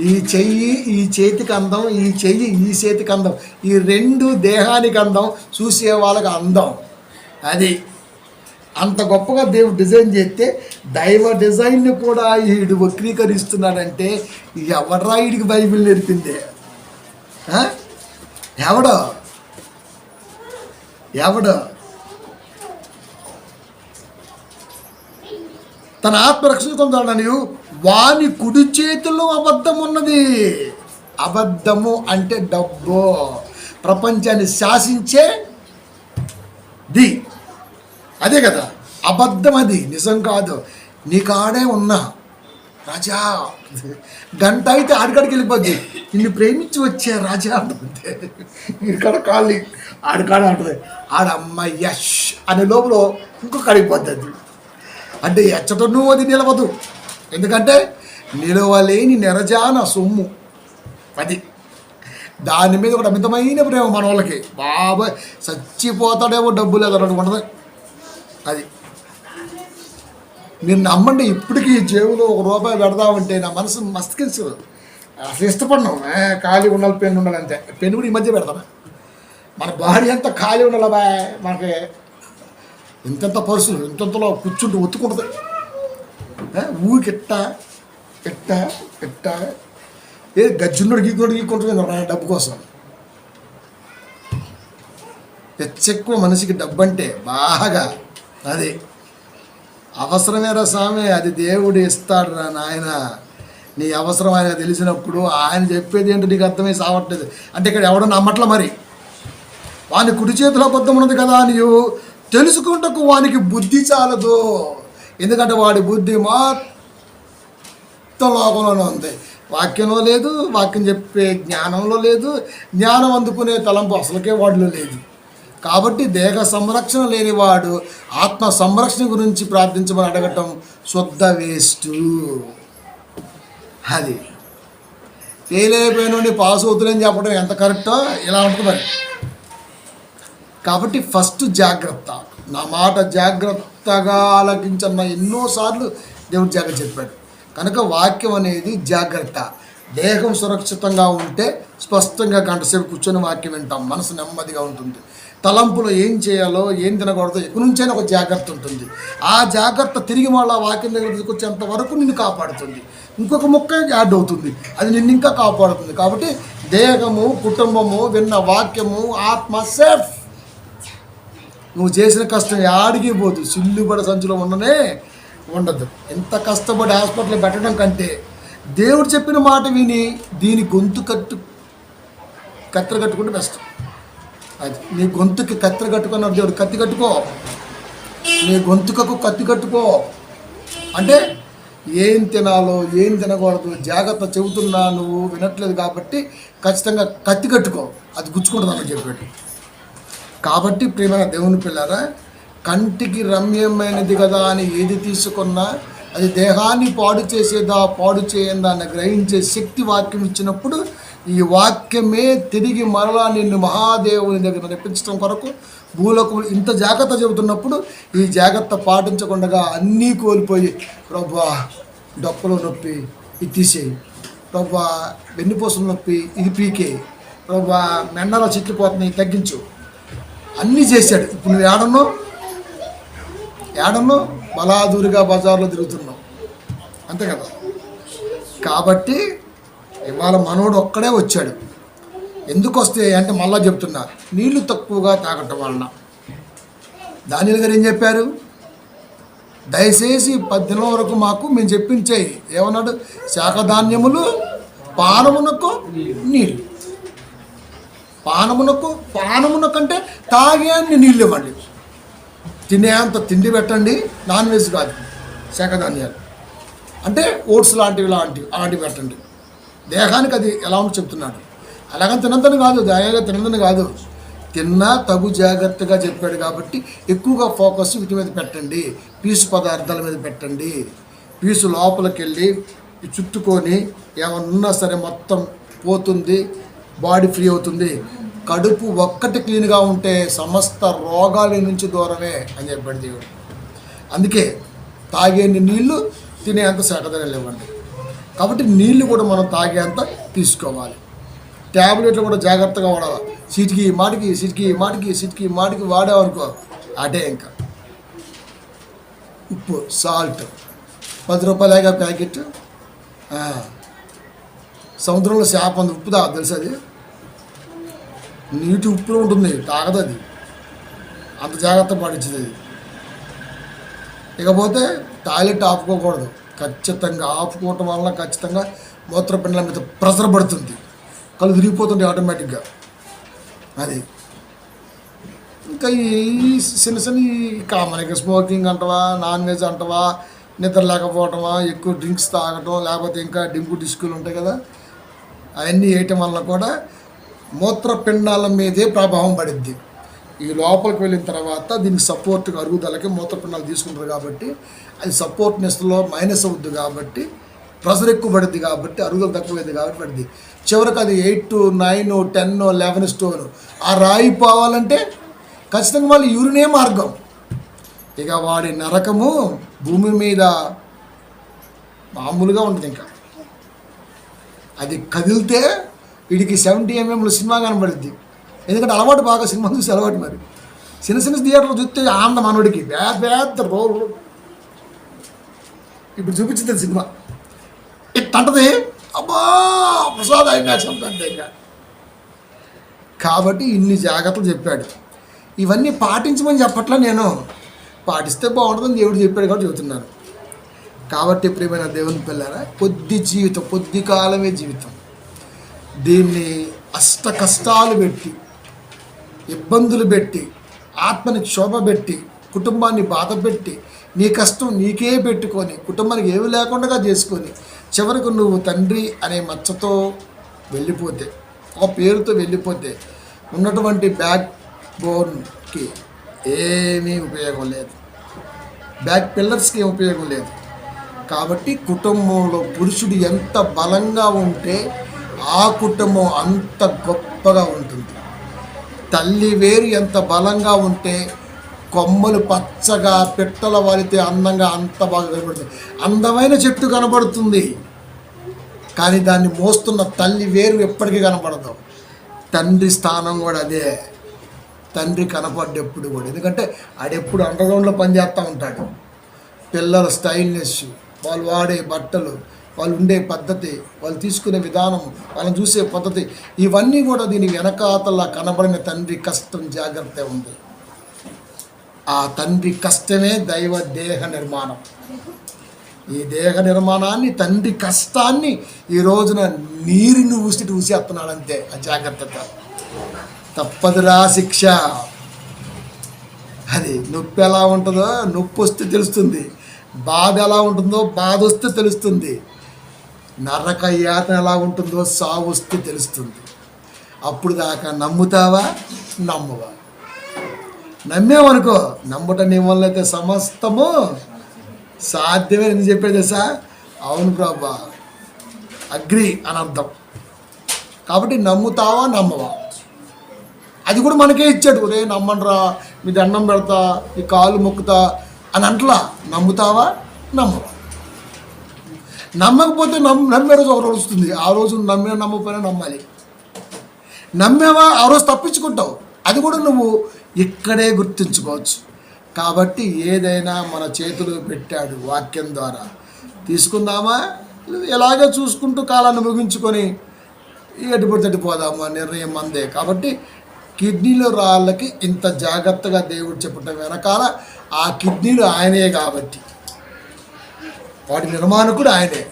ఈ చెయ్యి ఈ చేతికి అందం, ఈ చెయ్యి ఈ చేతికి అందం, ఈ 2 దేహానికి అందం, చూసే వాళ్ళకి అందం. అది అంత గొప్పగా దేవుడు డిజైన్ చేస్తే దైవ డిజైన్ని కూడా వీడు వక్రీకరిస్తున్నాడంటే ఎవర్రా వీడికి బైబిల్ నేర్పింది? ఎవడో తన ఆత్మరక్షణ పొందాడని వాని కుడి చేతుల్లో అబద్ధం ఉన్నది. అబద్ధము అంటే డబ్బు, ప్రపంచాన్ని శాసించే ది అదే కదా అబద్ధం, అది నిజం కాదు. నీ కాడే ఉన్నా రాజా గంట అయితే ఆడికాడికి వెళ్ళిపోద్ది, నిన్ను ప్రేమించి వచ్చే రాజా అంటుంది. ఇక్కడ కాళ్ళు ఆడికాడ అంటుంది, ఆడమ్మ యష్ అనే లోపల ఇంకొక అడిగిపోద్ది. అంటే ఎచ్చట నువ్వు అది నిలవదు, ఎందుకంటే నిలవలేని నెరజాన సొమ్ము అది. దాని మీద ఒక అమితమైన ప్రేమ మన వాళ్ళకి. బాబాయ్ చచ్చిపోతాడేమో డబ్బు లేదన్నట్టు ఉండదు అది. మీరు నమ్మండి, ఇప్పటికీ జేబులో ₹1 పెడదామంటే నా మనసు మస్తకించదు. అసలు ఇష్టపడినాం, ఖాళీ ఉండాలి, పెన్ను ఉండాలి అంతే. పెన్ను కూడా ఈ మధ్య పెడతాను. మన బాడీ అంతా ఖాళీ ఉండాలి బా, మనకి ఇంతంత పర్సులు ఇంతంతలో కూర్చుంటూ ఒత్తుకుంటుంది. ఊరికి ఎట్ట గజ్జున్నోడు గీక్కుంటుంది డబ్బు కోసం. తెచ్చెక్కువ మనిషికి డబ్బు అంటే బాగా అది అవసరమేరా స్వామి, అది దేవుడు ఇస్తాడు రా నాయన. నీ అవసరం ఆయన తెలిసినప్పుడు ఆయన చెప్పేది ఏంటో నీకు అర్థమై సావట్లేదు అంటే ఇక్కడ ఎవడో నమ్మట్ల. మరి వాని కుడి చేతిలో అబద్ధం ఉన్నది కదా నీవు తెలుసుకుంటకు వానికి బుద్ధి చాలదు, ఎందుకంటే వాడి బుద్ధి మొత్తం లోకంలోనే ఉంది. వాక్యంలో లేదు, వాక్యం చెప్పే జ్ఞానంలో లేదు, జ్ఞానం అందుకునే తలంపు అసలుకే వాడిలో లేదు. కాబట్టి దేహ సంరక్షణ లేనివాడు ఆత్మ సంరక్షణ గురించి ప్రార్థించమని అడగటం శుద్ధ వేస్ట్. అది ఫెయిల్ అయిపోయిన పాస్ అవుతుందని చెప్పడం ఎంత కరెక్టో ఇలా ఉంటుంది మరి. కాబట్టి ఫస్ట్ జాగ్రత్త, నా మాట జాగ్రత్తగా ఆలకించన్న ఎన్నోసార్లు దేవుడు జాగ్రత్త చెప్పాడు. కనుక వాక్యం అనేది జాగ్రత్త. దేహం సురక్షితంగా ఉంటే స్పష్టంగా గంటసేపు కూర్చొని వాక్యం వింటాం, మనసు నెమ్మదిగా ఉంటుంది. తలంపులో ఏం చేయాలో ఏం తినకూడదో ఎక్కడి నుంచైనా ఒక జాగ్రత్త ఉంటుంది. ఆ జాగ్రత్త తిరిగి మళ్ళీ వాక్యం దగ్గర తీసుకొచ్చేంత వరకు నిన్ను కాపాడుతుంది. ఇంకొక ముక్క యాడ్ అవుతుంది, అది నిన్ను ఇంకా కాపాడుతుంది. కాబట్టి దేహము, కుటుంబము, విన్న వాక్యము, ఆత్మ సేఫ్. నువ్వు చేసిన కష్టం యాడికి పోదు, సిల్లుబడ సంచులో ఉండదు. ఎంత కష్టపడి హాస్పిటల్లో పెట్టడం కంటే దేవుడు చెప్పిన మాట విని దీని గొంతు కత్తెర కట్టుకుంటే బెస్ట్. అది నీ గొంతుకి కత్తెర కట్టుకున్నాడు దేవుడు, కత్తి కట్టుకో, నీ గొంతుకకు కత్తి కట్టుకో. అంటే ఏం తినాలో ఏం తినకూడదు జాగ్రత్త చెబుతున్నా, నువ్వు వినట్లేదు కాబట్టి ఖచ్చితంగా కత్తి కట్టుకో, అది గుచ్చుకుంటుందని చెప్పాడు. కాబట్టి ప్రియమైన దేవుని పిల్లారా, కంటికి రమ్యమైనది కదా అని ఏది తీసుకున్నా అది దేహాన్ని పాడు చేసేదా పాడు చేయందా అని గ్రహించే శక్తి వాక్యం ఇచ్చినప్పుడు ఈ వాక్యమే తిరిగి మరలా నిన్ను మహాదేవుని దగ్గర నడిపించడం కొరకు భూలోకం ఇంత జాగ్రత్త చెబుతున్నప్పుడు ఈ జాగ్రత్త పాటించకుండా అన్నీ కోల్పోయి ప్రభా డొక్కలో నొప్పి ఇది తీసేయి, ప్రభా వెన్నుపూసల నొప్పి ఇది పీకే, ప్రభా మెండలో చిట్లిపోతున్నాయి తగ్గించు, అన్నీ చేశాడు. ఇప్పుడు నువ్వు ఏడన్నో బలాదూరిగా బజార్లో తిరుగుతున్నావు అంతే కదా. కాబట్టి ఇవాళ మనోడు ఒక్కడే వచ్చాడు. ఎందుకు వస్తే అంటే మళ్ళా చెప్తున్నా, నీళ్లు తక్కువగా తాగటం వలన. దానియేలు గారు ఏం చెప్పారు? దయచేసి 10 దినం వరకు మాకు మేము చెప్పించేయి. ఏమన్నాడు? శాఖధాన్యములు, పానమునకు నీళ్ళు. పానమునకంటే తాగే అన్ని నీళ్ళు ఇవ్వండి. తినేంత తిండి పెట్టండి, నాన్ వెజ్ కాదు. శాఖధాన్యాలు అంటే ఓట్స్ అలాంటివి పెట్టండి. దేహానికి అది ఎలా ఉందో చెప్తున్నాడు. అలాగని తినందని కాదు, దయగా తినందని కాదు, తిన్నా తగు జాగ్రత్తగా చెప్పాడు కాబట్టి ఎక్కువగా ఫోకస్ వీటి మీద పెట్టండి. పీసు పదార్థాల మీద పెట్టండి. పీసు లోపలికి వెళ్ళి చుట్టుకొని ఏమన్నా ఉన్నా సరే మొత్తం పోతుంది, బాడీ ఫ్రీ అవుతుంది. కడుపు ఒక్కటి క్లీన్గా ఉంటే సమస్త రోగాల నుంచి దూరమే అని చెప్పాడు దేవుడు. అందుకే తాగేని నీళ్లు, తినేంత శాఖధాన్యాలు ఇవ్వండి. కాబట్టి నీళ్లు కూడా మనం తాగేంత తీసుకోవాలి. ట్యాబ్లెట్లు కూడా జాగ్రత్తగా వాడాలి. సీటికి మాటికి వాడామనుకో అటే ఇంకా. ఉప్పు, సాల్ట్ 10 రూపాయలేగా ప్యాకెట్. సముద్రంలో చేప ఉంది, ఉప్పు తాగదు తెలుసు. అది నీటి ఉప్పులో ఉంటుంది, తాగదు అది. అంత జాగ్రత్త పాటించింది అది. ఇకపోతే టాయిలెట్ ఆపుకోకూడదు. ఖచ్చితంగా ఆపుకోవటం వలన ఖచ్చితంగా మూత్రపిండాల మీద ప్రెషర్ పడుతుంది, కళ్ళు తిరిగిపోతుంది ఆటోమేటిక్గా. అది ఇంకా ఈ చిన్న కామన్ ఇక స్మోకింగ్ అంటవా, నాన్ వెజ్ అంటవా, నిద్ర లేకపోవటమా, ఎక్కువ డ్రింక్స్ తాగటం, లేకపోతే ఇంకా డిస్కులు ఉంటాయి కదా, అవన్నీ వేయటం వలన కూడా మూత్రపిండాల మీదే ప్రభావం పడుద్ది. ఈ లోపలికి వెళ్ళిన తర్వాత దీనికి సపోర్ట్గా అరుగుదలకి మూత్రపిండాలు తీసుకుంటారు కాబట్టి అది సపోర్ట్నెస్లో మైనస్ అవుద్ది, కాబట్టి ప్రెషర్ ఎక్కువ పడుద్ది, కాబట్టి అరుగుదల తక్కువైంది కాబట్టి పడుద్ది. చివరికి అది 8, 9, 10, 11 స్టోన్ ఆ రాయి పోవాలంటే ఖచ్చితంగా వాళ్ళు యూరినే మార్గం. ఇక వాడి నరకము భూమి మీద మామూలుగా ఉంటుంది. ఇంకా అది కదిలితే వీడికి 70 mm సినిమా కనబడుద్ది. ఎందుకంటే అలవాటు, బాగా సినిమా చూసి అలవాటు. మరి చిన్న థియేటర్లో చూస్తే ఆనందం మనోడికి, పెద్ద రోడ్లు ఇప్పుడు చూపించింది సినిమా ఇట్టంటది. అబ్బా ప్రసాద్ ఐమాక్స్ అంతే ఇంకా. కాబట్టి ఇన్ని జాగ్రత్తలు చెప్పాడు. ఇవన్నీ పాటించమని చెప్పట్లా, నేను పాటిస్తే బాగుంటుందని దేవుడు చెప్పాడు కాబట్టి చెబుతున్నాను. కాబట్టి ప్రియమైన దేవుని పిల్లారా, కొద్ది కాలమే జీవితం. దీన్ని అష్ట కష్టాలు పెట్టి, ఇబ్బందులు పెట్టి, ఆత్మని క్షోభ పెట్టి, కుటుంబాన్ని బాధ పెట్టి, నీ కష్టం నీకే పెట్టుకొని, కుటుంబానికి ఏమి లేకుండా చేసుకొని, చివరికి నువ్వు తండ్రి అనే మచ్చతో వెళ్ళిపోతే, ఒక పేరుతో వెళ్ళిపోతే ఉన్నటువంటి బ్యాక్ బోన్కి ఏమీ ఉపయోగం లేదు, బ్యాక్ పిల్లర్స్కి ఏం ఉపయోగం లేదు. కాబట్టి కుటుంబంలో పురుషుడు ఎంత బలంగా ఉంటే ఆ కుటుంబం అంత గొప్పగా ఉంటుంది. తల్లి వేరు ఎంత బలంగా ఉంటే కొమ్మలు పచ్చగా పిట్టల వాలితే అందంగా అంత బాగా కనబడుతుంది. అందమైన చెట్టు కనబడుతుంది, కానీ దాన్ని మోస్తున్న తల్లి వేరు ఎప్పటికీ కనపడదు. తండ్రి స్థానం కూడా అదే. తండ్రి కనపడ్డు ఎప్పుడు కూడా, ఎందుకంటే ఆడెప్పుడు అండర్గ్రౌండ్లో పనిచేస్తూ ఉంటాడు. పిల్లల స్టైల్నెస్, వాళ్ళు వాడే బట్టలు, వాళ్ళు ఉండే పద్ధతి, వాళ్ళు తీసుకునే విధానం, వాళ్ళని చూసే పద్ధతి, ఇవన్నీ కూడా దీని వెనకాతల కనబడిన తండ్రి కష్టం జాగ్రత్త ఉంది. ఆ తండ్రి కష్టమే దైవ దేహ నిర్మాణం. ఈ దేహ నిర్మాణాన్ని, తండ్రి కష్టాన్ని ఈ రోజున నీరుని ఊసేస్తున్నాడు అంతే. ఆ జాగ్రత్తత తప్పదురా శిక్ష. అది నొప్పి ఎలా ఉంటుందో నొప్పి వస్తే తెలుస్తుంది, బాధ ఎలా ఉంటుందో బాధ వస్తే తెలుస్తుంది, నరక యాతన ఎలా ఉంటుందో సావు వస్తే తెలుస్తుంది. అప్పుడు దాకా నమ్ముతావా నమ్మవా? నమ్మేవనుకో, నమ్మటం నీ వల్ల అయితే సమస్తము సాధ్యమే ఎందుకు చెప్పాడు తెలుసా? అవును ప్రభా, అగ్రి అని అర్థం. కాబట్టి నమ్ముతావా నమ్మవా? అది కూడా మనకే ఇచ్చాడు. రే నమ్మండ్రా, మీ దండం పెడతా, మీ కాలు మొక్కుతా అని అంటలా. నమ్ముతావా నమ్మవా? నమ్మకపోతే నమ్మే రోజు ఒక రోజు వస్తుంది. ఆ రోజు నమ్మకపోయినా నమ్మాలి. నమ్మేవా ఆ రోజు తప్పించుకుంటావు. అది కూడా నువ్వు ఇక్కడే గుర్తుంచుకోవచ్చు. కాబట్టి ఏదైనా మన చేతులు పెట్టాడు వాక్యం ద్వారా. తీసుకుందామా, ఎలాగే చూసుకుంటూ కాలాన్ని ముగించుకొని ఎటుపడి పోదామా, నిర్ణయం మందే. కాబట్టి కిడ్నీలో రాళ్ళకి ఇంత జాగ్రత్తగా దేవుడు చెప్పటం వెనకాల ఆ కిడ్నీలు ఆయనే కాబట్టి వాటి నిర్మాణకుడు ఆయనే.